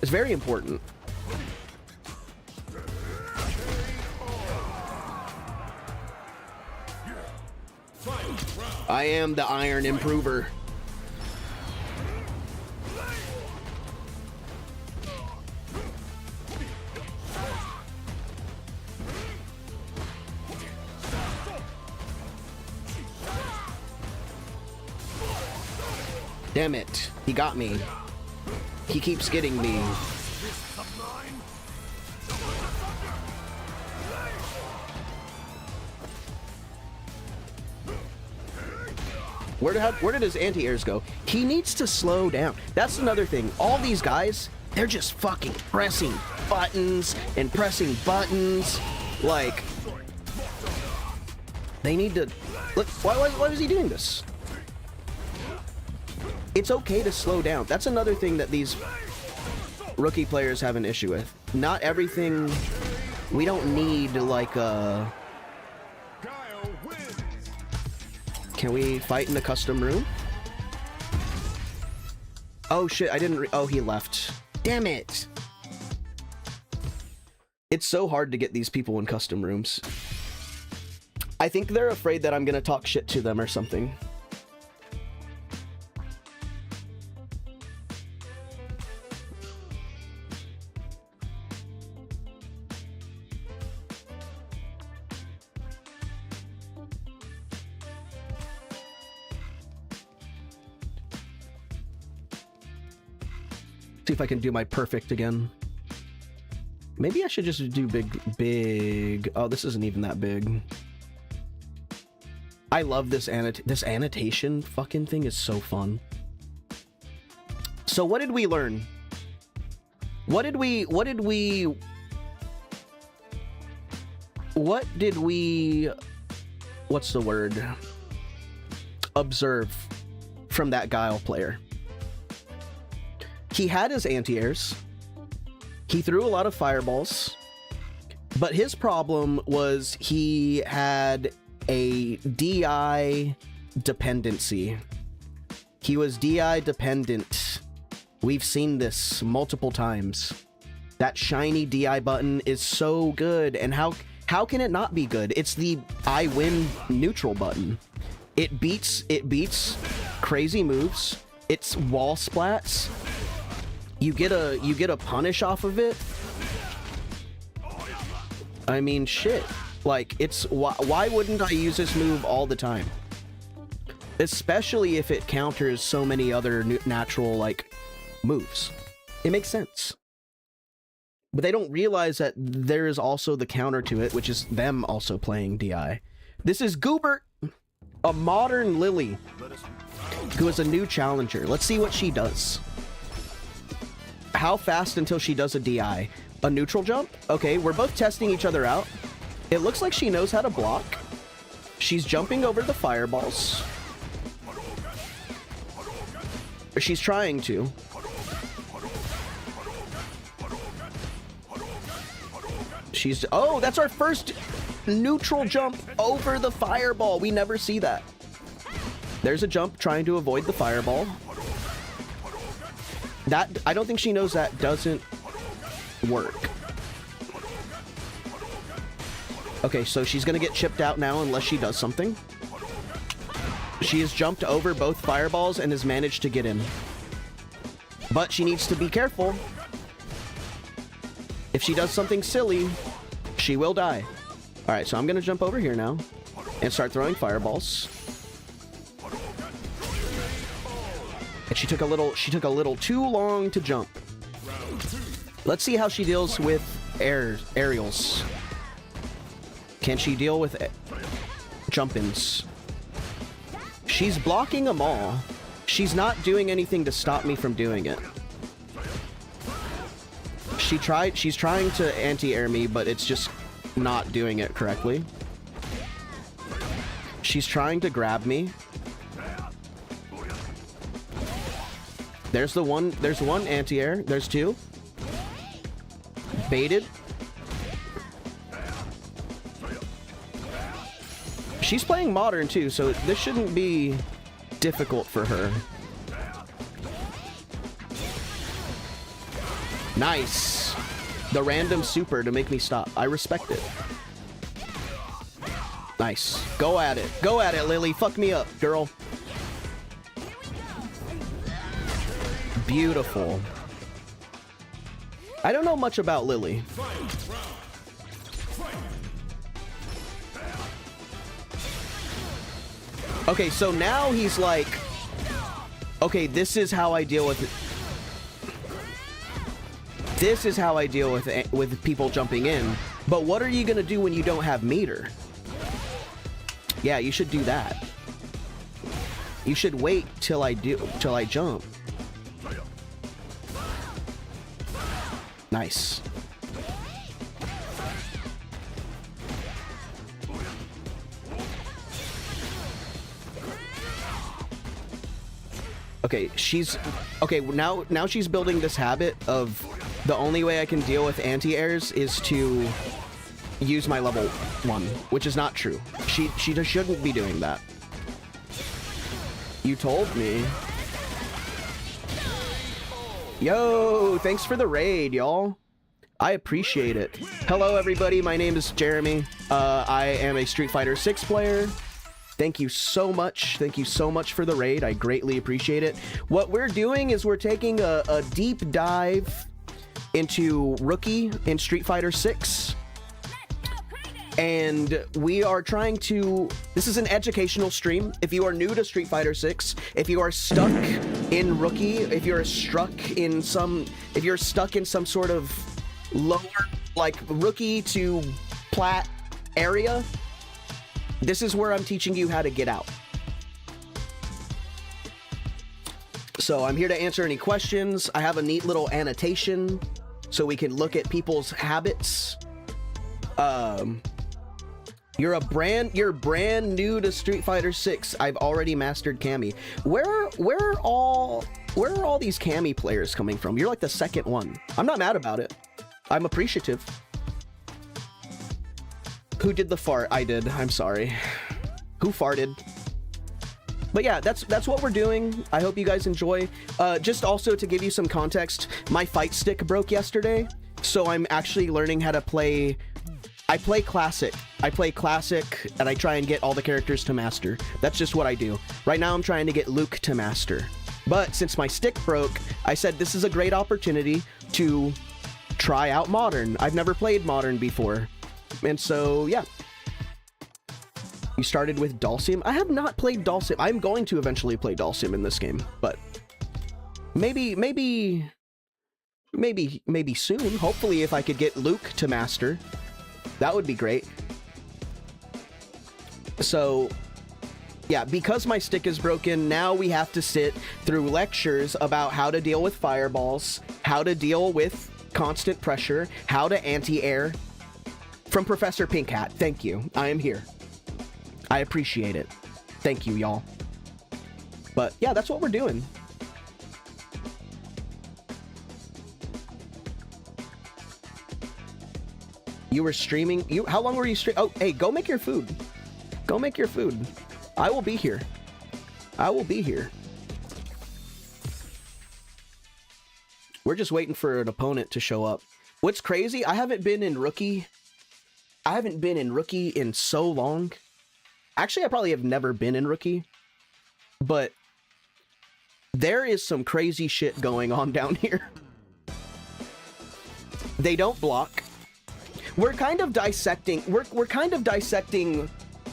It's very important. I am the Iron Improver. Damn it. He got me. He keeps getting me. Where did his anti-airs go? He needs to slow down. That's another thing. All these guys, they're just fucking pressing buttons and pressing buttons. Like, they need to... Look, why is he doing this? It's okay to slow down. That's another thing that these rookie players have an issue with. Not everything... We don't need, like, a... Can we fight in the custom room? Oh, shit, I didn't... Oh, he left. Damn it! It's so hard to get these people in custom rooms. I think they're afraid that I'm gonna talk shit to them or something. See if I can do my perfect again. Maybe I should just do big. Oh, this isn't even that big. I love this annotation fucking thing is so fun. So what did we learn? What did we what's the word? Observe from that Guile player? He had his anti-airs. He threw a lot of fireballs. But his problem was he had a DI dependency. He was DI dependent. We've seen this multiple times. That shiny DI button is so good, and how can it not be good? It's the I win neutral button. It beats crazy moves. It's wall splats. You get a punish off of it. I mean, shit. Like, it's why wouldn't I use this move all the time? Especially if it counters so many other natural like moves. It makes sense. But they don't realize that there is also the counter to it, which is them also playing DI. This is Goobert, a modern Lily, who is a new challenger. Let's see what she does. How fast until she does a DI? A neutral jump? Okay, we're both testing each other out. It looks like she knows how to block. She's jumping over the fireballs. Or she's trying to. Oh, that's our first neutral jump over the fireball. We never see that. There's a jump trying to avoid the fireball. That, I don't think she knows that doesn't work. Okay, so she's gonna get chipped out now unless she does something. She has jumped over both fireballs and has managed to get in. But she needs to be careful. If she does something silly, she will die. All right, so I'm gonna jump over here now and start throwing fireballs. And she took a little too long to jump. Let's see how she deals with aerials. Can she deal with jump-ins? She's blocking them all. She's not doing anything to stop me from doing it. She's trying to anti-air me, but it's just not doing it correctly. She's trying to grab me. There's one anti-air. There's two. Baited. She's playing modern too, so this shouldn't be difficult for her. Nice. The random super to make me stop. I respect it. Nice. Go at it. Go at it, Lily. Fuck me up, girl. Beautiful. I don't know much about Lily. Okay, so now he's like, okay, this is how I deal with it. This is how I deal with people jumping in. But what are you gonna do when you don't have meter? Yeah, you should do that. You should wait till I jump. Nice. Okay, now she's building this habit of the only way I can deal with anti-airs is to use my level 1, which is not true. She just shouldn't be doing that. You told me. Yo, thanks for the raid, y'all. I appreciate it. Hello, everybody. My name is Jeremy. I am a Street Fighter 6 player. Thank you so much. Thank you so much for the raid. I greatly appreciate it. What we're doing is we're taking a deep dive into Rookie in Street Fighter 6. and we are trying to, this is an educational stream. If you are new to Street Fighter 6, if you are stuck in Rookie, if you're stuck in some sort of lower, like Rookie to Plat area, this is where I'm teaching you how to get out. So I'm here to answer any questions. I have a neat little annotation so we can look at people's habits. You're brand new to Street Fighter 6. I've already mastered Cammy. Where are all these Cammy players coming from? You're like the second one. I'm not mad about it. I'm appreciative. Who did the fart? I did. I'm sorry. Who farted? But yeah, that's what we're doing. I hope you guys enjoy. Just also to give you some context, my fight stick broke yesterday, so I'm actually learning how to play. I play classic, and I try and get all the characters to master. That's just what I do. Right now I'm trying to get Luke to master. But since my stick broke, I said this is a great opportunity to try out Modern. I've never played Modern before. And so, yeah. You started with Dhalsim? I have not played Dhalsim. I'm going to eventually play Dhalsim in this game, but maybe soon. Hopefully if I could get Luke to master, that would be great. So, yeah, because my stick is broken, now we have to sit through lectures about how to deal with fireballs, how to deal with constant pressure, how to anti-air. From Professor Pink Hat. Thank you. I am here. I appreciate it. Thank you, y'all. But yeah, that's what we're doing. You were streaming? How long were you streaming? Oh, hey, go make your food. Go make your food. I will be here. I will be here. We're just waiting for an opponent to show up. What's crazy, I haven't been in Rookie in so long. Actually, I probably have never been in Rookie, but there is some crazy shit going on down here. They don't block. We're kind of dissecting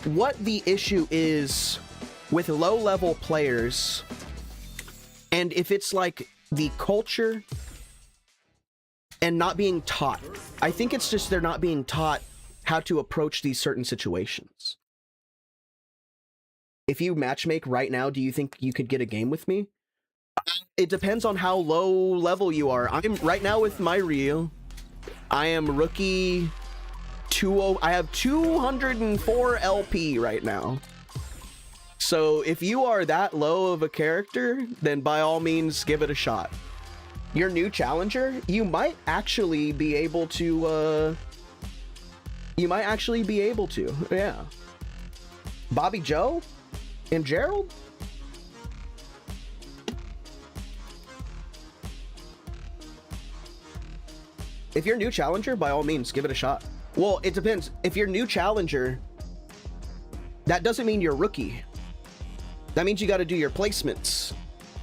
what the issue is with low-level players, and if it's like the culture and not being taught. I think it's just they're not being taught how to approach these certain situations. If you matchmake right now, do you think you could get a game with me? It depends on how low level you are. I'm right now with my Ryu. I am Rookie 20. I have 204 LP right now. So if you are that low of a character, then by all means give it a shot. Your new challenger, you might actually be able to yeah. Bobby Joe and Gerald? If you're new challenger, by all means, give it a shot. Well, it depends. If you're new challenger, that doesn't mean you're Rookie. That means you got to do your placements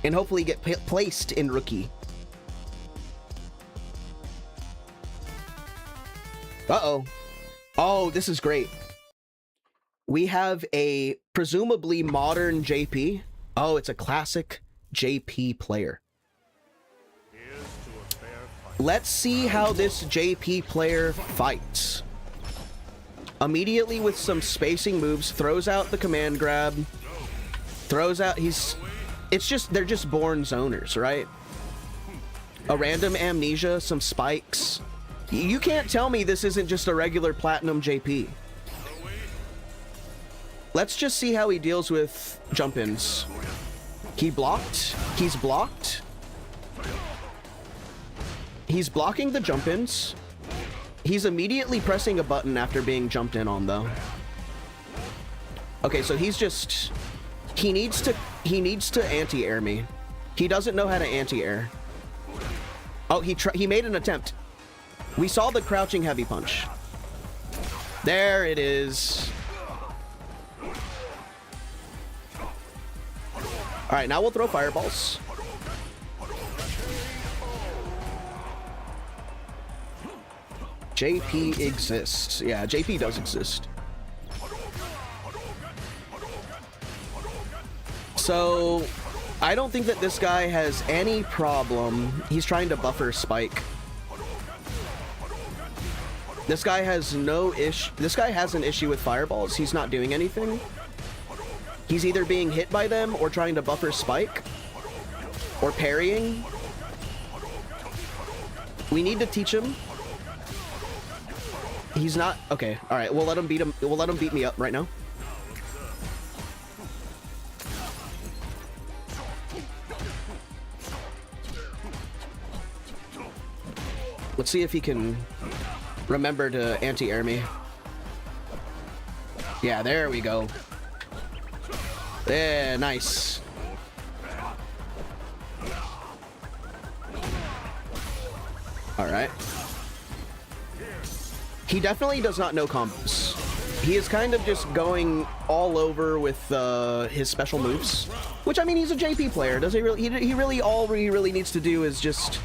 and hopefully get placed in Rookie. Uh-oh. Oh, this is great. We have a presumably modern JP. Oh, it's a classic JP player. Let's see how this JP player fights. Immediately with some spacing moves, throws out the command grab. Throws out, they're just born zoners, right? A random amnesia, some spikes. You can't tell me this isn't just a regular platinum JP. Let's just see how he deals with jump-ins. He blocked. He's blocked. He's blocking the jump-ins. He's immediately pressing a button after being jumped in on, though. Okay, so he's just... He needs to anti-air me. He doesn't know how to anti-air. Oh, he made an attempt. We saw the crouching heavy punch. There it is. All right, now we'll throw fireballs. JP exists. Yeah, JP does exist. So, I don't think that this guy has any problem. He's trying to buffer Spike. This guy has no issue. This guy has an issue with fireballs. He's not doing anything. He's either being hit by them or trying to buffer Spike or parrying. We need to teach him. He's not okay. All right, we'll let him beat him. We'll let him beat me up right now. Let's see if he can remember to anti-air me. Yeah, there we go. Yeah, nice. All right. He definitely does not know combos. He is kind of just going all over with his special moves, which I mean, he's a JP player. Does he really? He really all he really needs to do is just.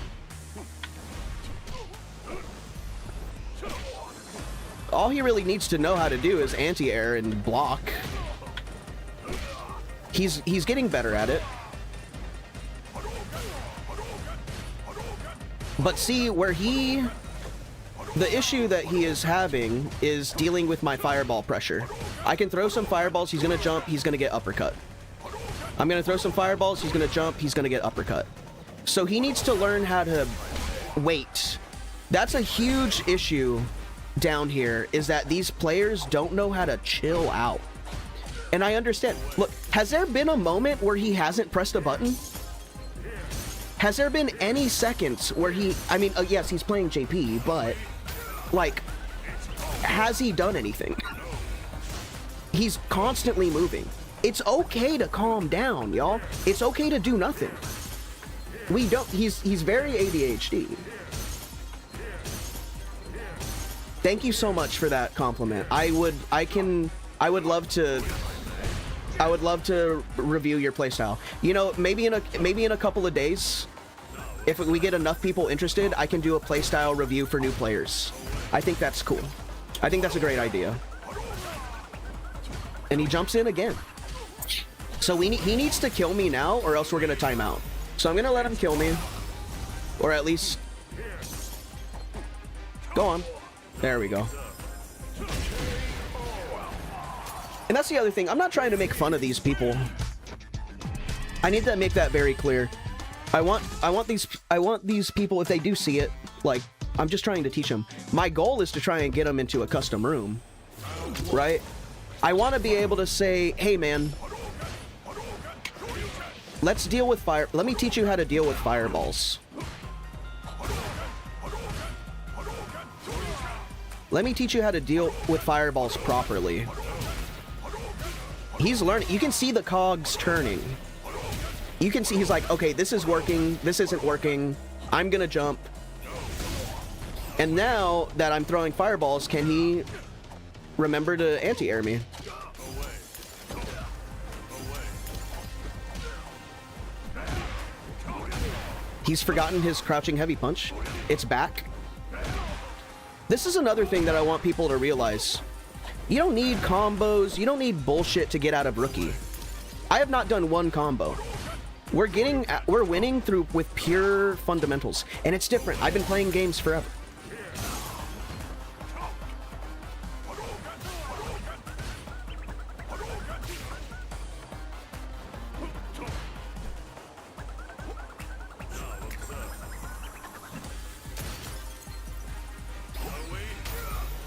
All he really needs to know how to do is anti-air and block. He's getting better at it. But see, the issue that he is having is dealing with my fireball pressure. I can throw some fireballs, he's gonna jump, he's gonna get uppercut. I'm gonna throw some fireballs, he's gonna jump, he's gonna get uppercut. So he needs to learn how to wait. That's a huge issue down here, is that these players don't know how to chill out. And I understand. Look, has there been a moment where he hasn't pressed a button? Has there been any seconds where he, I mean, yes, he's playing JP, but, like, has he done anything? He's constantly moving. It's okay to calm down, y'all. It's okay to do nothing. He's very ADHD. Thank you so much for that compliment. I would love to review your playstyle. You know, maybe in a couple of days, if we get enough people interested, I can do a playstyle review for new players. I think that's cool. I think that's a great idea. And he jumps in again. So he needs to kill me now, or else we're gonna time out. So I'm gonna let him kill me, or at least go on. There we go. And that's the other thing. I'm not trying to make fun of these people. I need to make that very clear. I want these people, if they do see it, like, I'm just trying to teach them. My goal is to try and get them into a custom room, right? I want to be able to say, hey man, let's deal with fire. Let me teach you how to deal with fireballs. Let me teach you how to deal with fireballs properly. He's learning. You can see the cogs turning. You can see he's like, okay, this is working. This isn't working. I'm gonna jump. And now that I'm throwing fireballs, can he remember to anti-air me? He's forgotten his crouching heavy punch. It's back. This is another thing that I want people to realize. You don't need combos. You don't need bullshit to get out of rookie. I have not done one combo. We're winning with pure fundamentals, and it's different. I've been playing games forever.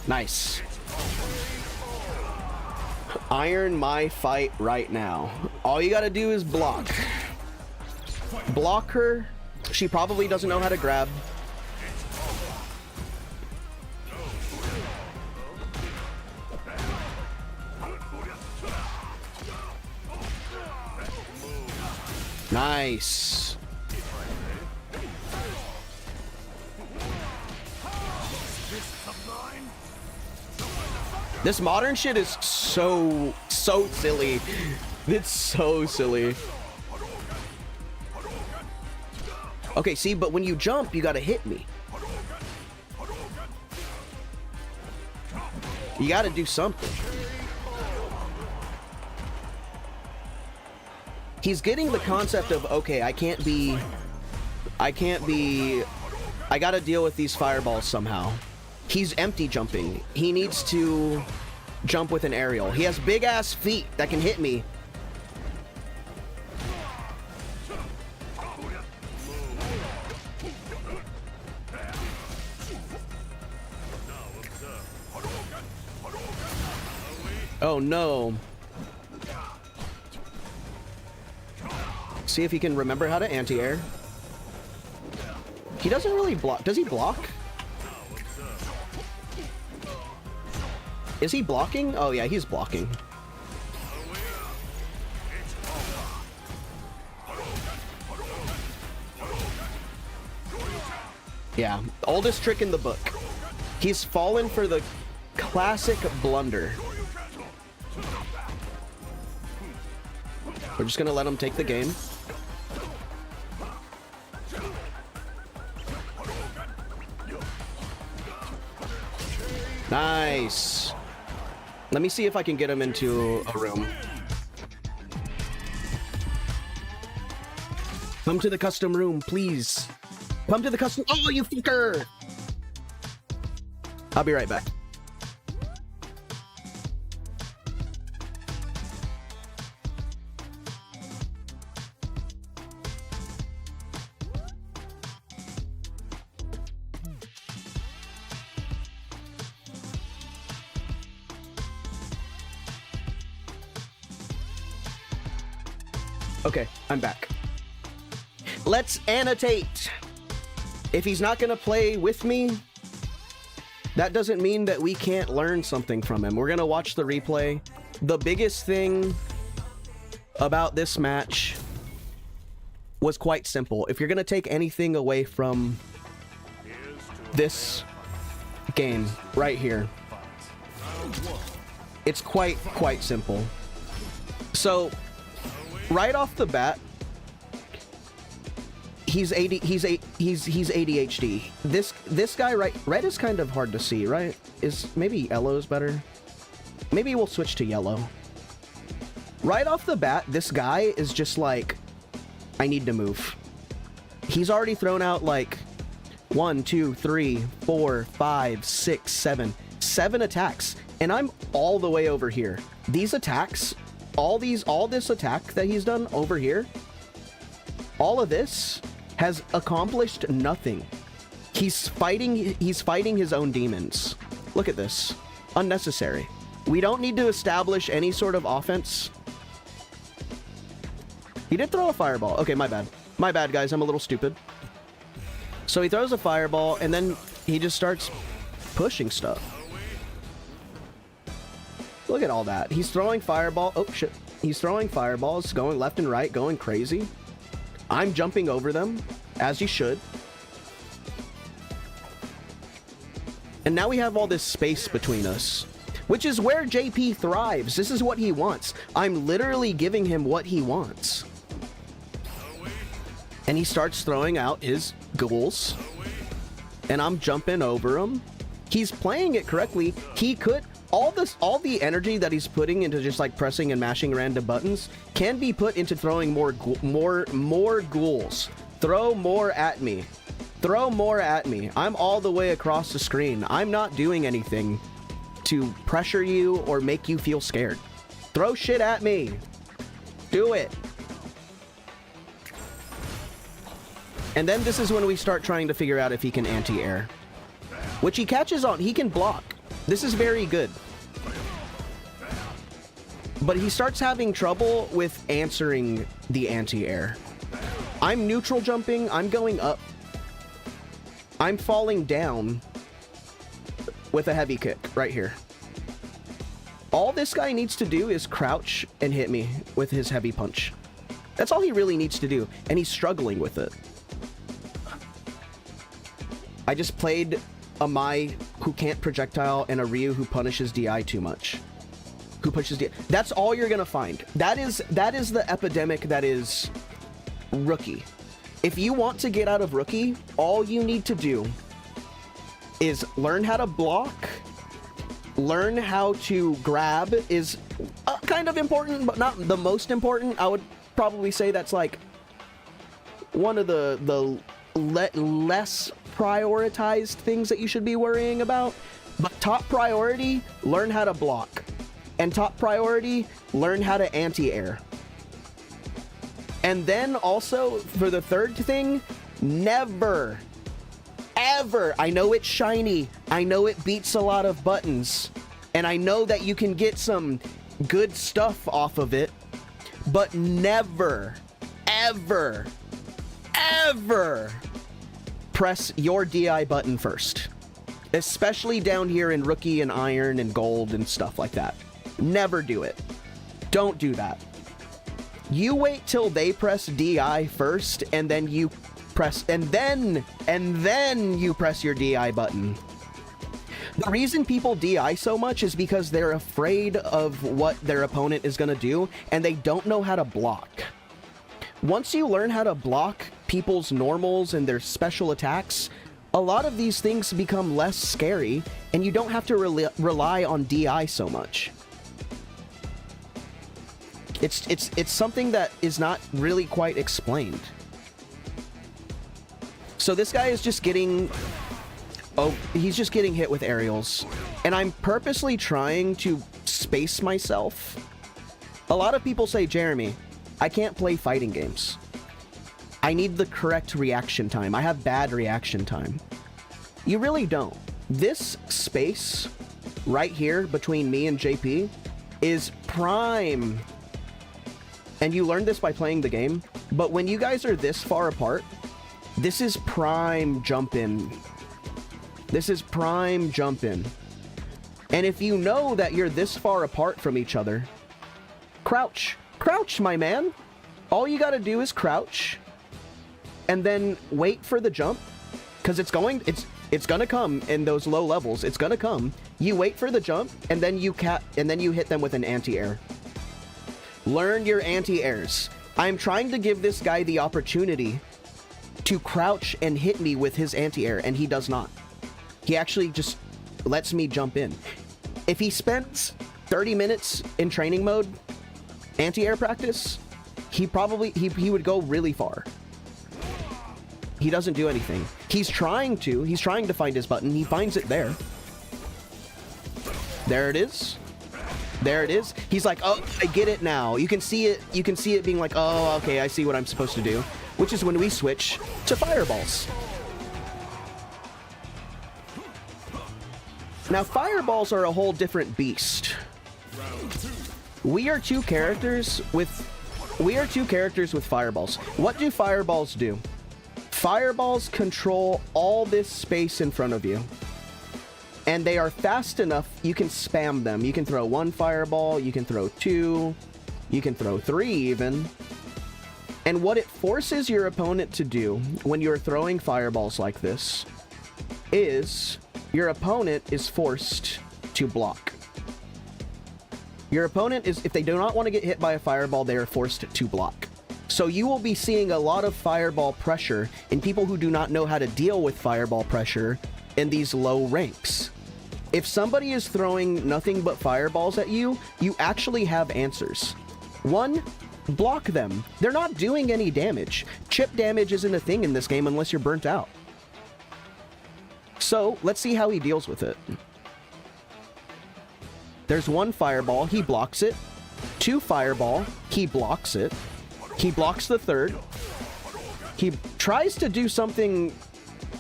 Nice. Iron my fight right now. All you gotta do is block. Block her. She probably doesn't know how to grab. Nice. This modern shit is so silly. It's so silly. Okay, see, but when you jump, you gotta hit me. You gotta do something. He's getting the concept of, okay, I gotta deal with these fireballs somehow. He's empty jumping. He needs to jump with an aerial. He has big ass feet that can hit me. Oh no. See if he can remember how to anti-air. He doesn't really block. Does he block? Is he blocking? Oh yeah, he's blocking. Yeah, oldest trick in the book. He's fallen for the classic blunder. We're just gonna let him take the game. Nice. Let me see if I can get him into a room. Come to the custom room, please. Come to the custom. Oh, you fucker! I'll be right back. Okay, I'm back. Let's annotate. If he's not gonna play with me, that doesn't mean that we can't learn something from him. We're gonna watch the replay. The biggest thing about this match was quite simple. If you're gonna take anything away from this game right here, it's quite simple. So right off the bat, he's ADHD. This guy, right? Red is kind of hard to see, right? Maybe yellow is better. Maybe we'll switch to yellow. Right off the bat, this guy is just like, I need to move. He's already thrown out like 1, 2, 3, 4, 5, 6, 7 attacks, and I'm all the way over here. These attacks, all this attack that he's done over here, all of this has accomplished nothing. He's fighting his own demons. Look at this. Unnecessary. We don't need to establish any sort of offense. He did throw a fireball. Okay, my bad. My bad, guys. I'm a little stupid. So he throws a fireball, and then he just starts pushing stuff. Look at all that. He's throwing fireball. Oh, shit. He's throwing fireballs, going left and right, going crazy. I'm jumping over them, as you should. And now we have all this space between us, which is where JP thrives. This is what he wants. I'm literally giving him what he wants. And he starts throwing out his ghouls, and I'm jumping over him. He's playing it correctly. He could... all the energy that he's putting into just like pressing and mashing random buttons can be put into throwing more ghouls. Throw more at me. Throw more at me. I'm all the way across the screen. I'm not doing anything to pressure you or make you feel scared. Throw shit at me. Do it. And then this is when we start trying to figure out if he can anti-air, which he catches on. He can block. This is very good. But he starts having trouble with answering the anti-air. I'm neutral jumping. I'm going up. I'm falling down with a heavy kick right here. All this guy needs to do is crouch and hit me with his heavy punch. That's all he really needs to do, and he's struggling with it. I just played a Mai who can't projectile and a Ryu who punishes DI too much. Who pushes DI. That's all you're gonna find. That is the epidemic that is Rookie. If you want to get out of Rookie, all you need to do is learn how to block learn how to grab is kind of important, but not the most important. I would probably say that's like one of the less prioritized things that you should be worrying about. But top priority, learn how to block. And top priority, learn how to anti-air. And then also, for the third thing, never, ever, I know it's shiny, I know it beats a lot of buttons, and I know that you can get some good stuff off of it, but never, ever, ever press your DI button first. Especially down here in Rookie and Iron and Gold and stuff like that. Never do it. Don't do that. You wait till they press DI first, and then you press, and then you press your DI button. The reason people DI so much is because they're afraid of what their opponent is gonna do, and they don't know how to block. Once you learn how to block people's normals and their special attacks, a lot of these things become less scary, and you don't have to rely on DI so much. It's something that is not really quite explained. So this guy is just getting... Oh, he's just getting hit with aerials. And I'm purposely trying to space myself. A lot of people say, Jeremy, I can't play fighting games. I need the correct reaction time. I have bad reaction time. You really don't. This space right here between me and JP is prime. And you learned this by playing the game, but when you guys are this far apart, this is prime jump in. This is prime jump in. And if you know that you're this far apart from each other, crouch. Crouch, my man. All you gotta do is crouch. And then wait for the jump, because it's gonna come in those low levels. It's gonna come. You wait for the jump, and then you hit them with an anti-air. Learn your anti-airs. I'm trying to give this guy the opportunity to crouch and hit me with his anti-air, and he does not. He actually just lets me jump in. If he spends 30 minutes in training mode, anti-air practice, he would go really far. He doesn't do anything. He's trying to find his button. He finds it there. There it is. There it is. He's like, oh, I get it now. You can see it being like, oh, okay, I see what I'm supposed to do. Which is when we switch to fireballs. Now, fireballs are a whole different beast. We are two characters with fireballs. What do fireballs do? Fireballs control all this space in front of you. And they are fast enough, you can spam them. You can throw one fireball, you can throw two, you can throw three even. And what it forces your opponent to do when you're throwing fireballs like this is your opponent is forced to block. Your opponent is, if they do not want to get hit by a fireball, they are forced to block. So you will be seeing a lot of fireball pressure in people who do not know how to deal with fireball pressure in these low ranks. If somebody is throwing nothing but fireballs at you, you actually have answers. One, block them. They're not doing any damage. Chip damage isn't a thing in this game unless you're burnt out. So let's see how he deals with it. There's one fireball, he blocks it. Two fireball, he blocks it. He blocks the third. He tries to do something.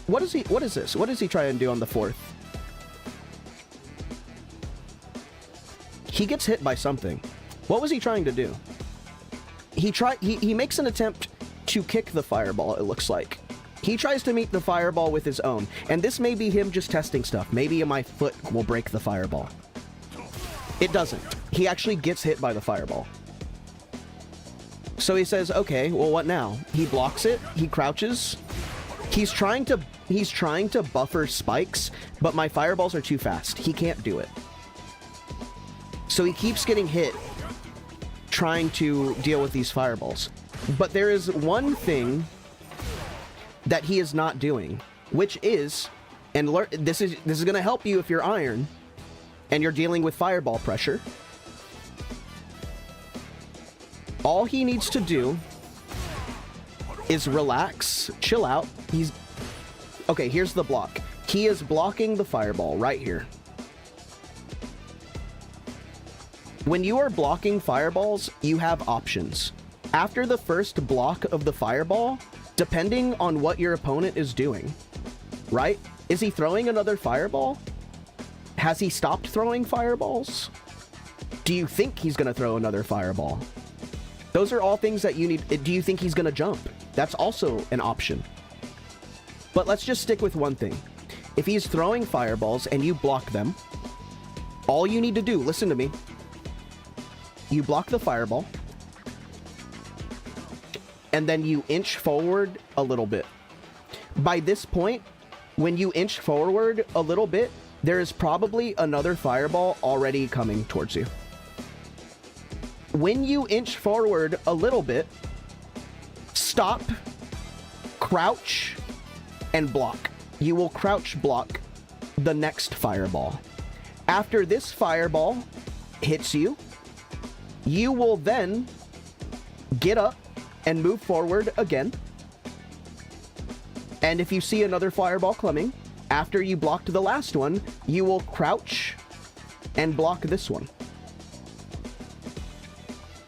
What is this? What does he try and do on the fourth? He gets hit by something. What was he trying to do? He makes an attempt to kick the fireball, it looks like. He tries to meet the fireball with his own, and this may be him just testing stuff. Maybe my foot will break the fireball. It doesn't. He actually gets hit by the fireball. So he says, okay, well, what now? He blocks it, he crouches. He's trying to buffer spikes, but my fireballs are too fast. He can't do it. So he keeps getting hit trying to deal with these fireballs. But there is one thing that he is not doing, which is, and this is going to help you if you're Iron, and you're dealing with fireball pressure, all he needs to do is relax, chill out. Okay, here's the block. He is blocking the fireball right here. When you are blocking fireballs, you have options. After the first block of the fireball, depending on what your opponent is doing, right? Is he throwing another fireball? Has he stopped throwing fireballs? Do you think he's going to throw another fireball? Those are all things that you need. Do you think he's going to jump? That's also an option. But let's just stick with one thing. If he's throwing fireballs and you block them, all you need to do, listen to me, you block the fireball, and then you inch forward a little bit. By this point, when you inch forward a little bit, there is probably another fireball already coming towards you. When you inch forward a little bit, stop, crouch, and block. You will crouch block the next fireball. After this fireball hits you, you will then get up and move forward again. And if you see another fireball coming, after you blocked the last one, you will crouch and block this one.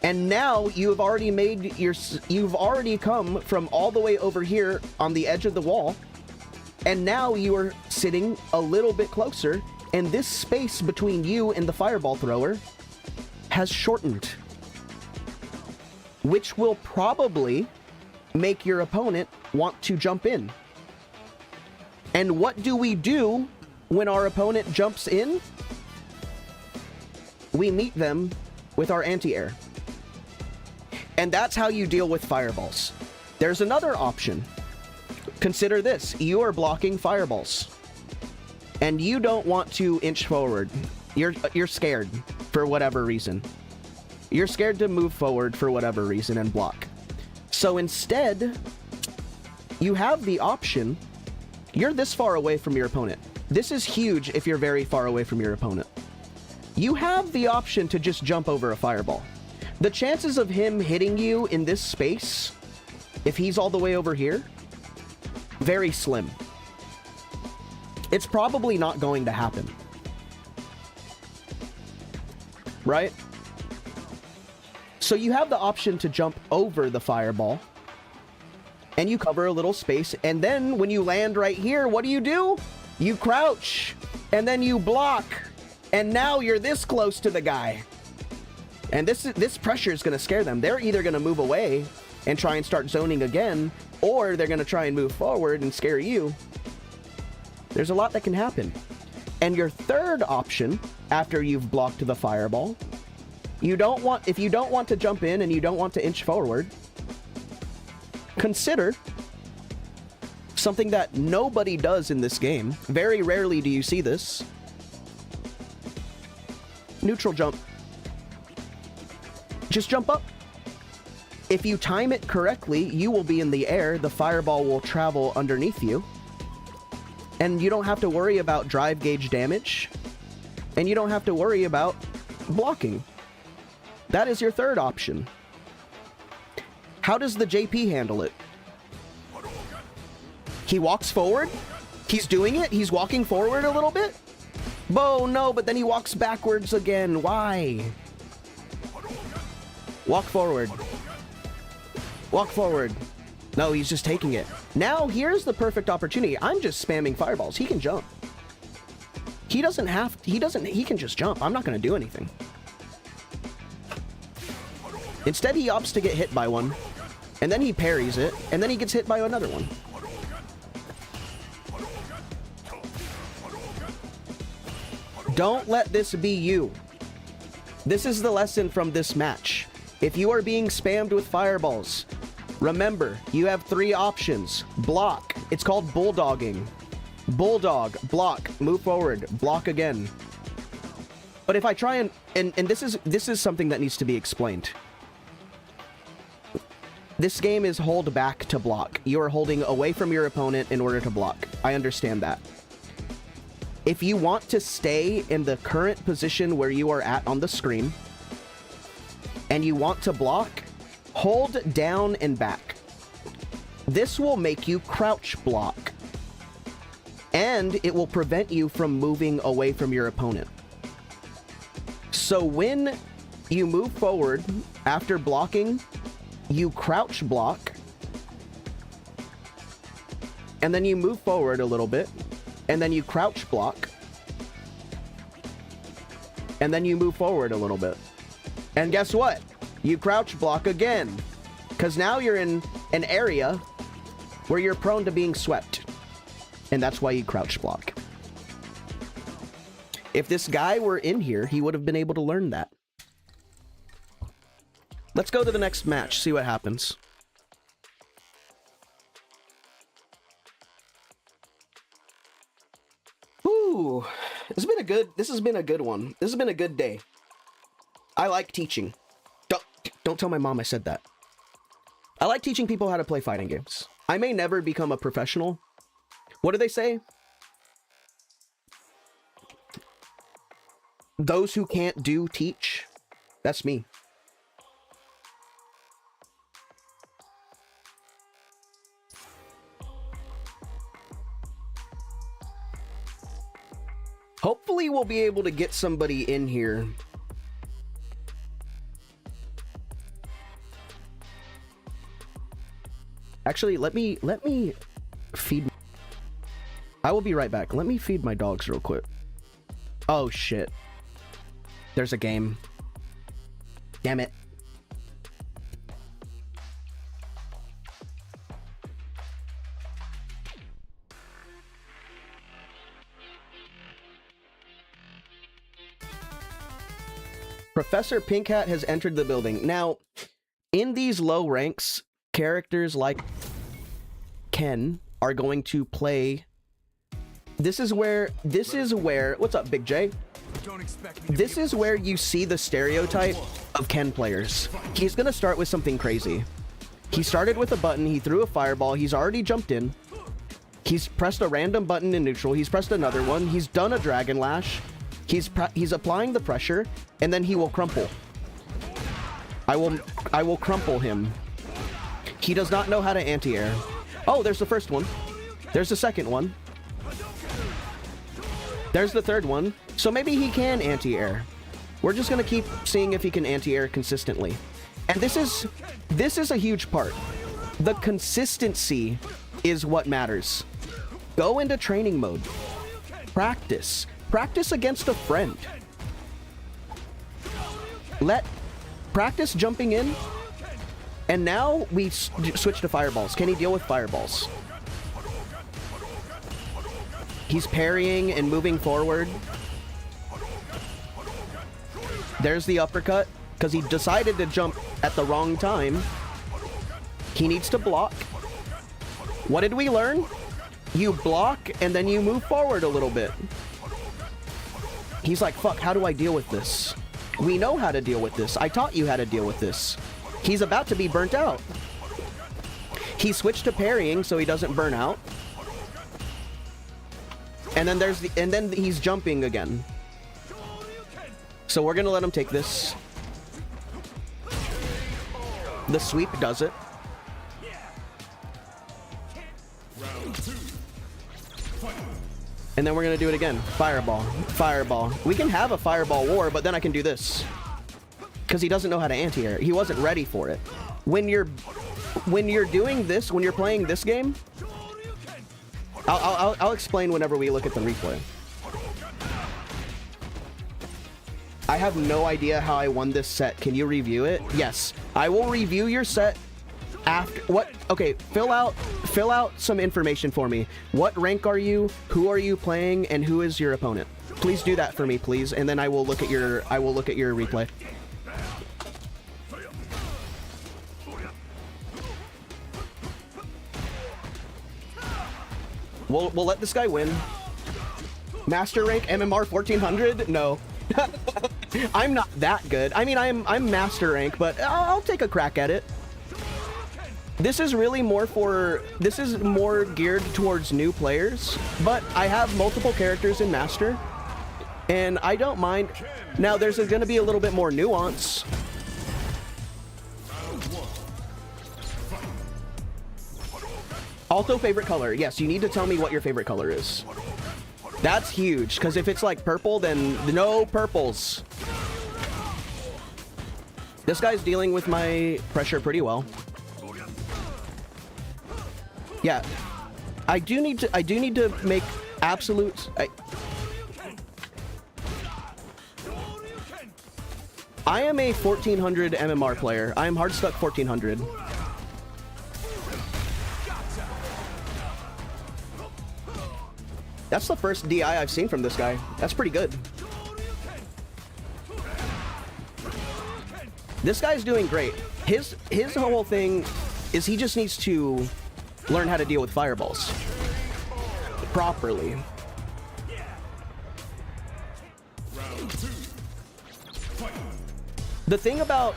And now you've already come from all the way over here on the edge of the wall, and now you are sitting a little bit closer, and this space between you and the fireball thrower has shortened, which will probably make your opponent want to jump in. And what do we do when our opponent jumps in? We meet them with our anti-air. And that's how you deal with fireballs. There's another option. Consider this. You are blocking fireballs, and you don't want to inch forward. You're scared for whatever reason. You're scared to move forward for whatever reason and block. So instead, you have the option. You're this far away from your opponent. This is huge if you're very far away from your opponent. You have the option to just jump over a fireball. The chances of him hitting you in this space, if he's all the way over here, very slim. It's probably not going to happen. Right? So you have the option to jump over the fireball, and you cover a little space, and then when you land right here, what do? You crouch, and then you block, and now you're this close to the guy. And this pressure is going to scare them. They're either going to move away and try and start zoning again, or they're going to try and move forward and scare you. There's a lot that can happen. And your third option, after you've blocked the fireball, if you don't want to jump in and you don't want to inch forward, consider something that nobody does in this game. Very rarely do you see this. Neutral jump. Just jump up. If you time it correctly, you will be in the air. The fireball will travel underneath you. And you don't have to worry about drive gauge damage. And you don't have to worry about blocking. That is your third option. How does the JP handle it? He walks forward. He's doing it. He's walking forward a little bit. Oh, no, but then he walks backwards again. Why? Walk forward. Walk forward. No, he's just taking it. Now, here's the perfect opportunity. I'm just spamming fireballs. He can jump. He can just jump. I'm not going to do anything. Instead, he opts to get hit by one, and then he parries it, and then he gets hit by another one. Don't let this be you. This is the lesson from this match. If you are being spammed with fireballs, remember, you have 3 options. Block. It's called bulldogging. Bulldog, block, move forward, block again. But if I try and this is something that needs to be explained. This game is hold back to block. You are holding away from your opponent in order to block. I understand that. if you want to stay in the current position where you are at on the screen, and you want to block, hold down and back. This will make you crouch block, and it will prevent you from moving away from your opponent. So when you move forward after blocking, you crouch block, and then you move forward a little bit, and then you crouch block, and then you move forward a little bit. And guess what? You crouch block again, because now you're in an area where you're prone to being swept, and that's why you crouch block. If this guy were in here, he would have been able to learn that. Let's go to the next match, see what happens. Ooh, this has been a good one. This has been a good day. I like teaching. Don't tell my mom I said that. I like teaching people how to play fighting games. I may never become a professional. What do they say? Those who can't do, teach. That's me. Hopefully we'll be able to get somebody in here. Actually, let me feed. I will be right back. Let me feed my dogs real quick. Oh shit. There's a game. Damn it. Professor Pink Hat has entered the building. Now, in these low ranks, characters like Ken are going to play. This is where, what's up, Big J? This is where you see the stereotype of Ken players. He's gonna start with something crazy. He started with a button, he threw a fireball, he's already jumped in. He's pressed a random button in neutral, he's pressed another one, he's done a Dragon Lash. He's applying the pressure, and then he will crumple. I will crumple him. He does not know how to anti-air. Oh, there's the first one. There's the second one. There's the third one. So maybe he can anti-air. We're just gonna keep seeing if he can anti-air consistently. And this is a huge part. The consistency is what matters. Go into training mode. Practice. Practice against a friend. Practice jumping in. And now we switch to fireballs. Can he deal with fireballs? He's parrying and moving forward. There's the uppercut, because he decided to jump at the wrong time. He needs to block. What did we learn? You block, and then you move forward a little bit. He's like, fuck, how do I deal with this? We know how to deal with this. I taught you how to deal with this. He's about to be burnt out. He switched to parrying so he doesn't burn out. And then he's jumping again. So we're gonna let him take this. The sweep does it. And then we're gonna do it again. Fireball. Fireball. We can have a fireball war, but then I can do this. Because he doesn't know how to anti-air. He wasn't ready for it. When you're doing this, when you're playing this game, I'll explain whenever we look at the replay. I have no idea how I won this set. Can you review it? Yes. I will review your set after what? Okay, fill out some information for me. What rank are you? Who are you playing? And who is your opponent? Please do that for me, please. And then I will look at your replay. We'll let this guy win. Master rank MMR 1400? No. I'm not that good. I mean, I'm master rank, but I'll take a crack at it. This is really this is more geared towards new players, but I have multiple characters in Master, and I don't mind. Now, there's going to be a little bit more nuance. Also, favorite color. Yes, you need to tell me what your favorite color is. That's huge, because if it's like purple, then no purples. This guy's dealing with my pressure pretty well. Yeah, I do need to make absolute. I am a 1400 MMR player. I am hard stuck 1400. That's the first DI I've seen from this guy. That's pretty good. This guy's doing great. His whole thing is he just needs to learn how to deal with fireballs properly. The thing about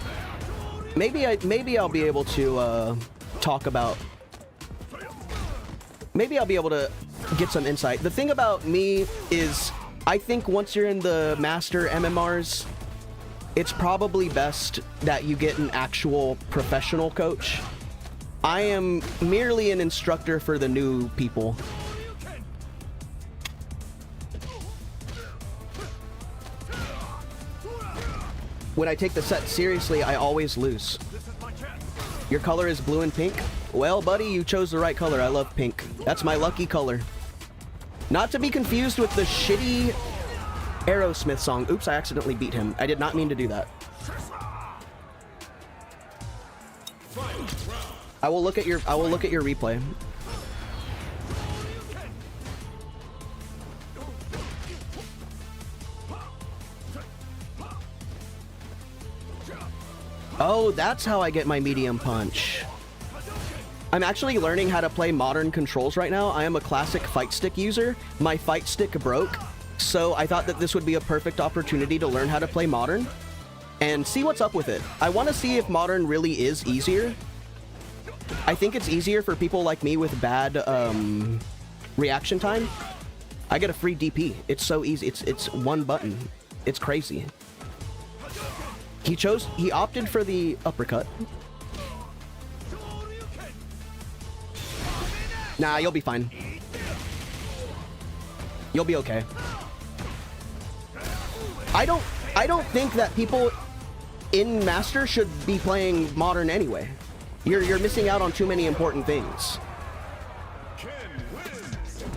maybe I'll be able to talk about. Maybe I'll be able to get some insight. The thing about me is I think once you're in the Master MMRs, it's probably best that you get an actual professional coach. I am merely an instructor for the new people. When I take the set seriously, I always lose. Your color is blue and pink? Well, buddy, you chose the right color. I love pink. That's my lucky color. Not to be confused with the shitty Aerosmith song. Oops, I accidentally beat him. I did not mean to do that. I will look at your replay. Oh, that's how I get my medium punch. I'm actually learning how to play modern controls right now. I am a classic fight stick user. My fight stick broke, so I thought that this would be a perfect opportunity to learn how to play modern and see what's up with it. I want to see if modern really is easier. I think it's easier for people like me with bad reaction time. I get a free DP. It's so easy. It's one button. It's crazy. He opted for the uppercut. Nah, you'll be fine. You'll be okay. I don't think that people in Master should be playing Modern anyway. You're missing out on too many important things.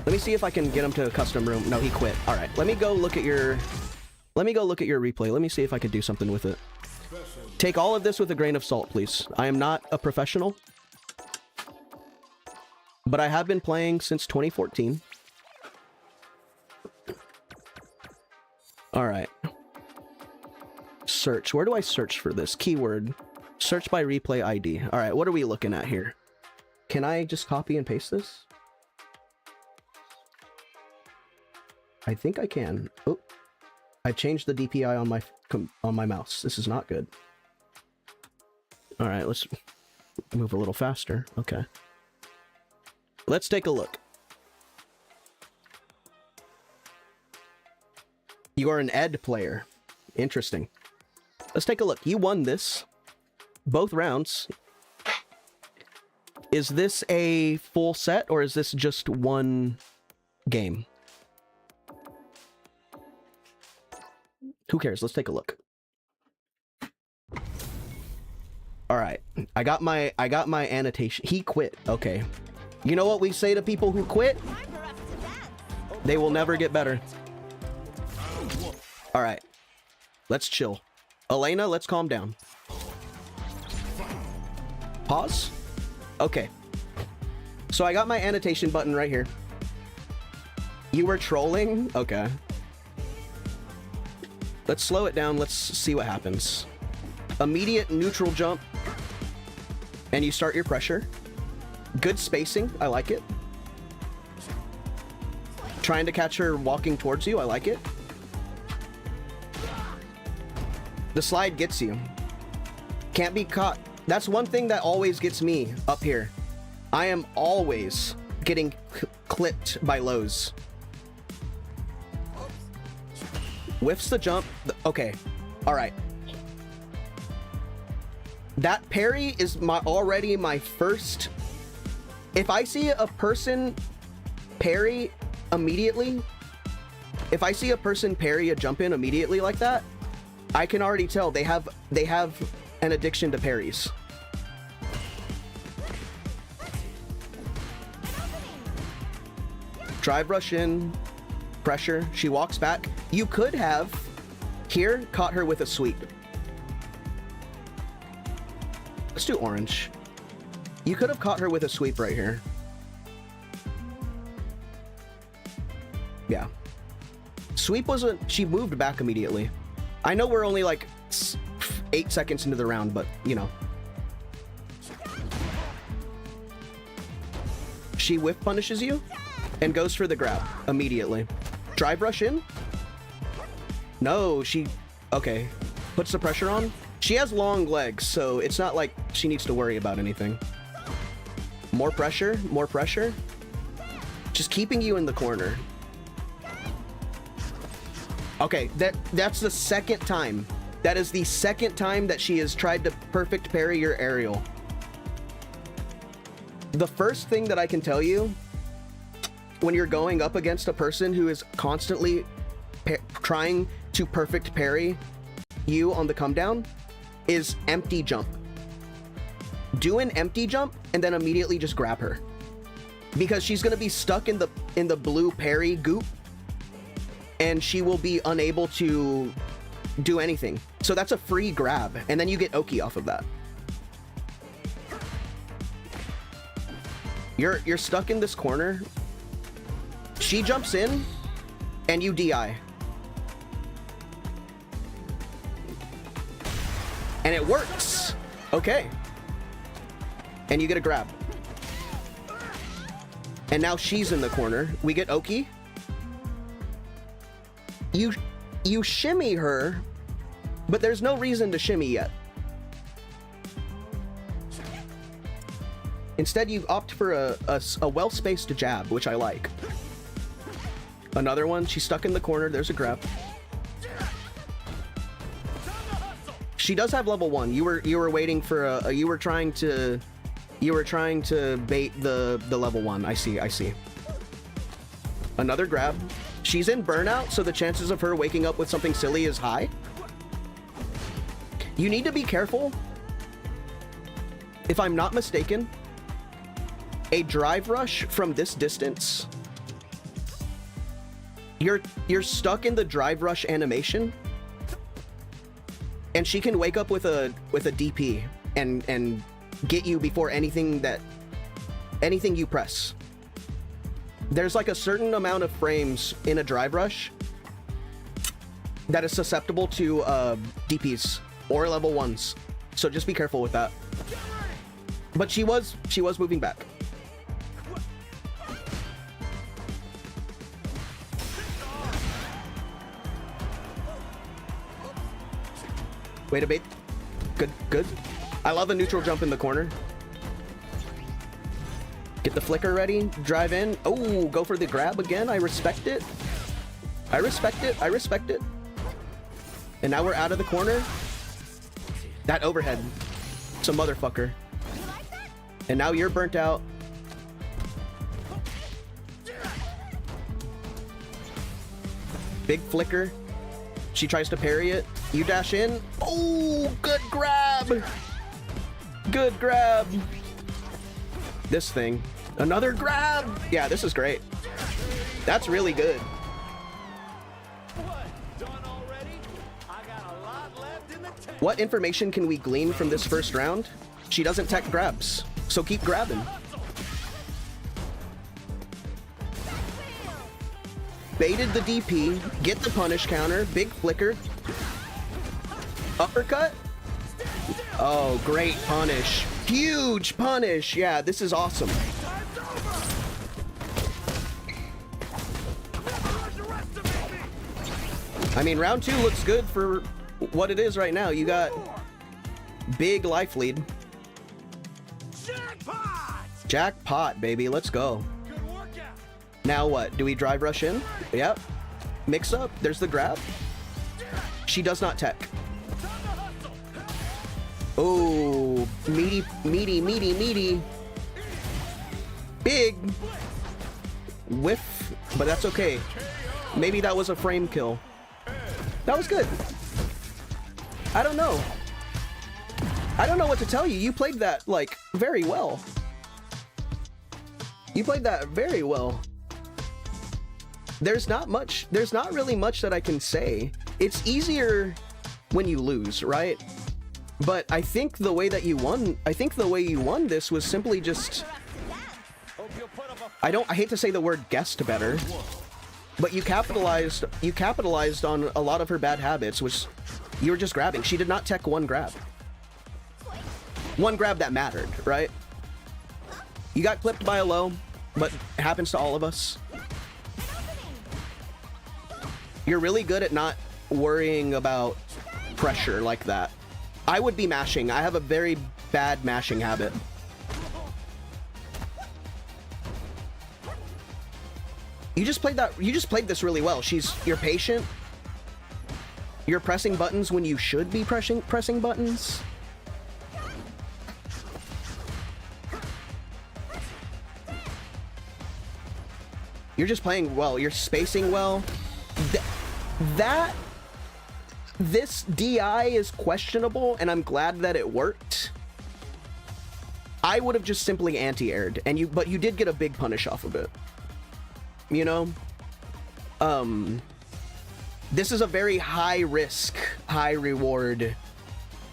Let me see if I can get him to a custom room. No, he quit. All right, let me go look at your replay. Let me see if I could do something with it. Take all of this with a grain of salt, please. I am not a professional, but I have been playing since 2014. All right. Search. Where do I search for this? Keyword. Search by replay ID. All right, what are we looking at here? Can I just copy and paste this? I think I can. Oh, I changed the DPI on my mouse. This is not good. All right, let's move a little faster. Okay. Let's take a look. You are an Ed player. Interesting. Let's take a look. You won this. Both rounds. Is this a full set or is this just one game? Who cares? Let's take a look. All right. I got my annotation. He quit. Okay. You know what we say to people who quit? They will never get better. All right. Let's chill. Elena, let's calm down. Pause. Okay. So I got my annotation button right here. You were trolling? Okay. Let's slow it down. Let's see what happens. Immediate neutral jump. And you start your pressure. Good spacing. I like it. Trying to catch her walking towards you. I like it. The slide gets you. Can't be caught. That's one thing that always gets me up here. I am always getting clipped by lows. Whiffs the jump. Okay. All right. That parry is already my first. If I see a person parry immediately, if I see a person parry a jump in immediately like that, I can already tell they have an addiction to parries. Drive rush in, pressure. She walks back. You could have here caught her with a sweep. Let's do orange. You could have caught her with a sweep right here. Yeah. Sweep wasn't... She moved back immediately. I know we're only like 8 seconds into the round, but, you know. She whiff punishes you and goes for the grab immediately. Drive rush in? No, she... Okay. Puts the pressure on. She has long legs, so it's not like she needs to worry about anything. More pressure, more pressure. Just keeping you in the corner. Okay, that's the second time. That is the second time that she has tried to perfect parry your aerial. The first thing that I can tell you when you're going up against a person who is constantly trying to perfect parry you on the come down is empty jump. Do an empty jump and then immediately just grab her, because she's gonna be stuck in the blue parry goop and she will be unable to do anything. So that's a free grab, and then you get Oki off of that. You're stuck in this corner. She jumps in and you DI. And it works. Okay. And you get a grab. And now she's in the corner. We get Oki. You shimmy her, but there's no reason to shimmy yet. Instead, you opt for a well-spaced jab, which I like. Another one. She's stuck in the corner. There's a grab. She does have level 1. You were waiting for you were trying to bait the level 1. I see. Another grab. She's in burnout, so the chances of her waking up with something silly is high. You need to be careful. If I'm not mistaken, a drive rush from this distance, you're stuck in the drive rush animation, and she can wake up with a DP and get you before anything you press. There's like a certain amount of frames in a drive rush that is susceptible to DPs or level 1s, so just be careful with that. But she was moving back. Way to bait. Good. I love a neutral jump in the corner. Get the flicker ready. Drive in. Oh, go for the grab again. I respect it. I respect it. And now we're out of the corner. That overhead. It's a motherfucker. And now you're burnt out. Big flicker. She tries to parry it. You dash in. Oh, good grab. Good grab. This thing. Another grab. Yeah, this is great. That's really good. What information can we glean from this first round? She doesn't tech grabs, so keep grabbing. Baited the DP, get the punish counter, big flicker. Uppercut. Oh, great punish. Huge punish. Yeah, this is awesome. I mean, round 2 looks good for what it is right now. You got big life lead. Jackpot! Jackpot, baby. Let's go. Good workout. Now what? Do we drive rush in? Yep. Mix up. There's the grab. She does not tech. Time to hustle. Oh, meaty, meaty, meaty, meaty. Big. Whiff, but that's okay. Maybe that was a frame kill. That was good. I don't know. I don't know what to tell you. You played that, like, very well. You played that very well. There's not really much that I can say. It's easier when you lose, right? But I think the way that you won, this was simply just, I hate to say the word guessed better, but you capitalized on a lot of her bad habits, which you were just grabbing. She did not tech one grab. One grab that mattered, right? You got clipped by a low, but it happens to all of us. You're really good at not worrying about pressure like that. I would be mashing. I have a very bad mashing habit. You just played this really well. You're patient. You're pressing buttons when you should be pressing buttons. You're just playing well. You're spacing well. This DI is questionable, and I'm glad that it worked. I would have just simply anti-aired, but you did get a big punish off of it. You know? This is a very high risk, high reward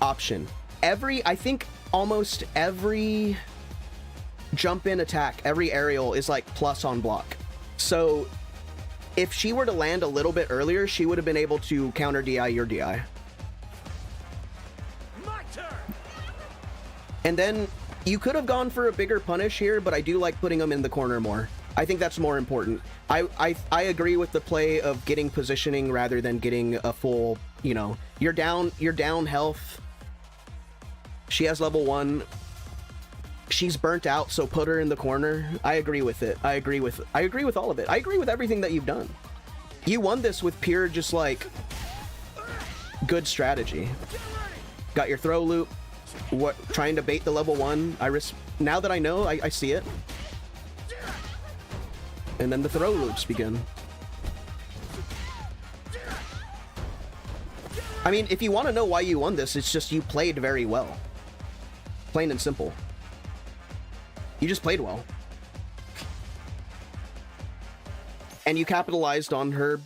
option. I think almost every jump in attack, every aerial is like plus on block. So if she were to land a little bit earlier, she would have been able to counter DI your DI. My turn. And then you could have gone for a bigger punish here, but I do like putting them in the corner more. I think that's more important. I agree with the play of getting positioning rather than getting a full, you know, you're down health. She has level 1. She's burnt out, so put her in the corner. I agree with it. I agree with all of it. I agree with everything that you've done. You won this with pure just like good strategy. Got your throw loop. Trying to bait the level 1. Now that I know, I see it. And then the throw loops begin. I mean, if you want to know why you won this, it's just you played very well. Plain and simple. You just played well. And you capitalized on her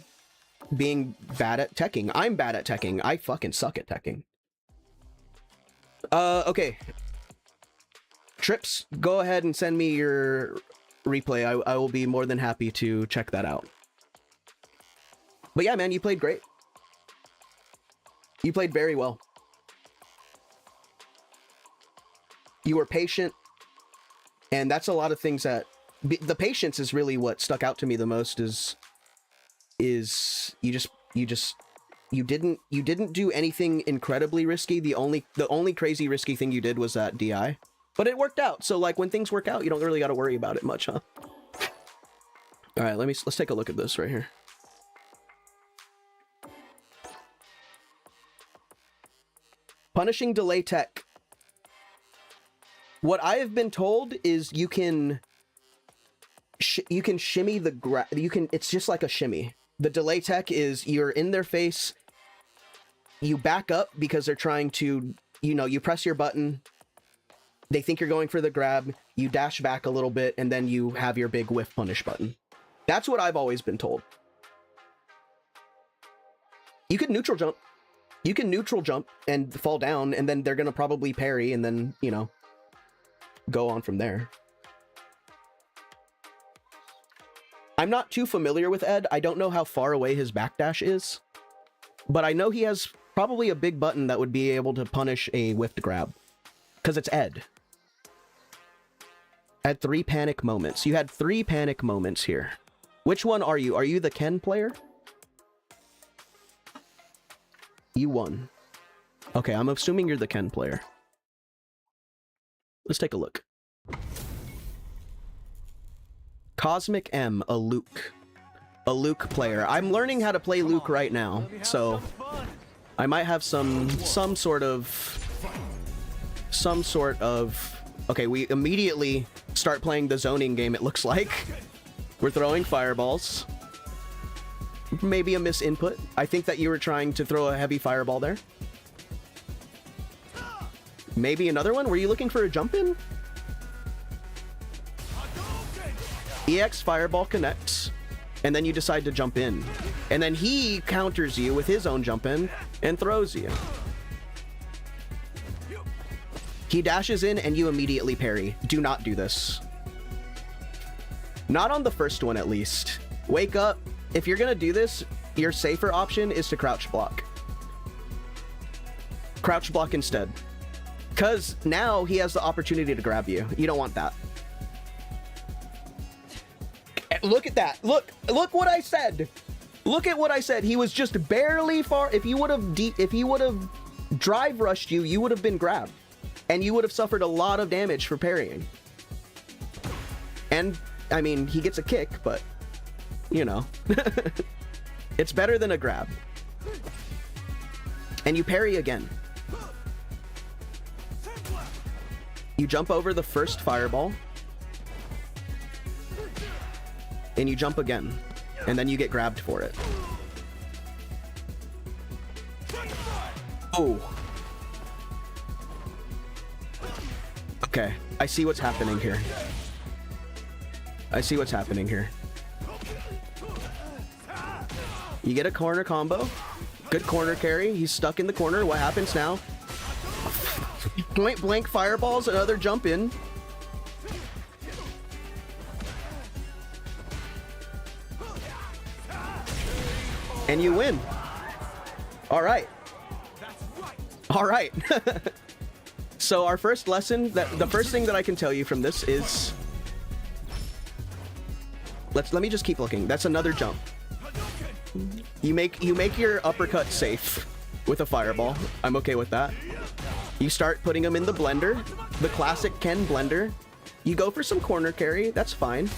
being bad at teching. I'm bad at teching. I fucking suck at teching. Okay. Trips, go ahead and send me your replay. I will be more than happy to check that out. But yeah, man, you played great. You played very well. You were patient. And that's a lot of things that the patience is really what stuck out to me the most is you didn't do anything incredibly risky. The only crazy risky thing you did was that DI, but it worked out. So like when things work out, you don't really got to worry about it much, huh? All right, let's take a look at this right here. Punishing delay tech. What I have been told is you can shimmy it's just like a shimmy. The delay tech is you're in their face, you back up because they're trying to, you press your button, they think you're going for the grab, you dash back a little bit, and then you have your big whiff punish button. That's what I've always been told. You can neutral jump. You can neutral jump and fall down, and then they're gonna probably parry, and then, go on from there. I'm not too familiar with Ed. I don't know how far away his backdash is, but I know he has probably a big button that would be able to punish a whiffed grab, because it's Ed. Had 3 panic moments. You had 3 panic moments here. Which one are you? Are you the Ken player? You won. Okay, I'm assuming you're the Ken player. Let's take a look. Cosmic M, a Luke. A Luke player. I'm learning how to play Luke right now, so I might have some sort of... Okay, we immediately start playing the zoning game, it looks like. We're throwing fireballs. Maybe a misinput. I think that you were trying to throw a heavy fireball there. Maybe another one? Were you looking for a jump in? EX fireball connects, and then you decide to jump in. And then he counters you with his own jump in and throws you. He dashes in and you immediately parry. Do not do this. Not on the first one, at least. Wake up. If you're gonna do this, your safer option is to crouch block. Crouch block instead. Because now he has the opportunity to grab you. You don't want that. Look at that. Look what I said. Look at what I said. He was just barely far. If he would have drive rushed you, you would have been grabbed. And you would have suffered a lot of damage for parrying. And, I mean, he gets a kick, but, you know. It's better than a grab. And you parry again. You jump over the first fireball. And you jump again. And then you get grabbed for it. Oh. Okay, I see what's happening here. I see what's happening here. You get a corner combo. Good corner carry. He's stuck in the corner. What happens now? Point blank fireballs, another jump in. And you win. All right. All right. So our first lesson, the first thing that I can tell you from this is, let me just keep looking. That's another jump. You make your uppercut safe with a fireball. I'm okay with that. You start putting them in the blender, the classic Ken blender. You go for some corner carry. That's fine.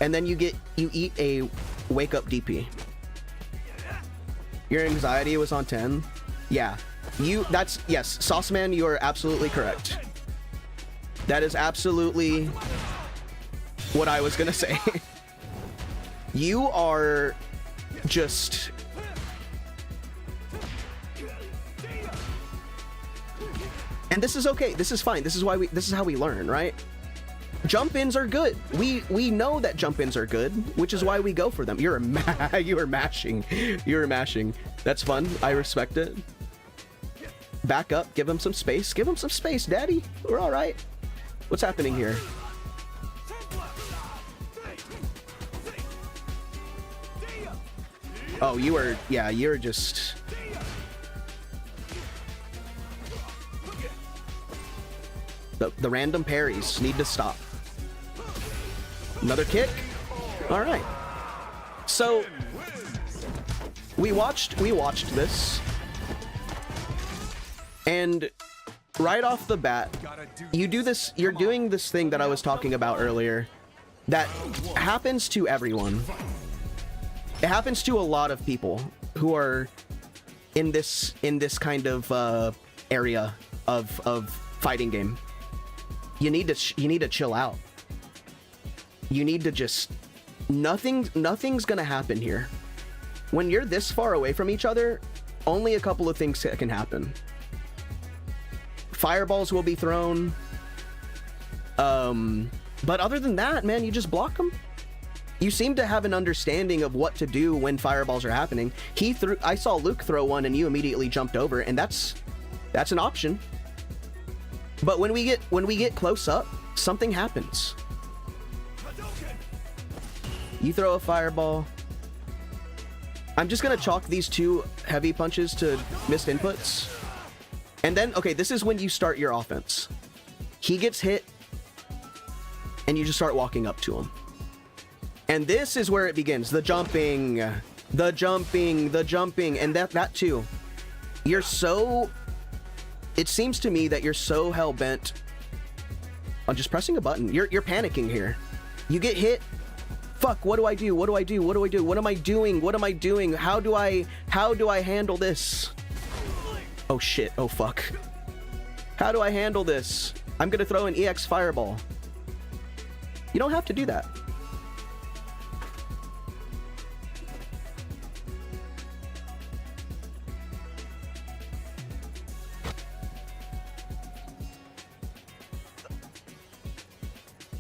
And then you eat a wake up DP. Your anxiety was on 10. Yeah. Yes, Sauceman, you are absolutely correct. That is absolutely what I was gonna say. You are just... And this is okay, this is fine, this is how we learn, right? Jump-ins are good. We know that jump-ins are good, which is why we go for them. You were mashing. You were mashing. That's fun. I respect it. Back up. Give him some space. Give him some space, Daddy. We're all right. What's happening here? Oh, you were... Yeah, you were just... The random parries need to stop. Another kick. All right. So we watched this, and right off the bat, you do this. You're doing this thing that I was talking about earlier, that happens to everyone. It happens to a lot of people who are in this kind of area of fighting game. You need to chill out. You need to just... Nothing's gonna happen here. When you're this far away from each other, only a couple of things can happen. Fireballs will be thrown. But other than that, man, you just block them. You seem to have an understanding of what to do when fireballs are happening. I saw Luke throw one and you immediately jumped over, and that's an option. But when we get close up, something happens. You throw a fireball. I'm just gonna chalk these two heavy punches to missed inputs. And then, okay, this is when you start your offense. He gets hit, and you just start walking up to him. And this is where it begins. The jumping, and that too. You're so... It seems to me that you're so hell-bent on just pressing a button. You're panicking here. You get hit. Fuck, what do I do? What do I do? What do I do? What am I doing? What am I doing? How do I handle this? Oh shit, oh fuck. How do I handle this? I'm gonna throw an EX fireball. You don't have to do that.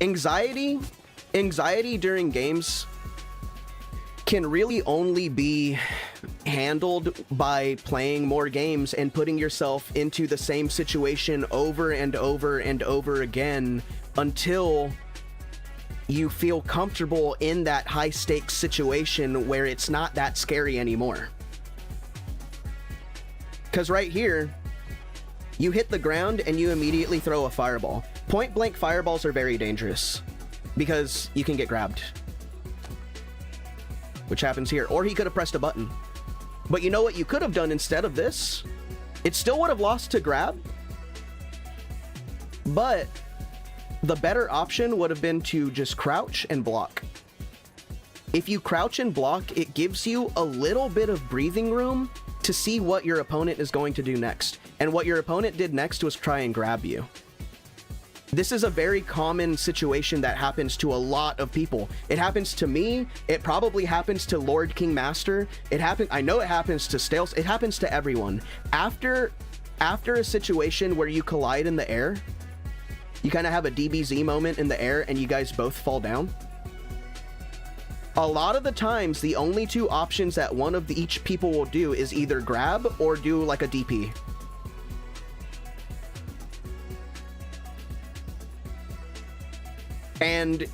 Anxiety during games can really only be handled by playing more games and putting yourself into the same situation over and over and over again until you feel comfortable in that high stakes situation where it's not that scary anymore. Because right here, you hit the ground and you immediately throw a fireball. Point blank fireballs are very dangerous because you can get grabbed, which happens here. Or he could have pressed a button. But you know what you could have done instead of this? It still would have lost to grab, but the better option would have been to just crouch and block. If you crouch and block, it gives you a little bit of breathing room to see what your opponent is going to do next. And what your opponent did next was try and grab you. This is a very common situation that happens to a lot of people. It happens to me. It probably happens to Lord King Master. I know it happens to Stales. It happens to everyone. After a situation where you collide in the air, you kind of have a DBZ moment in the air and you guys both fall down. A lot of the times, the only two options that one of each people will do is either grab or do like a DP. And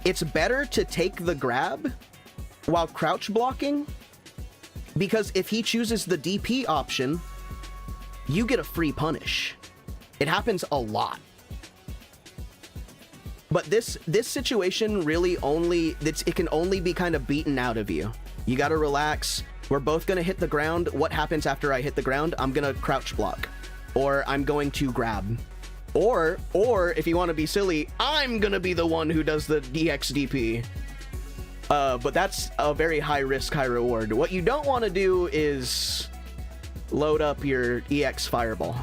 it's better to take the grab while crouch blocking, because if he chooses the DP option, you get a free punish. It happens a lot. But this situation really it can only be kind of beaten out of you. You gotta relax. We're both gonna hit the ground. What happens after I hit the ground? I'm gonna crouch block, or I'm going to grab. Or if you want to be silly, I'm gonna be the one who does the DXDP. But that's a very high risk, high reward. What you don't want to do is load up your EX fireball.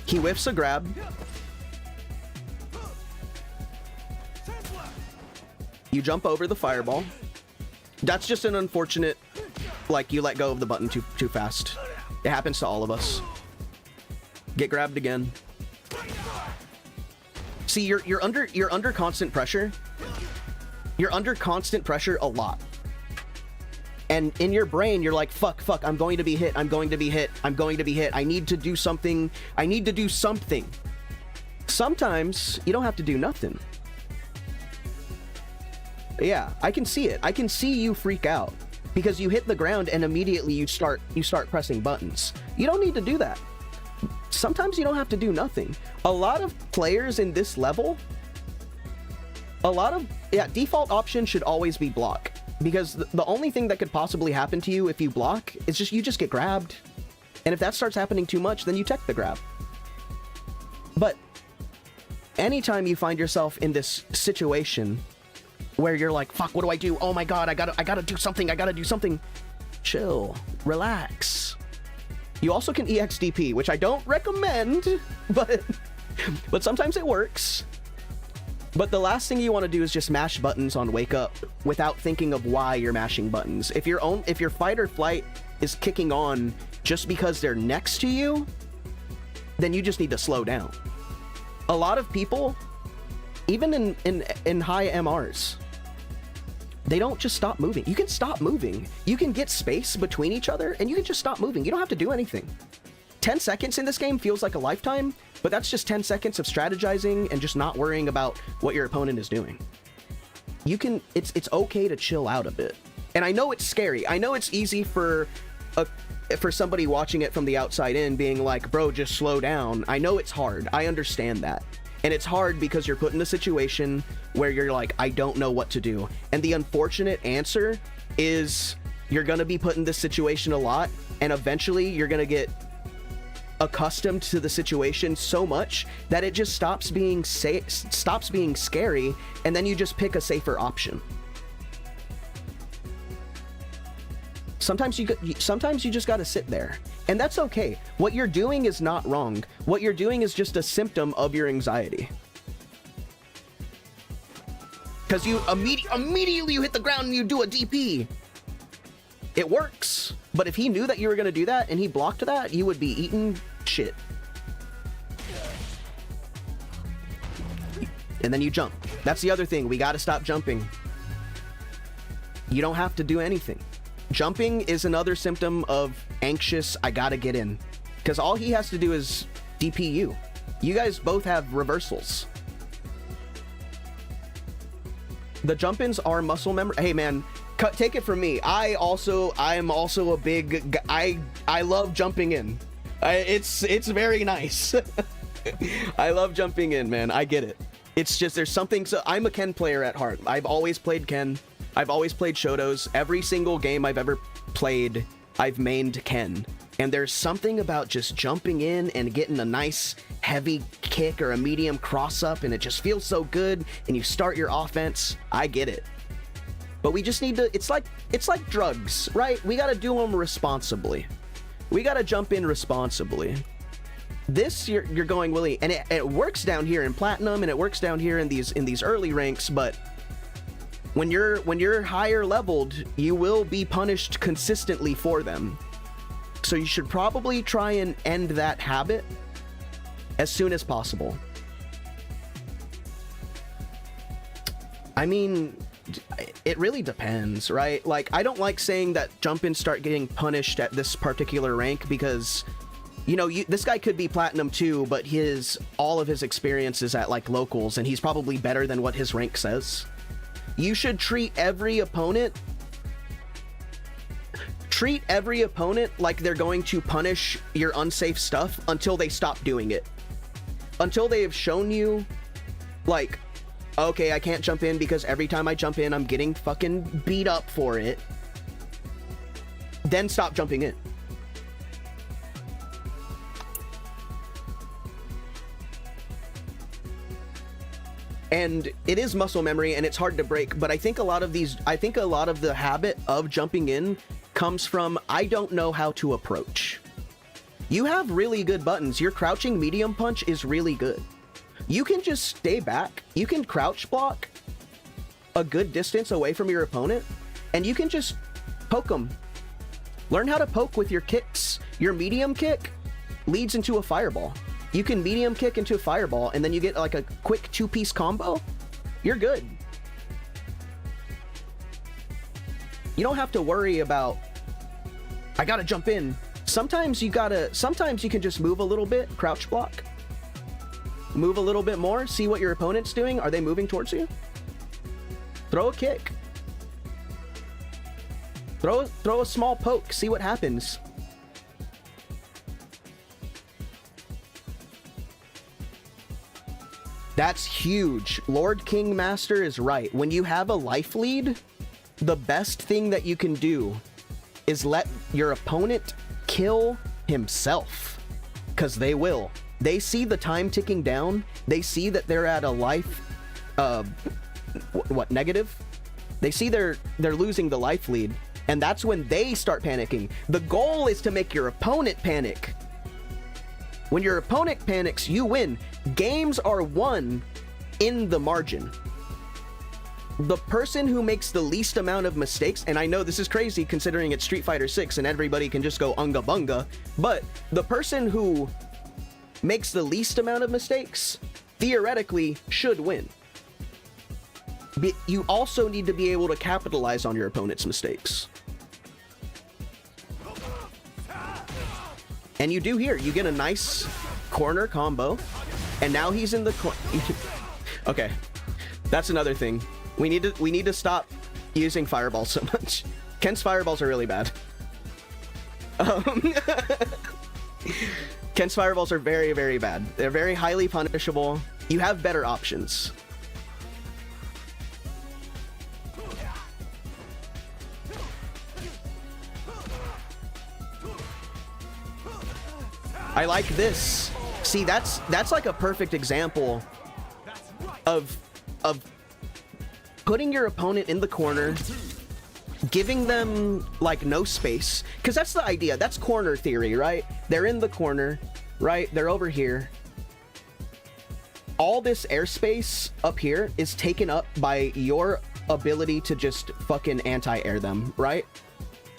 He whiffs a grab. You jump over the fireball. That's just an unfortunate, like, you let go of the button too fast. It happens to all of us. Get grabbed again. See, you're under constant pressure. You're under constant pressure a lot. And in your brain, you're like, fuck, I'm going to be hit. I'm going to be hit. I need to do something. Sometimes you don't have to do nothing. Yeah, I can see it. I can see you freak out because you hit the ground and immediately you start pressing buttons. You don't need to do that. Sometimes you don't have to do nothing. A lot of players in this level, default option should always be block, because the only thing that could possibly happen to you if you block is you just get grabbed. And if that starts happening too much, then you tech the grab. But anytime you find yourself in this situation where you're like, fuck, what do I do? Oh my god, I gotta do something. Chill, relax. You also can EXDP, which I don't recommend, but sometimes it works. But the last thing you want to do is just mash buttons on wake up without thinking of why you're mashing buttons. If your fight or flight is kicking on just because they're next to you, then you just need to slow down. A lot of people, even in high MRs, they don't just stop moving. You can stop moving. You can get space between each other and you can just stop moving. You don't have to do anything. 10 seconds in this game feels like a lifetime, but that's just 10 seconds of strategizing and just not worrying about what your opponent is doing. It's okay to chill out a bit. And I know it's scary. I know it's easy for somebody watching it from the outside in being like, bro, just slow down. I know it's hard. I understand that. And it's hard because you're put in a situation where you're like, I don't know what to do. And the unfortunate answer is you're going to be put in this situation a lot, and eventually you're going to get accustomed to the situation so much that it just stops being scary, and then you just pick a safer option. Sometimes you just got to sit there, and that's okay. What you're doing is not wrong. What you're doing is just a symptom of your anxiety. Because you immediately you hit the ground and you do a DP. It works. But if he knew that you were going to do that and he blocked that, you would be eating shit. And then you jump. That's the other thing. We got to stop jumping. You don't have to do anything. Jumping is another symptom of anxious, I got to get in. Because all he has to do is DP you. You guys both have reversals. The jump-ins are muscle memory. Hey man, take it from me. I am also a big. I love jumping in. It's very nice. I love jumping in, man. I get it. It's just there's something. So I'm a Ken player at heart. I've always played Ken. I've always played Shotos. Every single game I've ever played, I've mained Ken. And there's something about just jumping in and getting a nice heavy kick or a medium cross up, and it just feels so good, and you start your offense. I get it. But we just need to, it's like drugs, right? We got to do them responsibly. We got to jump in responsibly. This, you're going Willie, and it works down here in Platinum, and it works down here in these early ranks, but when you're higher leveled, you will be punished consistently for them. So you should probably try and end that habit as soon as possible. I mean, it really depends, right? Like, I don't like saying that jump-ins start getting punished at this particular rank because, you know, this guy could be Platinum too, but all of his experience is at, like, locals, and he's probably better than what his rank says. You should treat every opponent like they're going to punish your unsafe stuff until they stop doing it. Until they have shown you, like, okay, I can't jump in because every time I jump in, I'm getting fucking beat up for it. Then stop jumping in. And it is muscle memory and it's hard to break, but I think a lot of the habit of jumping in comes from, I don't know how to approach. You have really good buttons. Your crouching medium punch is really good. You can just stay back. You can crouch block a good distance away from your opponent, and you can just poke them. Learn how to poke with your kicks. Your medium kick leads into a fireball. You can medium kick into a fireball, and then you get like a quick two-piece combo. You're good. You don't have to worry about, I gotta jump in. Sometimes you can just move a little bit, crouch block. Move a little bit more, see what your opponent's doing. Are they moving towards you? Throw a kick. Throw a small poke, see what happens. That's huge. Lord King Master is right. When you have a life lead, the best thing that you can do is let your opponent kill himself. Because they will. They see the time ticking down. They see that they're at a life, negative? They see they're losing the life lead. And that's when they start panicking. The goal is to make your opponent panic. When your opponent panics, you win. Games are won in the margin. The person who makes the least amount of mistakes, and I know this is crazy considering it's Street Fighter 6 and everybody can just go unga bunga, but the person who makes the least amount of mistakes theoretically should win. You also need to be able to capitalize on your opponent's mistakes. And you do here. You get a nice corner combo, and now he's in the corner. Okay, that's another thing. We need to stop using fireballs so much. Ken's fireballs are really bad. Ken's fireballs are very, very bad. They're very highly punishable. You have better options. I like this. See, that's like a perfect example of putting your opponent in the corner, giving them like no space, because that's the idea. That's corner theory, right? They're in the corner, right? They're over here. All this airspace up here is taken up by your ability to just fucking anti-air them, right?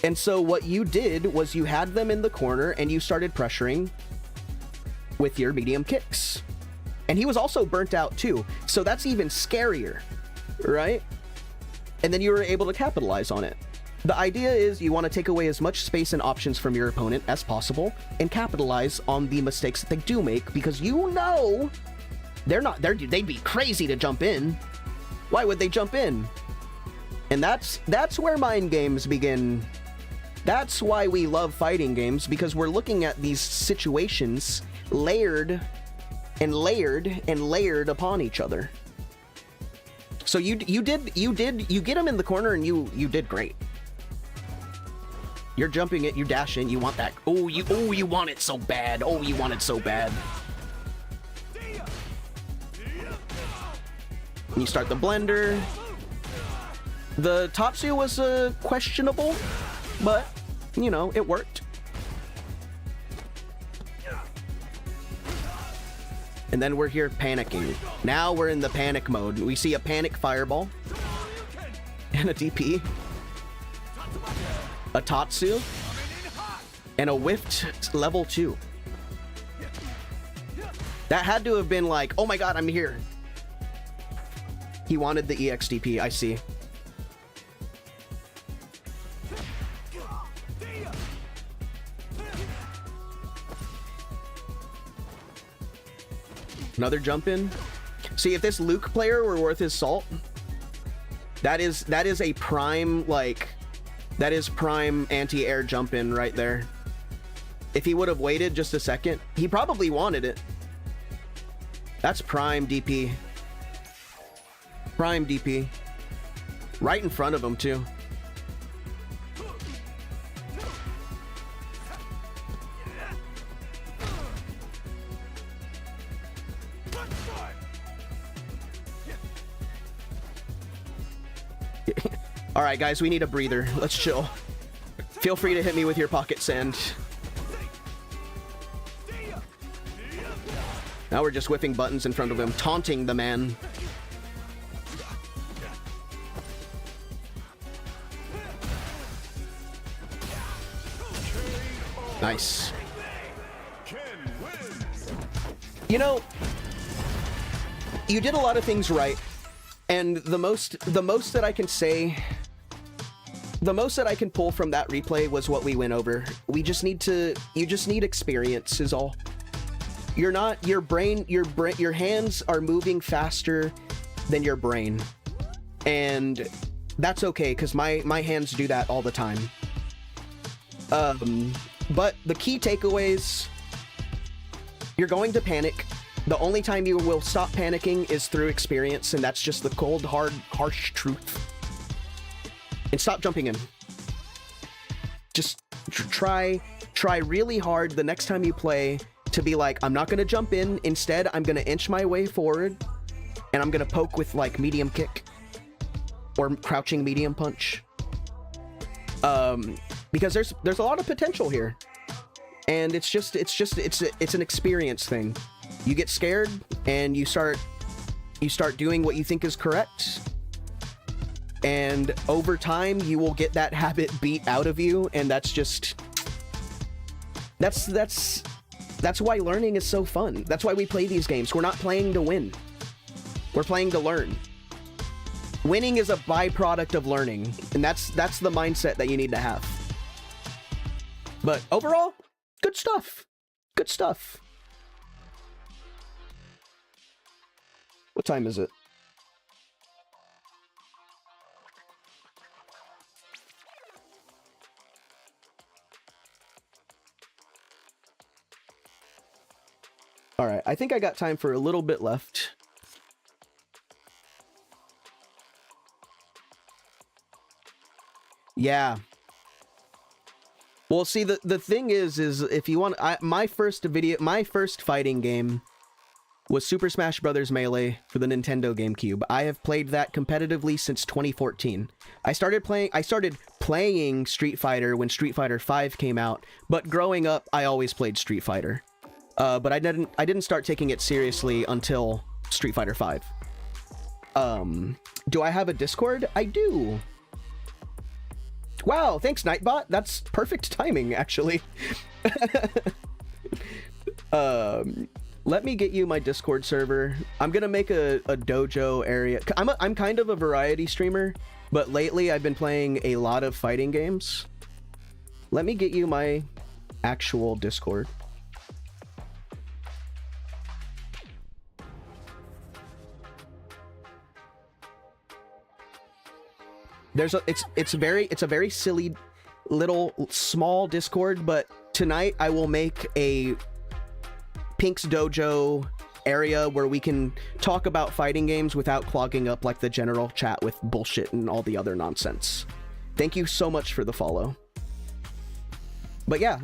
And so what you did was you had them in the corner and you started pressuring with your medium kicks. And he was also burnt out too, so that's even scarier, right? And then you were able to capitalize on it. The idea is you want to take away as much space and options from your opponent as possible and capitalize on the mistakes that they do make, because you know they'd be crazy to jump in. Why would they jump in? And that's where mind games begin. That's why we love fighting games, because we're looking at these situations layered and layered and layered upon each other. So you get him in the corner and you did great. You're jumping it, you dash in, you want that. Oh, you want it so bad. Oh, you want it so bad. And you start the blender. The Tatsu was questionable, but you know, it worked. And then we're here panicking. Now we're in the panic mode. We see a panic fireball and a DP, a Tatsu, and a whiffed level 2. That had to have been like, oh my god, I'm here. He wanted the EXDP, I see. Another jump in. See, if this Luke player were worth his salt, that is a prime, like, that is prime anti-air jump in right there. If he would have waited just a second, he probably wanted it. That's prime DP. Prime DP. Right in front of him, too. All right, guys, we need a breather. Let's chill. Feel free to hit me with your pocket sand. Now we're just whipping buttons in front of him, taunting the man. Nice. You know, you did a lot of things right, and the most that I can say, the most that I can pull from that replay was what we went over. You just need experience is all. Your hands are moving faster than your brain, and that's okay, because my hands do that all the time. But the key takeaways: you're going to panic. The only time you will stop panicking is through experience, and that's just the cold, hard, harsh truth. And stop jumping in. Just try really hard the next time you play to be like, I'm not going to jump in. Instead, I'm going to inch my way forward, and I'm going to poke with like medium kick or crouching medium punch. Because there's a lot of potential here, and it's an experience thing. You get scared and you start doing what you think is correct, and over time you will get that habit beat out of you, and that's why learning is so fun. That's why we play these games. We're not playing to win. We're playing to learn. Winning is a byproduct of learning, and that's the mindset that you need to have. But overall, good stuff. Good stuff. What time is it? All right, I think I got time for a little bit left. Yeah. Well, see, the thing is if you want, my first fighting game was Super Smash Bros. Melee for the Nintendo GameCube. I have played that competitively since 2014. I started playing Street Fighter when Street Fighter V came out, but growing up, I always played Street Fighter. But I didn't start taking it seriously until Street Fighter V. Do I have a Discord? I do. Wow, thanks, Nightbot. That's perfect timing, actually. Let me get you my Discord server. I'm gonna make a dojo area. I'm kind of a variety streamer, but lately I've been playing a lot of fighting games. Let me get you my actual Discord. It's a very silly little small Discord, but tonight I will make a Pink's Dojo area where we can talk about fighting games without clogging up like the general chat with bullshit and all the other nonsense. Thank you so much for the follow. But yeah,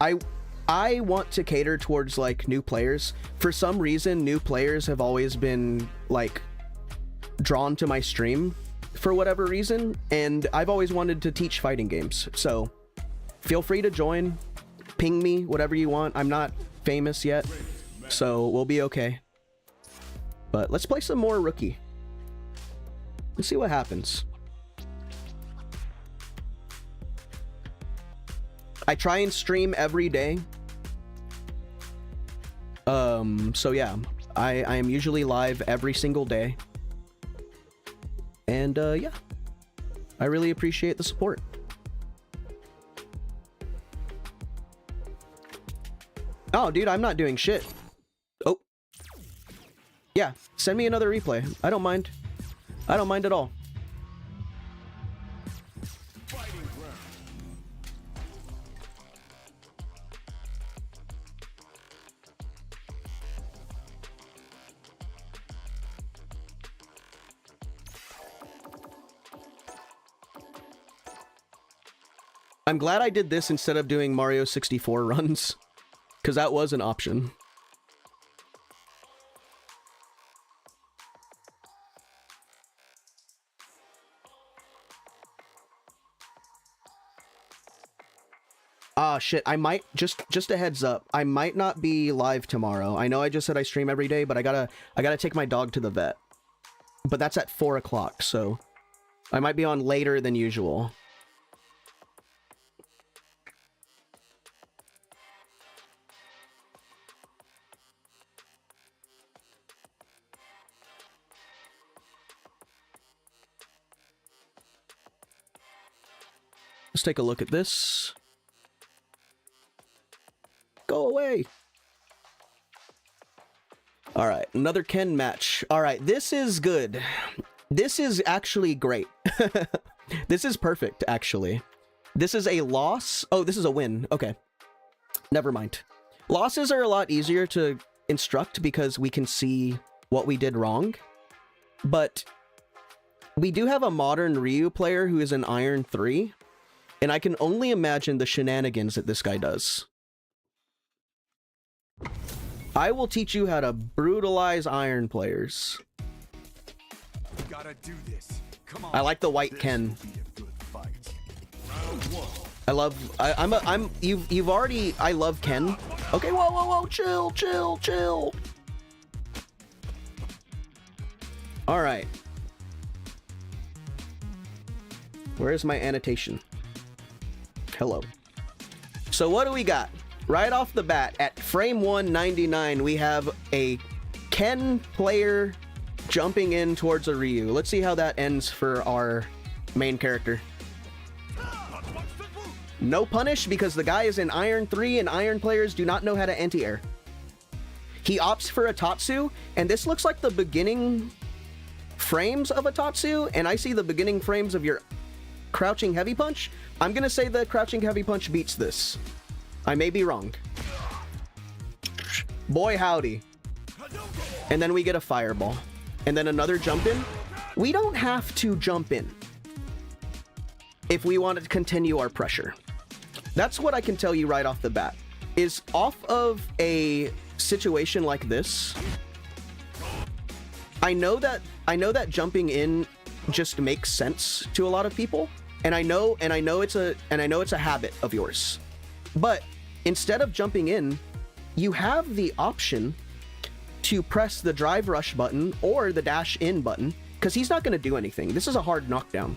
I want to cater towards like new players. For some reason, new players have always been like drawn to my stream for whatever reason, and I've always wanted to teach fighting games. So feel free to join, ping me, whatever you want. I'm not famous yet, so we'll be okay. But let's play some more Rookie. Let's see what happens. I try and stream every day. So yeah, I am usually live every single day. And yeah, I really appreciate the support. Oh, dude, I'm not doing shit. Oh. Yeah, send me another replay. I don't mind. I don't mind at all. I'm glad I did this instead of doing Mario 64 runs, because that was an option. Ah, shit, I might, just a heads up, I might not be live tomorrow. I know I just said I stream every day, but I gotta take my dog to the vet. But that's at 4 o'clock, so I might be on later than usual. Let's take a look at this. Go away. All right, another Ken match. All right, this is good. This is actually great. This is perfect, actually. This is a loss. Oh, this is a win. Okay. Never mind. Losses are a lot easier to instruct because we can see what we did wrong. But we do have a Modern Ryu player who is an Iron 3. And I can only imagine the shenanigans that this guy does. I will teach you how to brutalize Iron players. Gotta do this. Come on. I like the white Ken. I love. You've already. I love Ken. Okay, whoa, chill. All right. Where is my annotation? Hello. So what do we got? Right off the bat, at frame 199, we have a Ken player jumping in towards a Ryu. Let's see how that ends for our main character. No punish because the guy is in Iron 3 and Iron players do not know how to anti-air. He opts for a Tatsu, and this looks like the beginning frames of a Tatsu, and I see the beginning frames of your crouching heavy punch. I'm gonna say the crouching heavy punch beats this. I may be wrong. Boy howdy. And then we get a fireball. And then another jump in. We don't have to jump in if we want to continue our pressure. That's what I can tell you right off the bat. Is off of a situation like this, I know that jumping in just makes sense to a lot of people, and I know it's a habit of yours. But instead of jumping in, you have the option to press the drive rush button or the dash in button, because he's not going to do anything. This is a hard knockdown.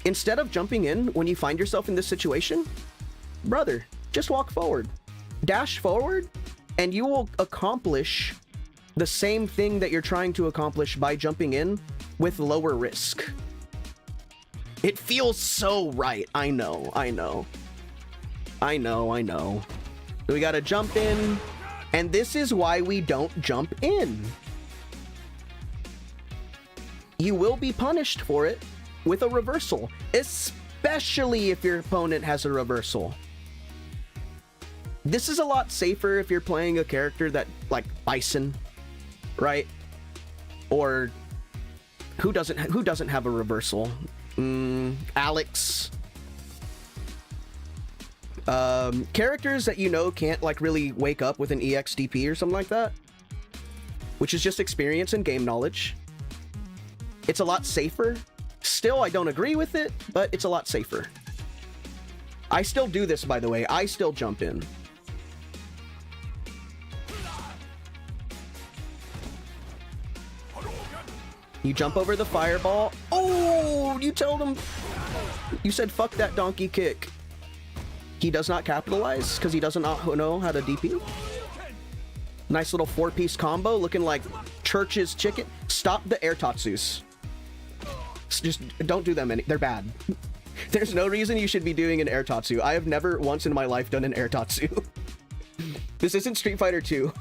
Instead of jumping in when you find yourself in this situation, brother, just walk forward. Dash forward, and you will accomplish the same thing that you're trying to accomplish by jumping in with lower risk. It feels so right. I know. We gotta jump in, and this is why we don't jump in. You will be punished for it with a reversal, especially if your opponent has a reversal. This is a lot safer if you're playing a character that, like Bison, right? Or who doesn't have a reversal? Alex. Characters that you know can't like really wake up with an EXDP or something like that, which is just experience and game knowledge. It's a lot safer. Still, I don't agree with it, but it's a lot safer. I still do this, by the way. I still jump in. You jump over the fireball. Oh, you told him. You said, fuck that donkey kick. He does not capitalize because he doesn't know how to DP. Nice little 4-piece combo looking like Church's chicken. Stop the air tatsus. Just don't do them. They're bad. There's no reason you should be doing an air tatsu. I have never once in my life done an air tatsu. This isn't Street Fighter 2.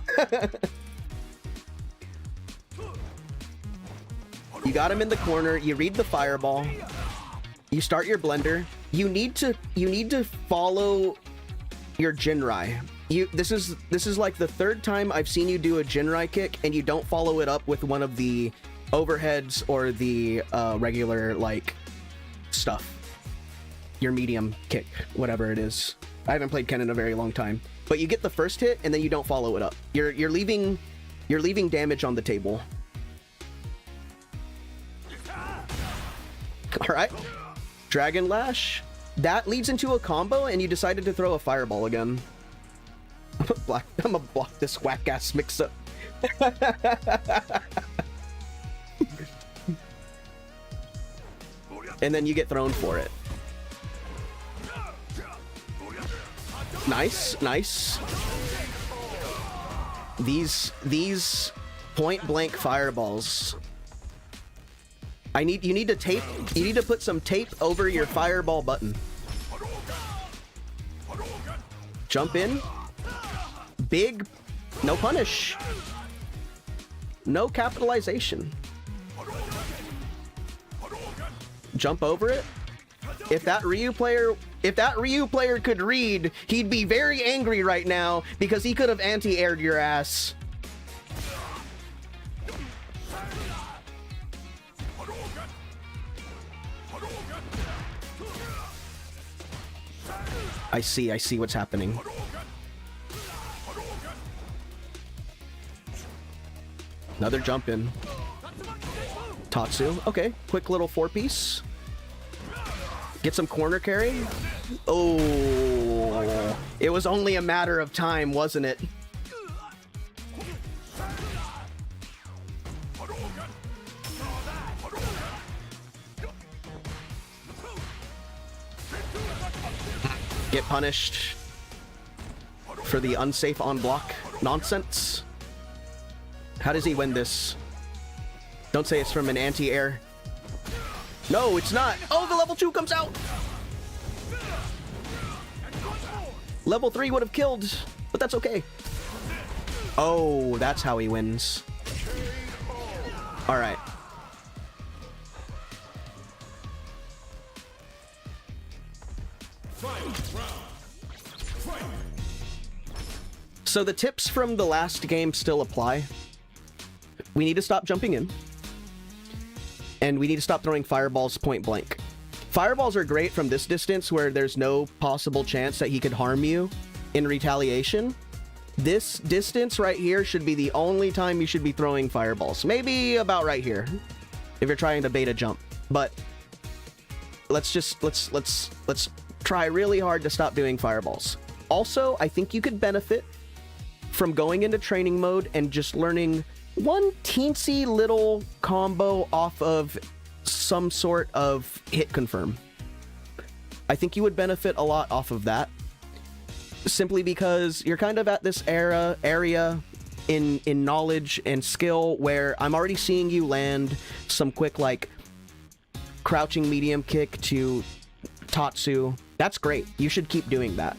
You got him in the corner. You read the fireball. You start your blender. You need to follow your Jinrai. This is like the third time I've seen you do a Jinrai kick and you don't follow it up with one of the overheads or the regular like stuff. Your medium kick, whatever it is. I haven't played Ken in a very long time, but you get the first hit and then you don't follow it up. You're leaving damage on the table. All right, Dragon Lash. That leads into a combo, and you decided to throw a fireball again. I'm gonna block this whack ass mix up. And then you get thrown for it. Nice. These point blank fireballs. You need to put some tape over your fireball button. Jump in. Big. No punish. No capitalization. Jump over it. If that Ryu player could read, he'd be very angry right now because he could have anti-aired your ass. I see what's happening. Another jump in. Tatsu. Okay, quick little 4-piece. Get some corner carry. Oh, it was only a matter of time, wasn't it? Get punished for the unsafe on block nonsense. How does he win this? Don't say it's from an anti-air. No, it's not. Oh, the level 2 comes out. Level 3 would have killed, but that's okay. Oh, that's how he wins. All right. So the tips from the last game still apply. We need to stop jumping in. And we need to stop throwing fireballs point blank. Fireballs are great from this distance where there's no possible chance that he could harm you in retaliation. This distance right here should be the only time you should be throwing fireballs. Maybe about right here if you're trying to bait a jump. But let's try really hard to stop doing fireballs. Also, I think you could benefit from going into training mode and just learning one teensy little combo off of some sort of hit confirm. I think you would benefit a lot off of that, simply because you're kind of at this area in knowledge and skill where I'm already seeing you land some quick like crouching medium kick to Tatsu. That's great. You should keep doing that.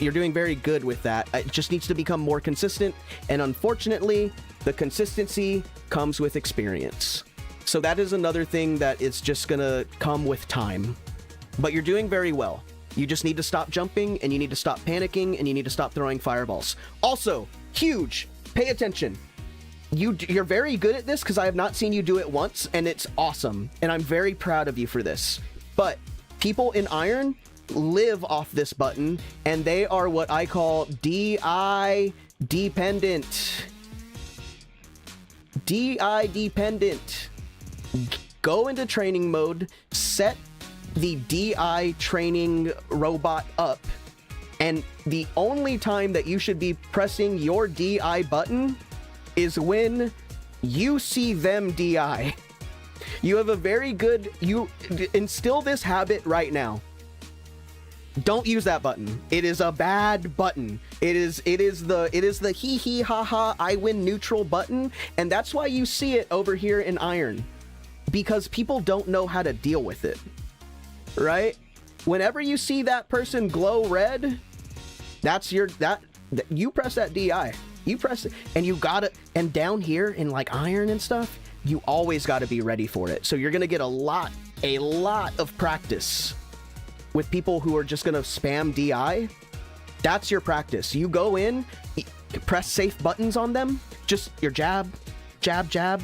You're doing very good with that. It just needs to become more consistent, and unfortunately, the consistency comes with experience. So that is another thing that is just gonna come with time. But you're doing very well. You just need to stop jumping, and you need to stop panicking, and you need to stop throwing fireballs. Also, huge, pay attention. You're very good at this because I have not seen you do it once, and it's awesome. And I'm very proud of you for this. But people in Iron live off this button, and they are what I call DI dependent. DI dependent. Go into training mode, set the DI training robot up, and the only time that you should be pressing your DI button is when you see them DI. You have a very good, you instill this habit right now. Don't use that button. It is a bad button. It is the hee hee ha ha I win neutral button, and that's why you see it over here in Iron, because people don't know how to deal with it. Right? Whenever you see that person glow red, that's your you press that DI. You press it, and you gotta, and down here in like Iron and stuff, you always gotta be ready for it. So you're gonna get a lot of practice with people who are just gonna spam DI. That's your practice. You go in, press safe buttons on them, just your jab, jab, jab.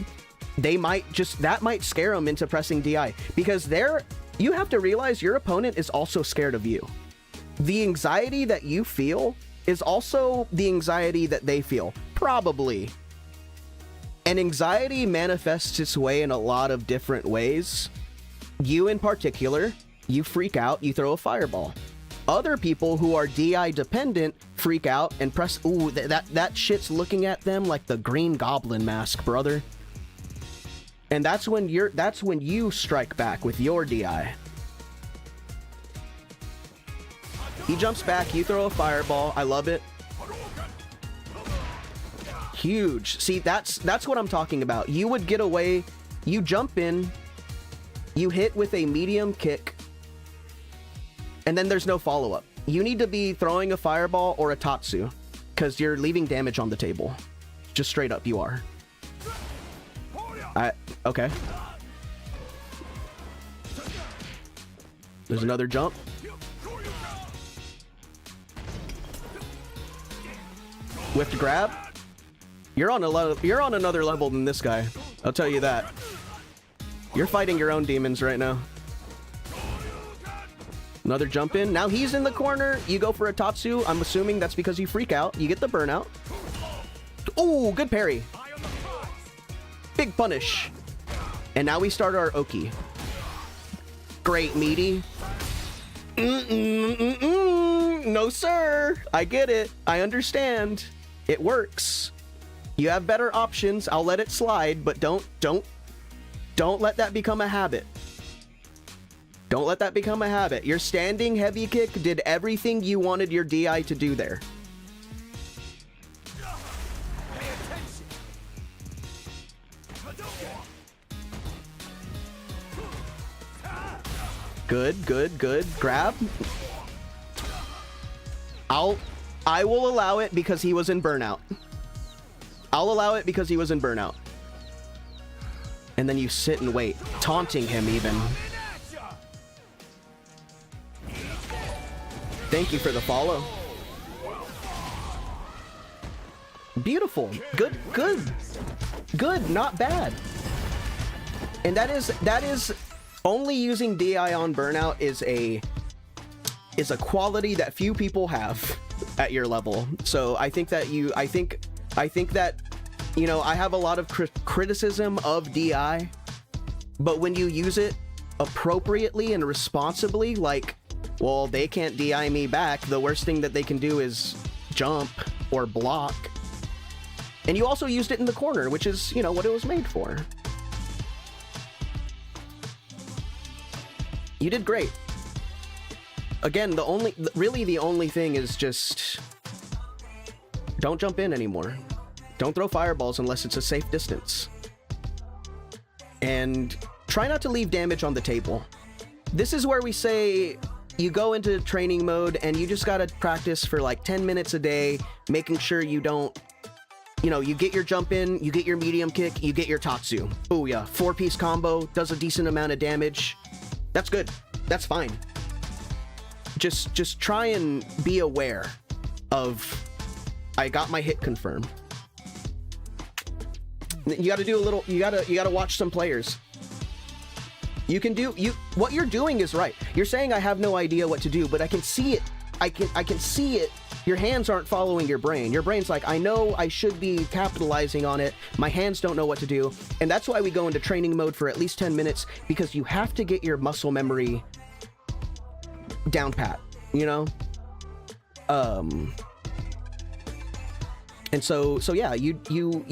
They might just, that might scare them into pressing DI, because you have to realize your opponent is also scared of you. The anxiety that you feel is also the anxiety that they feel, probably. And anxiety manifests its way in a lot of different ways. You in particular, you freak out, you throw a fireball. Other people who are DI dependent freak out and press, ooh, that shit's looking at them like the Green Goblin mask, brother. And that's when you strike back with your DI. He jumps back, you throw a fireball. I love it. Huge. See, that's what I'm talking about. You would get away, you jump in, you hit with a medium kick, and then there's no follow-up. You need to be throwing a fireball or a Tatsu, because you're leaving damage on the table. Just straight up, you are. Okay. There's another jump. Whiffed grab. You're on another level than this guy. I'll tell you that. You're fighting your own demons right now. Another jump in. Now he's in the corner. You go for a Tatsu. I'm assuming that's because you freak out. You get the burnout. Ooh, good parry. Big punish. And now we start our Oki. Great, meaty. No, sir. I get it. I understand. It works. You have better options. I'll let it slide, but don't let that become a habit. Don't let that become a habit. Your standing heavy kick did everything you wanted your DI to do there. Good, good, good. Grab. I will allow it because he was in burnout. I'll allow it because he was in burnout. And then you sit and wait, taunting him even. Thank you for the follow. Beautiful. Good, good. Good, not bad. And that is only using DI on burnout is a quality that few people have at your level. So I think that I think that, you know, I have a lot of criticism of DI, but when you use it appropriately and responsibly, like, well, they can't DI me back. The worst thing that they can do is jump or block. And you also used it in the corner, which is, you know, what it was made for. You did great. Again, the only thing is just don't jump in anymore. Don't throw fireballs unless it's a safe distance. And try not to leave damage on the table. This is where we say you go into training mode and you just gotta practice for like 10 minutes a day, making sure you don't, you know, you get your jump in, you get your medium kick, you get your Tatsu. Oh yeah, 4-piece combo, does a decent amount of damage. That's good. That's fine. Just try and be aware of, I got my hit confirmed. You gotta do a little, you gotta watch some players. You can do, what you're doing is right. You're saying I have no idea what to do, but I can see it. I can see it. Your hands aren't following your brain. Your brain's like, I know I should be capitalizing on it. My hands don't know what to do. And that's why we go into training mode for at least 10 minutes, because you have to get your muscle memory down pat, you know? And so yeah, you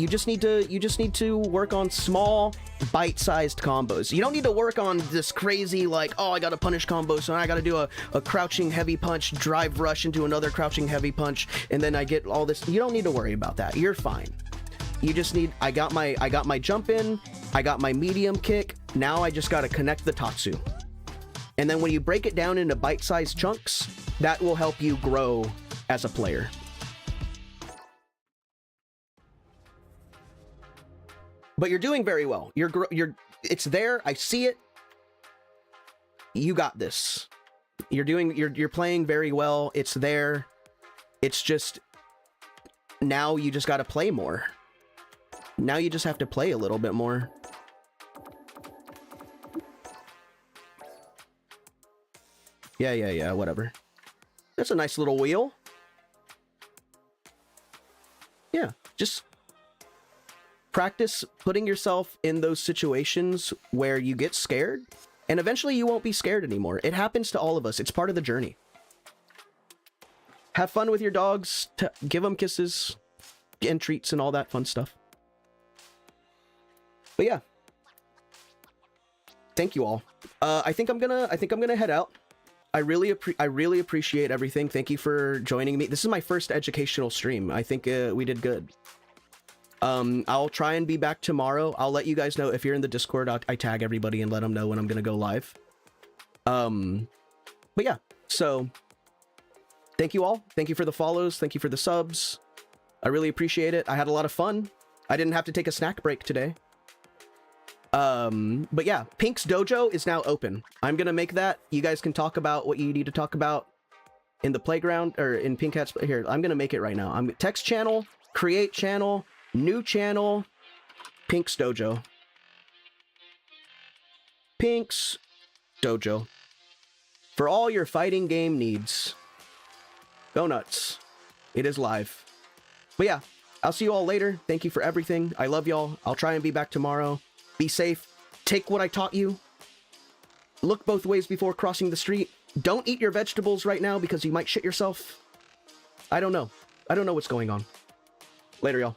just need to work on small bite-sized combos. You don't need to work on this crazy, like, oh, I gotta punish combo, so I gotta do a crouching heavy punch, drive rush into another crouching heavy punch, and then I get all this. You don't need to worry about that. You're fine. You just need, I got my jump in, I got my medium kick, now I just gotta connect the Tatsu. And then when you break it down into bite-sized chunks, that will help you grow as a player. But you're doing very well. It's there. I see it. You got this. You're playing very well. It's there. It's just, now you just got to play more. Now you just have to play a little bit more. Yeah, whatever. That's a nice little wheel. Yeah, just practice putting yourself in those situations where you get scared, and eventually you won't be scared anymore. It happens to all of us. It's part of the journey. Have fun with your dogs. Give them kisses and treats and all that fun stuff. But yeah, thank you all. I think I'm gonna head out. I really appreciate everything. Thank you for joining me. This is my first educational stream. I think we did good. I'll try and be back tomorrow. I'll let you guys know if you're in the Discord. I tag everybody and let them know when I'm gonna go live. But yeah, so thank you all. Thank you for the follows. Thank you for the subs. I really appreciate it. I had a lot of fun. I didn't have to take a snack break today. But yeah, Pink's Dojo is now open. I'm gonna make that. You guys can talk about what you need to talk about in the playground or in Pink Hat's. Here, I'm gonna make it right now. I'm text channel, create channel, new channel, Pink's Dojo. Pink's Dojo. For all your fighting game needs. Go nuts. It is live. But yeah, I'll see you all later. Thank you for everything. I love y'all. I'll try and be back tomorrow. Be safe. Take what I taught you. Look both ways before crossing the street. Don't eat your vegetables right now because you might shit yourself. I don't know. I don't know what's going on. Later, y'all.